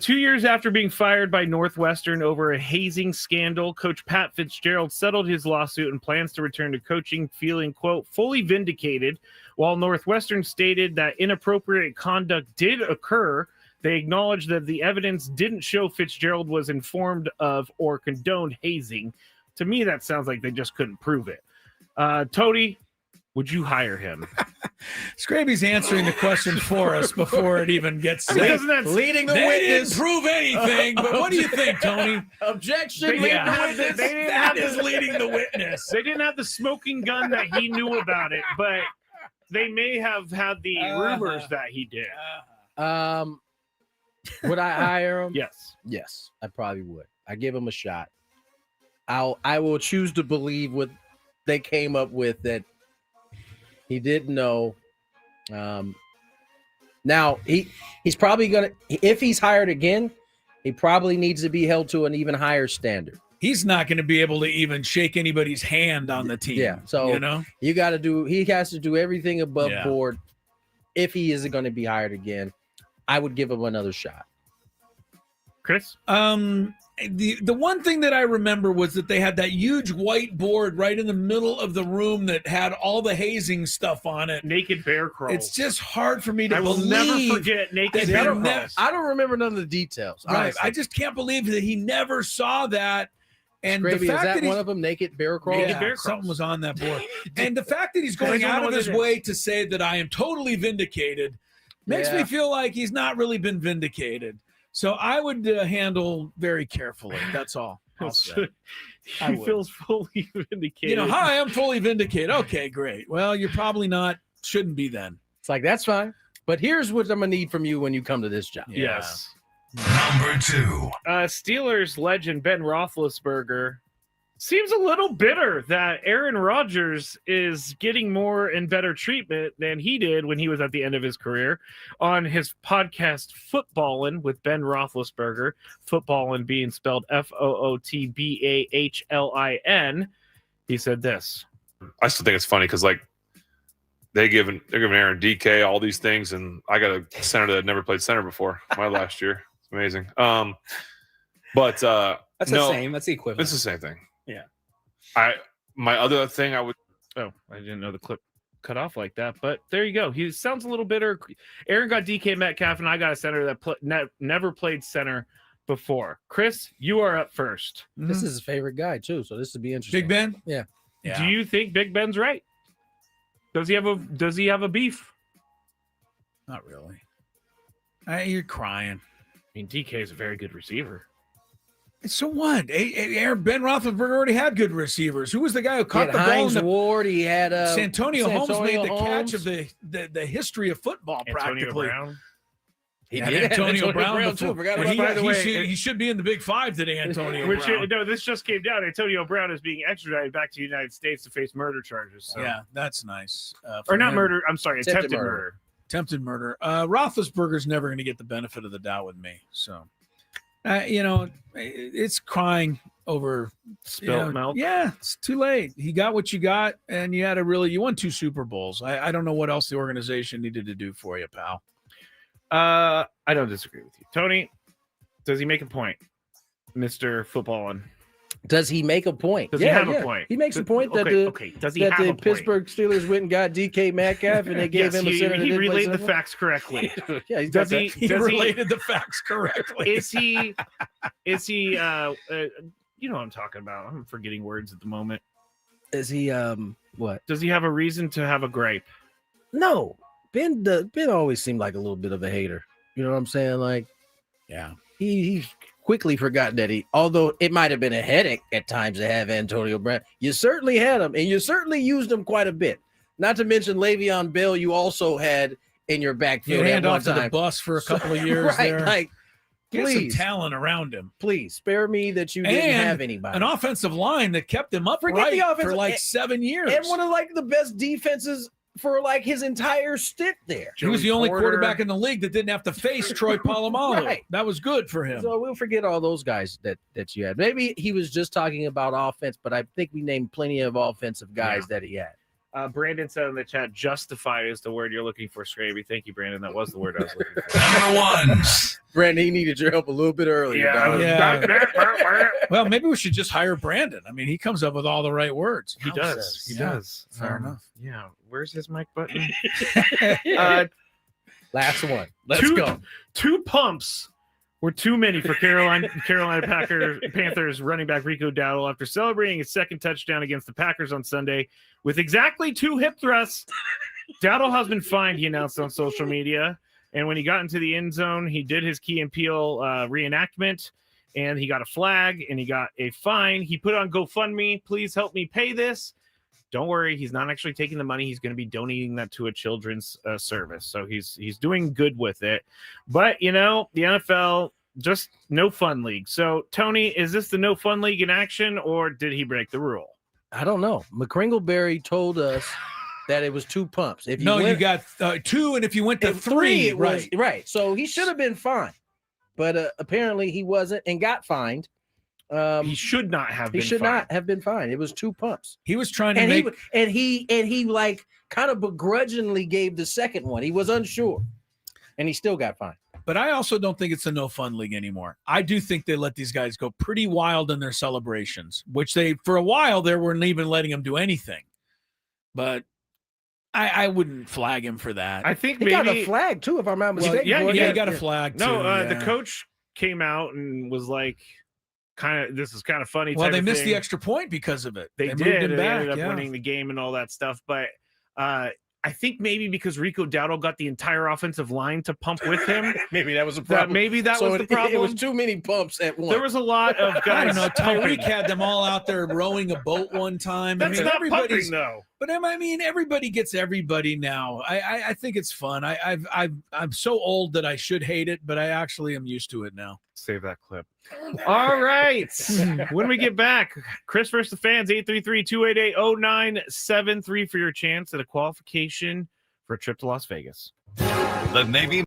2 years after being fired by Northwestern over a hazing scandal, Coach Pat Fitzgerald settled his lawsuit and plans to return to coaching, feeling, quote, fully vindicated. While Northwestern stated that inappropriate conduct did occur, they acknowledged that the evidence didn't show Fitzgerald was informed of or condoned hazing. To me, that sounds like they just couldn't prove it. Tony, would you hire him? Skraby's answering the question for us before it even gets said. Leading the they witness. Didn't prove anything, but what do you think, Tony? Objection. That is leading the witness. They didn't have the smoking gun that he knew about it, but they may have had the rumors that he did. Would I hire him? Yes, I probably would. I give him a shot. I will choose to believe what they came up with, that he didn't know. Now he's probably gonna, if he's hired again, he probably needs to be held to an even higher standard. He's not going to be able to even shake anybody's hand on the team. Yeah, so he has to do everything above board. If he isn't going to be hired again, I would give him another shot. Chris? The one thing that I remember was that they had that huge whiteboard right in the middle of the room that had all the hazing stuff on it. Naked bear crawls. It's just hard for me to believe. I will never forget naked bear crawls. I don't remember none of the details. Right. I just can't believe that he never saw that. And Skraby, the fact is that one of them, naked bear crawls? Yeah, bear something was on that board. And the fact that he's going out of his way to say that I am totally vindicated makes me feel like he's not really been vindicated. So I would handle very carefully. That's all I'll say. He feels fully vindicated. Hi, I'm fully vindicated. Okay, great. Well, you're probably not. Shouldn't be then. It's like, that's fine. But here's what I'm going to need from you when you come to this job. Yes. Number 2. Steelers legend Ben Roethlisberger seems a little bitter that Aaron Rodgers is getting more and better treatment than he did when he was at the end of his career. On his podcast, Footballin' with Ben Roethlisberger, Footballin' being spelled Footbahlin, he said this. I still think it's funny because, they're giving Aaron DK all these things, and I got a center that never played center before my last year. It's amazing. But That's the same. That's the equivalent. It's the same thing. Yeah. My other thing I would. Oh, I didn't know the clip cut off like that, but there you go. He sounds a little bitter. Aaron got DK Metcalf, and I got a center that never played center before. Chris, you are up first. This is his favorite guy too, so this would be interesting. Big Ben? Yeah. Do you think Big Ben's right? Does he have a beef? Not really. You're crying. I mean, DK is a very good receiver. So what? Ben Roethlisberger already had good receivers. Who was the guy who caught the ball? Hines Ward. He had Santonio Holmes made the catch of the history of football. Antonio practically. Brown. He did Antonio Brown too. Forgot about by the way, he should be in the Big Five today. Antonio Brown. No, this just came down. Antonio Brown is being extradited back to the United States to face murder charges. So. Yeah, that's nice. Or not murder. I'm sorry, attempted murder. Attempted murder. Roethlisberger's never going to get the benefit of the doubt with me. So. It's crying over spilt milk. Yeah, it's too late. He got what you got, and you won 2 Super Bowls. I don't know what else the organization needed to do for you, pal. I don't disagree with you, Tony. Does he make a point, Mr. Footballin'? Does he make a point? Does he have a point? He makes a point that Does he have the a Pittsburgh Steelers went and got DK Metcalf and they gave him a center. He relayed the facts correctly. Yeah, he related the facts correctly. Is he? You know what I'm talking about. I'm forgetting words at the moment. Is he? What? Does he have a reason to have a gripe? No. Ben always seemed like a little bit of a hater. You know what I'm saying? Like, yeah, he quickly forgot that although it might have been a headache at times to have Antonio Brown, you certainly had him, and you certainly used him quite a bit. Not to mention Le'Veon Bell, you also had in your backfield. Hand off to the bus for a couple of years right, there. Like, please, some talent around him. Please spare me that you didn't have anybody. An offensive line that kept him up for like 7 years, and one of like the best defenses for like his entire stint there. He was the only quarterback in the league that didn't have to face Troy Polamalu. Right. That was good for him. So we'll forget all those guys that you had. Maybe he was just talking about offense, but I think we named plenty of offensive guys that he had. Brandon said in the chat, justified is the word you're looking for, Skraby. Thank you, Brandon. That was the word I was looking for. Number 1. Brandon, he needed your help a little bit earlier. Yeah. Well, maybe we should just hire Brandon. I mean, he comes up with all the right words. He does. He does. Fair enough. Yeah. Where's his mic button? Last one. Let's go. 2 pumps were too many for Carolina Panthers running back Rico Dowdle after celebrating his second touchdown against the Packers on Sunday with exactly 2 hip thrusts. Dowdle has been fined, he announced on social media. And when he got into the end zone, he did his Key and Peele reenactment, and he got a flag and he got a fine. He put on GoFundMe, please help me pay this. Don't worry, he's not actually taking the money. He's going to be donating that to a children's service. So he's doing good with it. But, the NFL, just no fun league. So, Tony, is this the no fun league in action, or did he break the rule? I don't know. McCringleberry told us that it was 2 pumps. If you got 2, and if you went to 3, it was right. So he should have been fined, but apparently he wasn't and got fined. He should not have. Not have been fined. It was 2 pumps. He was trying to he like kind of begrudgingly gave the second one. He was unsure, and he still got fined. But I also don't think it's a no fun league anymore. I do think they let these guys go pretty wild in their celebrations, which they for a while there weren't even letting them do anything. But I wouldn't flag him for that. I think he maybe got a flag too, if I'm not mistaken. He got a flag too. No, the coach came out and was like, this is kind of funny. Well, they missed the extra point because of it. They moved did. him They back, ended up winning the game and all that stuff. But I think maybe because Rico Dowdle got the entire offensive line to pump with him. Maybe that was a problem. Maybe that was the problem. It was too many pumps at once. There was a lot of guys. I don't know. Tyreek had them all out there rowing a boat one time. That's not pumping, though. But I mean, everybody gets everybody now. I think it's fun. I'm so old that I should hate it, but I actually am used to it now. Save that clip. All right. When we get back, Chris versus the fans, 833-288-0973 for your chance at a qualification for a trip to Las Vegas. The Navy.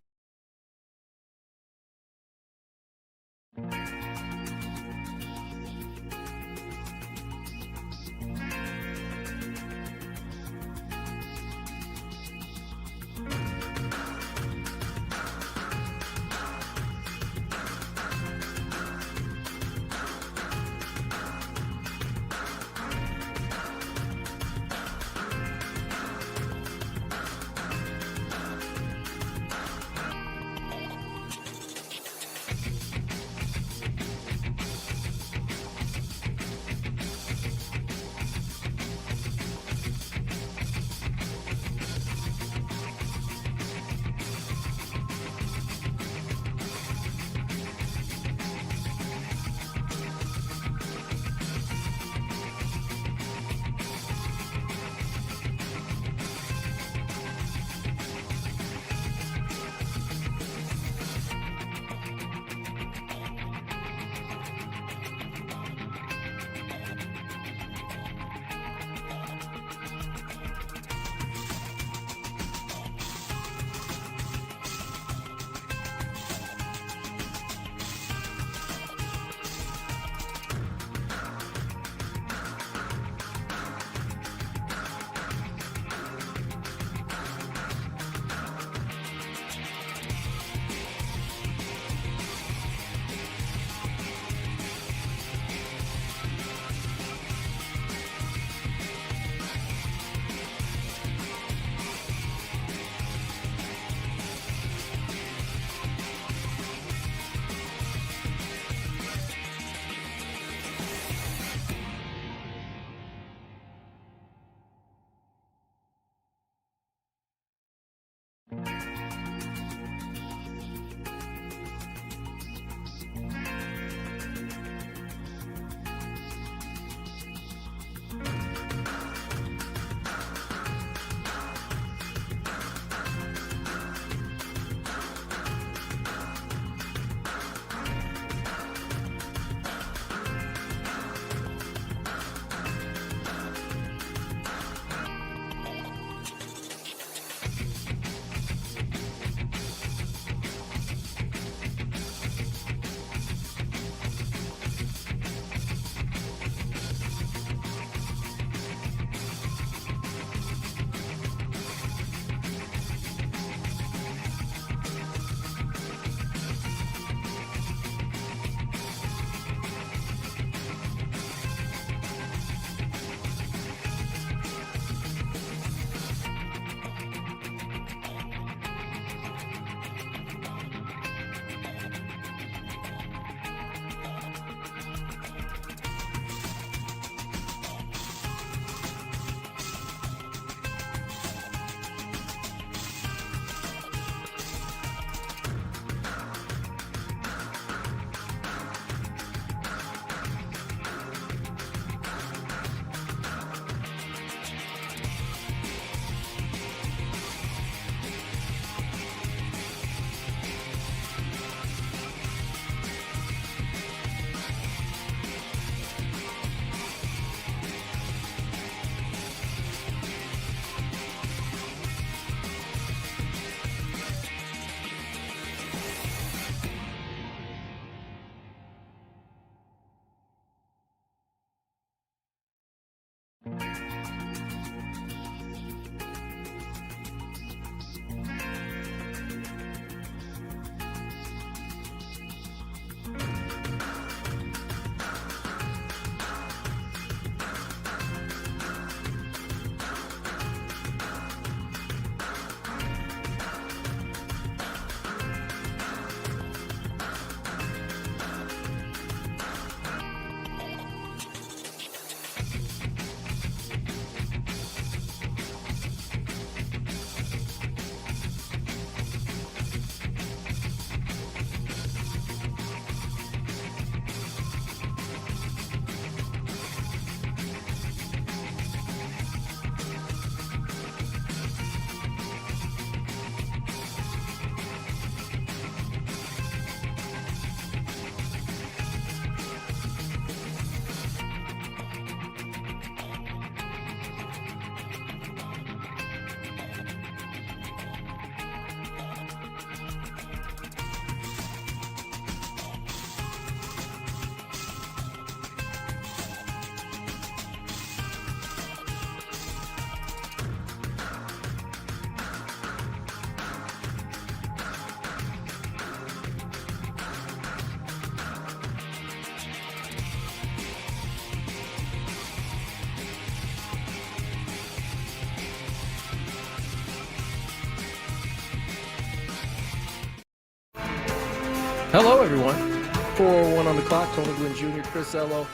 Hello, everyone. 4:01 on the clock. Tony Gwynn Jr., Chris Ello,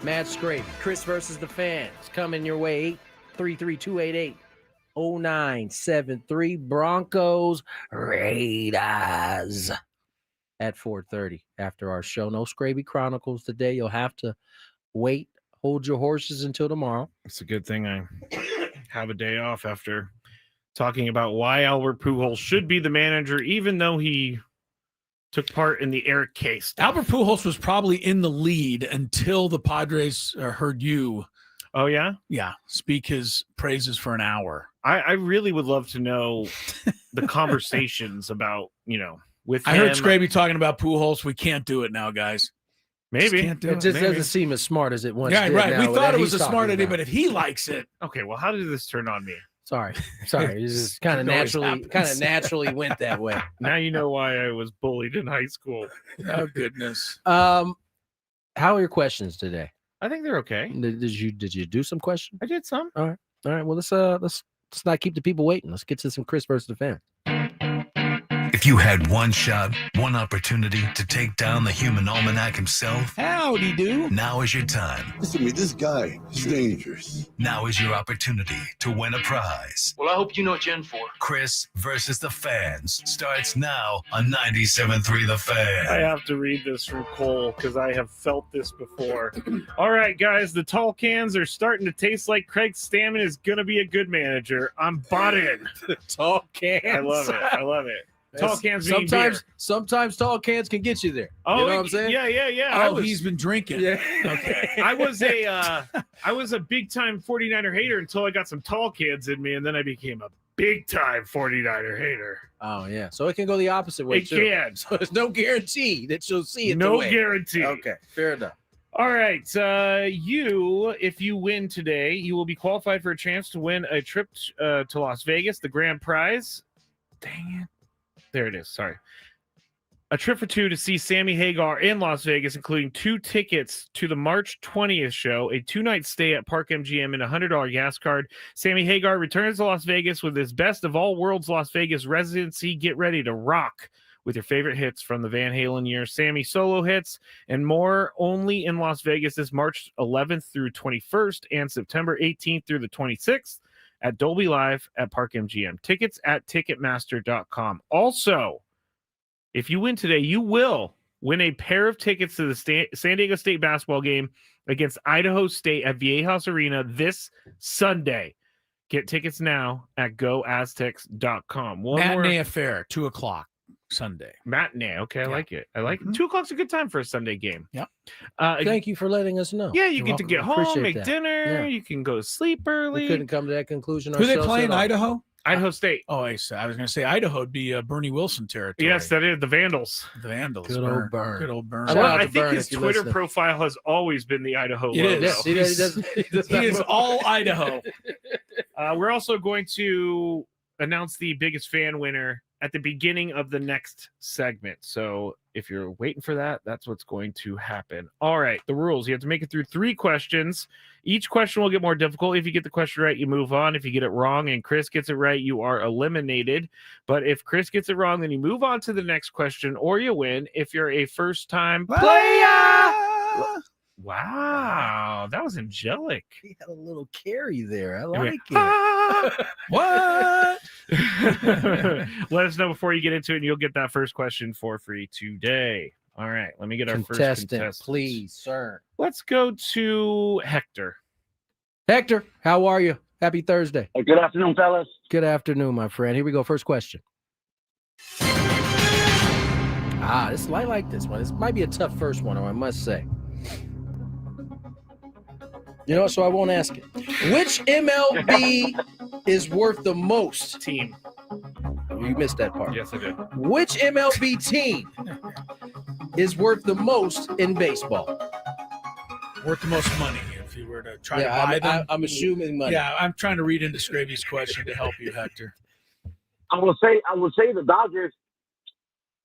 Matt Skraby. Chris versus the fans coming your way. 833-288-0973. Broncos Raiders at 4:30 after our show. No Skraby Chronicles today. You'll have to wait. Hold your horses until tomorrow. It's a good thing I have a day off after talking about why Albert Pujols should be the manager, even though he took part in the Eric case. Albert Pujols was probably in the lead until the Padres heard you. Oh, yeah? Yeah. Speak his praises for an hour. I really would love to know the conversations about, with him. I heard Skraby talking about Pujols. We can't do it now, guys. Maybe. Just can't do It just doesn't seem as smart as it once Yeah, did. right. now We that thought it he's was a smart talking idea, about. but if he likes it. Okay, well, how did this turn on me? Sorry. It's just kind of It always naturally went that way. Now you know why I was bullied in high school. Oh, goodness. How are your questions today? I think they're okay. Did you do some questions? I did some. All right. Well, let's not keep the people waiting. Let's get to some Chris versus the fan. If you had one shot, one opportunity to take down the human almanac himself, howdy do. Now is your time. Listen to me, this guy is dangerous. Now is your opportunity to win a prize. Well, I hope you know what you're in for. Chris versus the fans starts now on 97.3 The Fan. I have to read this from Cole because I have felt this before. All right, guys, the tall cans are starting to taste like Craig Stammen is going to be a good manager. I'm bought in. The tall cans. I love it. I love it. Tall cans being beer. Sometimes tall cans can get you there. Oh, you know what I'm saying? Yeah. Oh, he's been drinking. Yeah. Okay. I was a big time 49er hater until I got some tall cans in me, and then I became a big time 49er hater. Oh yeah. So it can go the opposite way It too. can. So there's no guarantee that you'll see it. No the way. guarantee. Okay, fair enough. All right. If you win today, you will be qualified for a chance to win a trip to Las Vegas, the grand prize. Dang it. There it is. Sorry. A trip for two to see Sammy Hagar in Las Vegas, including 2 tickets to the March 20th show, a 2-night stay at Park MGM, and a $100 gas card. Sammy Hagar returns to Las Vegas with his Best of All Worlds Las Vegas residency. Get ready to rock with your favorite hits from the Van Halen year, Sammy solo hits, and more, only in Las Vegas this March 11th through 21st and September 18th through the 26th. At Dolby Live at Park MGM. Tickets at Ticketmaster.com. Also, if you win today, you will win a pair of tickets to the San Diego State basketball game against Idaho State at Viejas Arena this Sunday. Get tickets now at GoAztecs.com. Matinee affair, 2:00 Sunday. Matinee. Okay, I like it. I like it. 2 o'clock's a good time for a Sunday game. Yeah. Thank you for letting us know. Yeah, you You're get to welcome. get home, Appreciate make that. dinner. Yeah. You can go to sleep early. We couldn't come to that conclusion Who they ourselves playing? at all. Idaho? Idaho State. Oh, I was going to say Idaho would be Bernie Wilson territory. Yes, that is the Vandals. The Vandals. Good old Burn. Good old Burn. Shout out I to think Burn his if you're Twitter listening. profile has always been the Idaho It logo. is. He He is all Idaho. We're also going to announce the biggest fan winner at the beginning of the next segment. So if you're waiting for that, that's what's going to happen. All right, the rules. You have to make it through 3 questions. Each question will get more difficult. If you get the question right, you move on. If you get it wrong and Chris gets it right, you are eliminated. But if Chris gets it wrong, then you move on to the next question or you win. If you're a first-time player. Wow, that was angelic. He had a little carry there. I like it. What? Let us know before you get into it, and you'll get that first question for free today. All right, let me get our first contestant. Please, sir. Let's go to Hector. Hector, how are you? Happy Thursday. Good afternoon, fellas. Good afternoon, my friend. Here we go. First question. I like this one. This might be a tough first one, I must say. You know, so I won't ask it. Which MLB is worth the most? Team. You missed that part. Yes, I did. Which MLB team is worth the most in baseball? Worth the most money if you were to try to buy them. I'm assuming money. Yeah, I'm trying to read into Skraby's question to help you, Hector. I will say the Dodgers.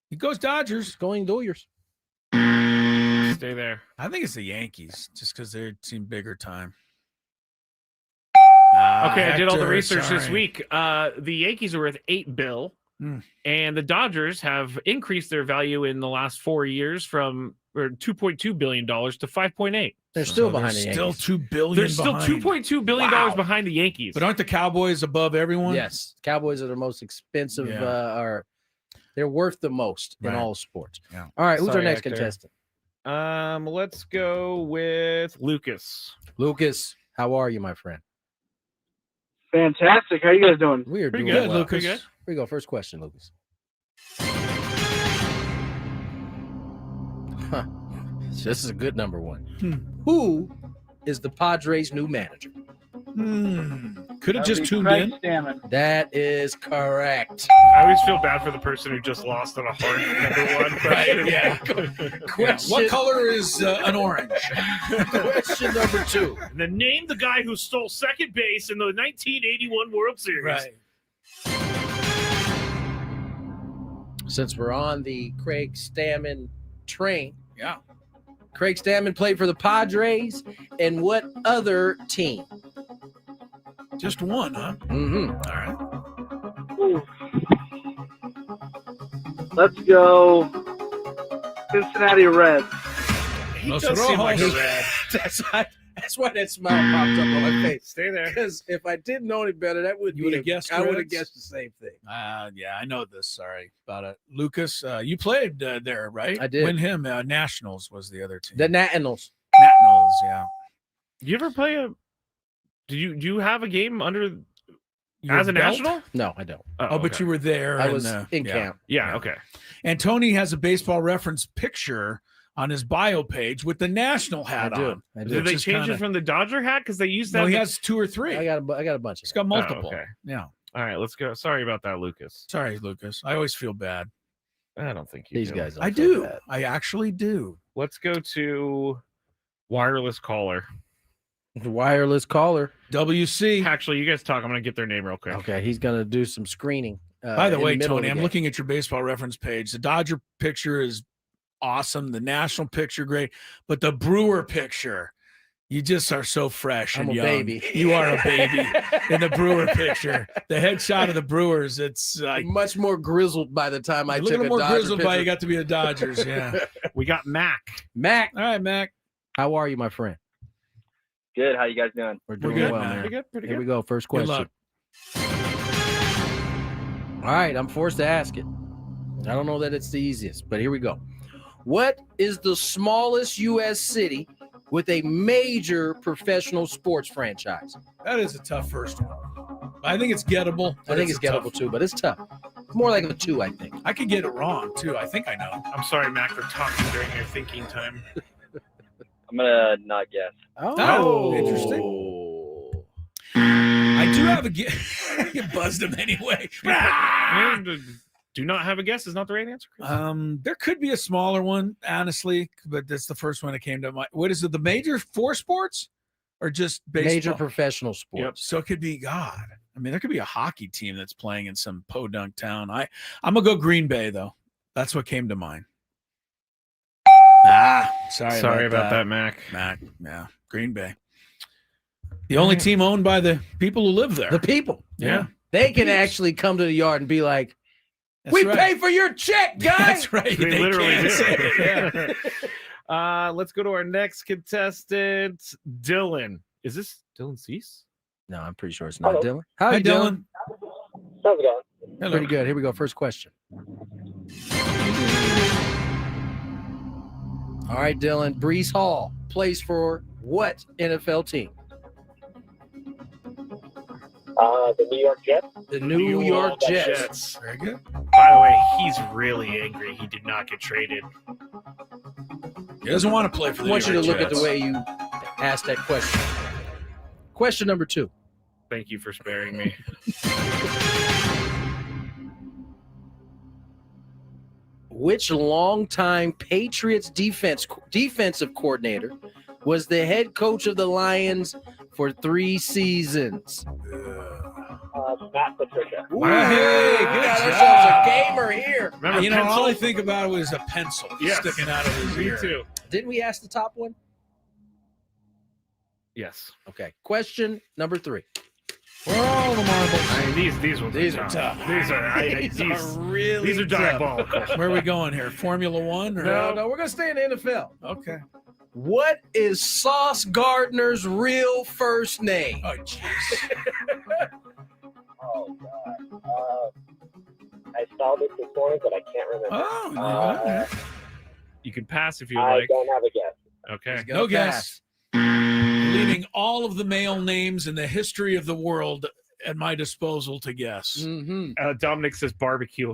It goes Dodgers. Going Dodgers. Stay there. I think it's the Yankees, just because they seem bigger time. Okay, I did all the Hector, research this sorry. week. The Yankees are worth $8 billion, and the Dodgers have increased their value in the last 4 years from $2.2 billion to $5.8. They're still behind the Still Yankees. $2 billion. They're still $2.2 billion behind the Yankees. But aren't the Cowboys above everyone? Yes, Cowboys are the most expensive. Yeah. They're worth the most in Right. all sports. Yeah. All right, who's Sorry, our next Hector. contestant? Let's go with Lucas. Lucas, how are you, my friend? Fantastic. How you guys doing? We are Pretty doing good, well. Lucas. Pretty good. Here we go. First question, Lucas. This is a good number one. Who is the Padres' new manager? Could have just tuned Craig in. Stammen. That is correct. I always feel bad for the person who just lost on a hard number one question. Yeah. Question, What color is an orange? question number 2. And then name the guy who stole second base in the 1981 World Series. Right. Since we're on the Craig Stammen train, Yeah. Craig Stammen played for the Padres and what other team? Just one, huh? Mm-hmm. All right. Ooh. Let's go Cincinnati Reds. He does seem like a red. That's why that smile popped up on my face. Stay there. Because if I didn't know any better, that would You would have guessed. I would have Reds? guessed the same thing. Yeah, I know this. Sorry about it. Lucas, you played there, right? I did. Win him. Nationals was the other team. The Nationals. Nationals, yeah. You ever play do you have a game under Your as a belt? national? No, I don't. Oh, but okay. you were there. I and, was in yeah. camp. Yeah, okay. And Tony has a baseball reference picture on his bio page with the national hat I do. on. I do. Did they Which is change kinda- it from the Dodger hat? Because they used that. No, he has 2 or 3. I got a bunch of He's got multiple. okay. Yeah. All right, let's go. Sorry about that, Lucas. Sorry, Lucas. I always feel bad. I don't think you These do. guys don't I feel do. bad. I actually do. Let's go to wireless caller. The wireless caller. WC. Actually, you guys talk. I'm gonna get their name real quick. Okay, he's gonna do some screening. By the in way, middle of Tony, the I'm game. looking at your baseball reference page. The Dodger picture is awesome. The national picture, great. But the Brewer picture, you just are so fresh I'm and a young. baby. You are a baby in the Brewer picture. The headshot of the Brewers, it's like much more grizzled by the time I a took little a more Dodger grizzled by picture. you got to be a Dodgers. Yeah. We got Mac. Mac, All right, Mac. how are you, my friend? Good. How you guys doing? We're doing good, well, man. man. Pretty good. Pretty Here good. we go. First Good question. luck. All right, I'm forced to ask it. I don't know that it's the easiest, but here we go. What is the smallest U.S. city with a major professional sports franchise? That is a tough first one. I think it's gettable. I think it's gettable too, but it's tough. It's more like a 2, I think. I could get it wrong too. I think I know. I'm sorry, Mac. They're talking during your thinking time. I'm gonna not guess. Oh, interesting. I do have a guess. You buzzed him anyway. Do not have a guess is not the right answer. Chris. There could be a smaller one, honestly, but that's the first one that came to mind. What is it? The major 4 sports, or just baseball? Major professional sports. Yep. So it could be God. I mean, there could be a hockey team that's playing in some podunk town. I'm gonna go Green Bay though. That's what came to mind. Sorry about that, Mac. Mac, yeah, Green Bay. The only team owned by the people who live there. The people. Yeah. They can actually come to the yard and be like, That's we right. pay for your check, guys. That's right. They literally can do. say it, yeah. Let's go to our next contestant, Dylan. Is this Dylan Cease? No, I'm pretty sure it's not Hello. Dylan. How Hi, you doing? Dylan. How's it going? Hello. Pretty good. Here we go. First question. All right, Dylan. Brees Hall plays for what NFL team? The New York Jets. The New York Jets. Very good. By the way, he's really angry. He did not get traded. He doesn't want to play for I the want you to New York look at the Jets. way you asked that question. Question number 2. Thank you for sparing me. Which longtime Patriots defensive coordinator was the head coach of the Lions for 3 seasons? Matt Patricia. Ooh, Hey, we good got job. ourselves a gamer here. Remember You know, pencil? all I think about was a pencil Yes. sticking out of his Me ear. too. Didn't we ask the top one? Yes. Okay. Question number 3. Where are all the marbles? I mean, these ones These are are tough. tough. These are These are really these are tough. diabolical. Where are we going here? Formula One? Or? No, we're going to stay in the NFL. Okay. What is Sauce Gardner's real first name? Oh, jeez. Oh God. I saw this morning, but I can't remember. Oh, no. You can pass if you I like. don't have a guess. Okay. He's No gonna guess. Leaving all of the male names in the history of the world at my disposal to guess. Mm-hmm. Dominic says barbecue.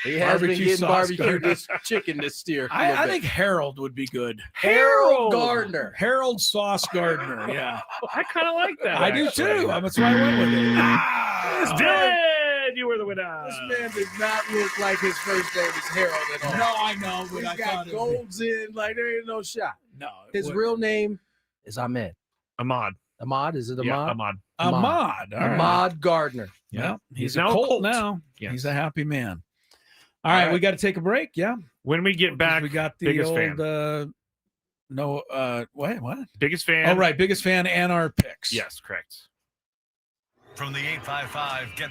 He has been Barbecue getting Sauce barbecued Gardner. this chicken this year. I think Harold would be good. Harold Gardner. Harold Sauce Gardner. Yeah. I kind of like that. I do actually. too. That's why I went with it. Dylan, you were the winner. This man does not look like his first name is Harold at all. No, I know, but He's I got thought it would golds in, like there ain't no shot. No. His real name is Ahmed. Ahmad. Ahmad? Is it Ahmad? Yeah, Ahmad. Ahmad. All right. Ahmad Gardner. Yeah. He's now a a Colt Colt. now. Yes. He's a happy man. All right, we got to take a break. Yeah. When we get back, We got the biggest old fan. what? Biggest fan. Oh, right. Biggest fan and our picks. Yes, correct. From the 855, get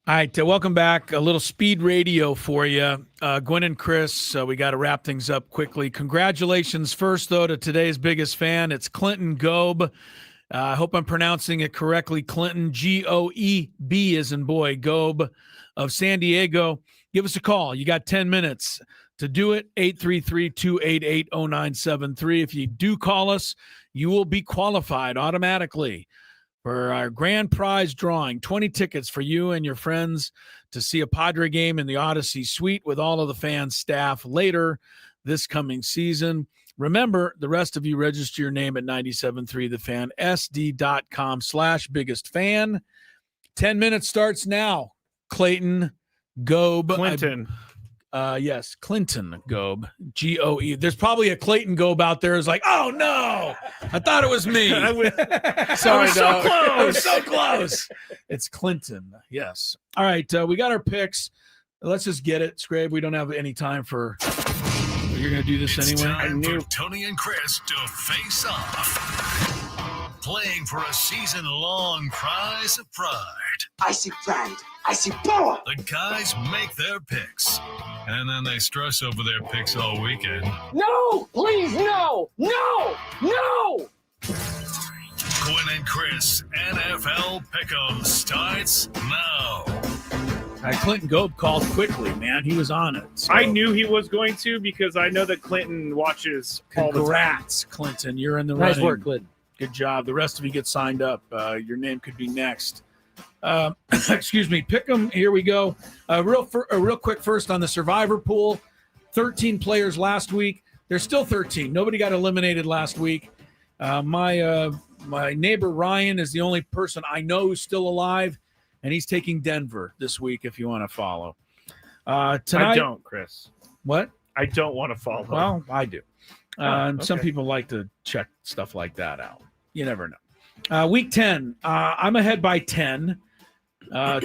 All right, welcome back. A little speed radio for you. Gwynn and Chris, we got to wrap things up quickly. Congratulations first, though, to today's biggest fan. It's Clinton Goeb. I hope I'm pronouncing it correctly. Clinton, Goeb as in boy, Goeb of San Diego. Give us a call. You got 10 minutes to do it. 833-288-0973. If you do call us, you will be qualified automatically for our grand prize drawing, 20 tickets for you and your friends to see a Padre game in the Odyssey Suite with all of the fan staff later this coming season. Remember, the rest of you register your name at 973thefan, sd.com/biggest-fan. 10 minutes starts now. Clayton Goeb. Clinton. Yes, Clinton Goeb, Goe. There's probably a Clayton Goeb out there who's like, oh no, I thought it was me. Sorry, I was so close. I was so close. It's Clinton. Yes. All right, we got our picks. Let's just get it, Skrabe. We don't have any time for. You're gonna do this It's anyway. time for Tony and Chris to face off, playing for a season-long prize of pride. I see pride. I see power. The guys make their picks, and then they stress over their picks all weekend. No! Please, no! No! No! Gwynn and Chris NFL Pick'em starts now. Clinton Goeb called quickly, man. He was on it. So. I knew he was going to because I know that Clinton watches all the time. Congrats, Clinton. You're in the Nice running. work, Clinton. Good job. The rest of you get signed up. Your name could be next. Excuse me. Pick 'em. Here we go. Real quick first on the survivor pool. 13 players last week. There's still 13. Nobody got eliminated last week. My neighbor Ryan is the only person I know who's still alive, and he's taking Denver this week if you want to follow. Tonight, I don't, Chris. What? I don't want to follow. Well, I do. Okay. Some people like to check stuff like that out. You never know. Week 10, I'm ahead by 10.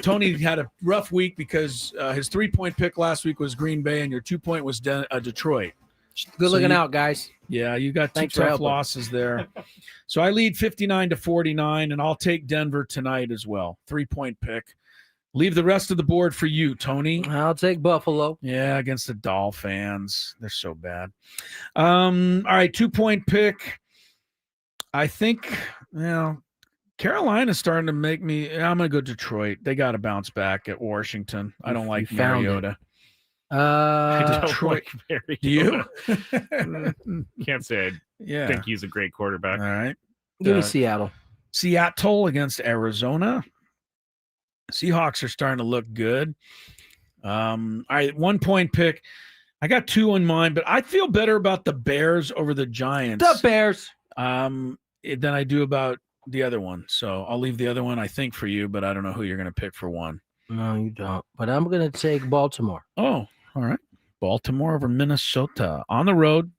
Tony had a rough week because his 3-point pick last week was Green Bay, and your 2-point was Detroit. Good looking out, guys. Yeah, you got two Thanks for tough helping. losses there. So I lead 59-49, and I'll take Denver tonight as well. 3-point pick. Leave the rest of the board for you, Tony. I'll take Buffalo. Yeah, against the Dolphins. They're so bad. All right, 2-point pick. I think, Carolina's starting to make me. I'm going to go Detroit. They got to bounce back at Washington. I don't like Mariota. Detroit. Like Do you? Can't say I think he's a great quarterback. All right. Give me Seattle. Seattle against Arizona. Seahawks are starting to look good. All right, 1-point pick. I got 2 in mind, but I feel better about the Bears over the Giants. The Bears. Than I do about the other one. So I'll leave the other one, I think, for you, but I don't know who you're going to pick for one. No, you don't. But I'm going to take Baltimore. Oh, all right. Baltimore over Minnesota on the road.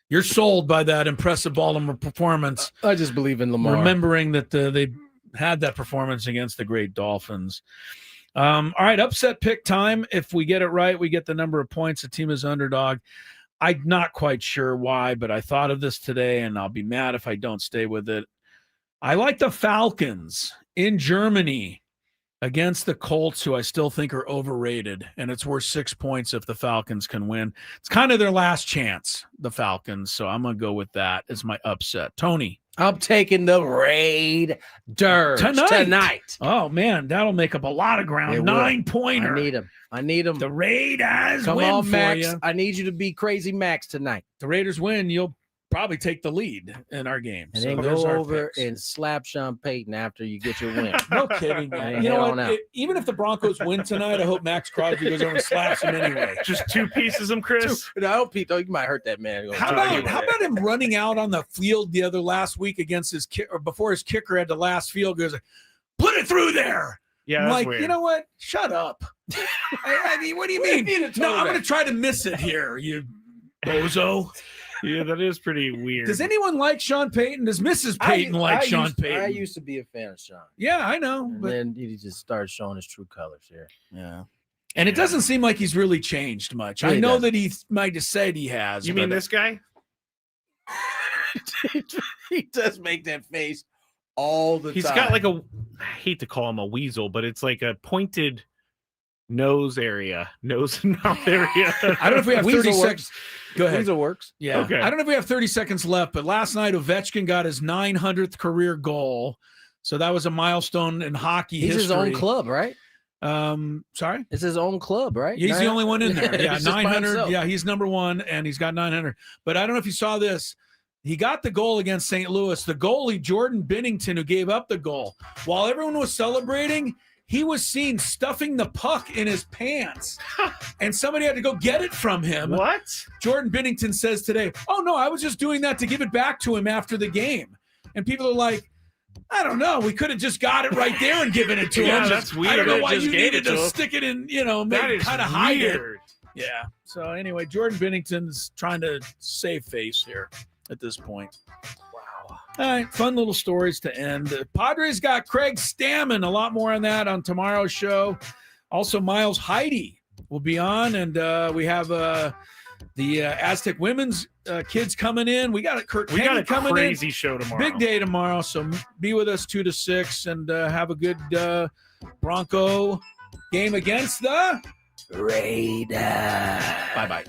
You're sold by that impressive Baltimore performance. I just believe in Lamar. Remembering that they had that performance against the great Dolphins. All right, upset pick time. If we get it right, we get the number of points. The team is underdog. I'm not quite sure why, but I thought of this today, and I'll be mad if I don't stay with it. I like the Falcons in Germany against the Colts, who I still think are overrated, and it's worth 6 points if the Falcons can win. It's kind of their last chance, the Falcons, so I'm going to go with that as my upset. Tony? I'm taking the Raiders tonight. Oh, man, that'll make up a lot of ground. 9-pointer. I need them. The Raiders Come win on, for Max. you. I need you to be crazy Max tonight. The Raiders win, you'll probably take the lead in our game. And So then there's go our over picks. and slap Sean Payton after you get your win. No kidding. And You know head on what? out. Even if the Broncos win tonight, I hope Max Crosby goes over and slaps him anyway. Just 2 pieces him, Chris. No, Pete, though, you might hurt that man. How about him running out on the field the other last week against his or before his kicker had the last field goes, put it through there. Yeah, I'm that's like, weird. you know what? Shut up. I mean, what do you mean? No, I'm going to try to miss it here, you bozo. Yeah, that is pretty weird. Does anyone like Sean Payton? Does Mrs. Payton like Sean Payton? I used to be a fan of Sean. Yeah, I know. And then he just started showing his true colors here. Yeah. And it doesn't seem like he's really changed much. Really I know doesn't. that he might have said he has. You mean but- this guy? He does make that face all the He's time. got like I hate to call him a weasel, but it's like a pointed nose and mouth area. I don't know if we have 30 seconds. Go ahead. Weasel works. Yeah. Okay. I don't know if we have 30 seconds left, but last night Ovechkin got his 900th career goal. So that was a milestone in hockey He's history. his own club, right? Sorry? It's his own club, right? He's the only one in there. Yeah, He's just by 900. himself. Yeah, he's number one, and he's got 900. But I don't know if you saw this. He got the goal against St. Louis. The goalie, Jordan Binnington, who gave up the goal, while everyone was celebrating, he was seen stuffing the puck in his pants. And somebody had to go get it from him. What? Jordan Binnington says today, oh, no, I was just doing that to give it back to him after the game. And people are like, I don't know. We could have just got it right there and given it to him. That's weird. I don't know That why just you gave needed it to to him. stick it in, That maybe is kind of hide it. weird. Yeah. So anyway, Jordan Binnington's trying to save face here at this point. Wow. All right. Fun little stories to end. Padres got Craig Stammen. A lot more on that on tomorrow's show. Also, Miles Heidi will be on, and we have the Aztec women's kids coming in. We got a crazy show tomorrow. Big day tomorrow. So be with us 2 to 6 and have a good Bronco game against the Raiders. Bye-bye.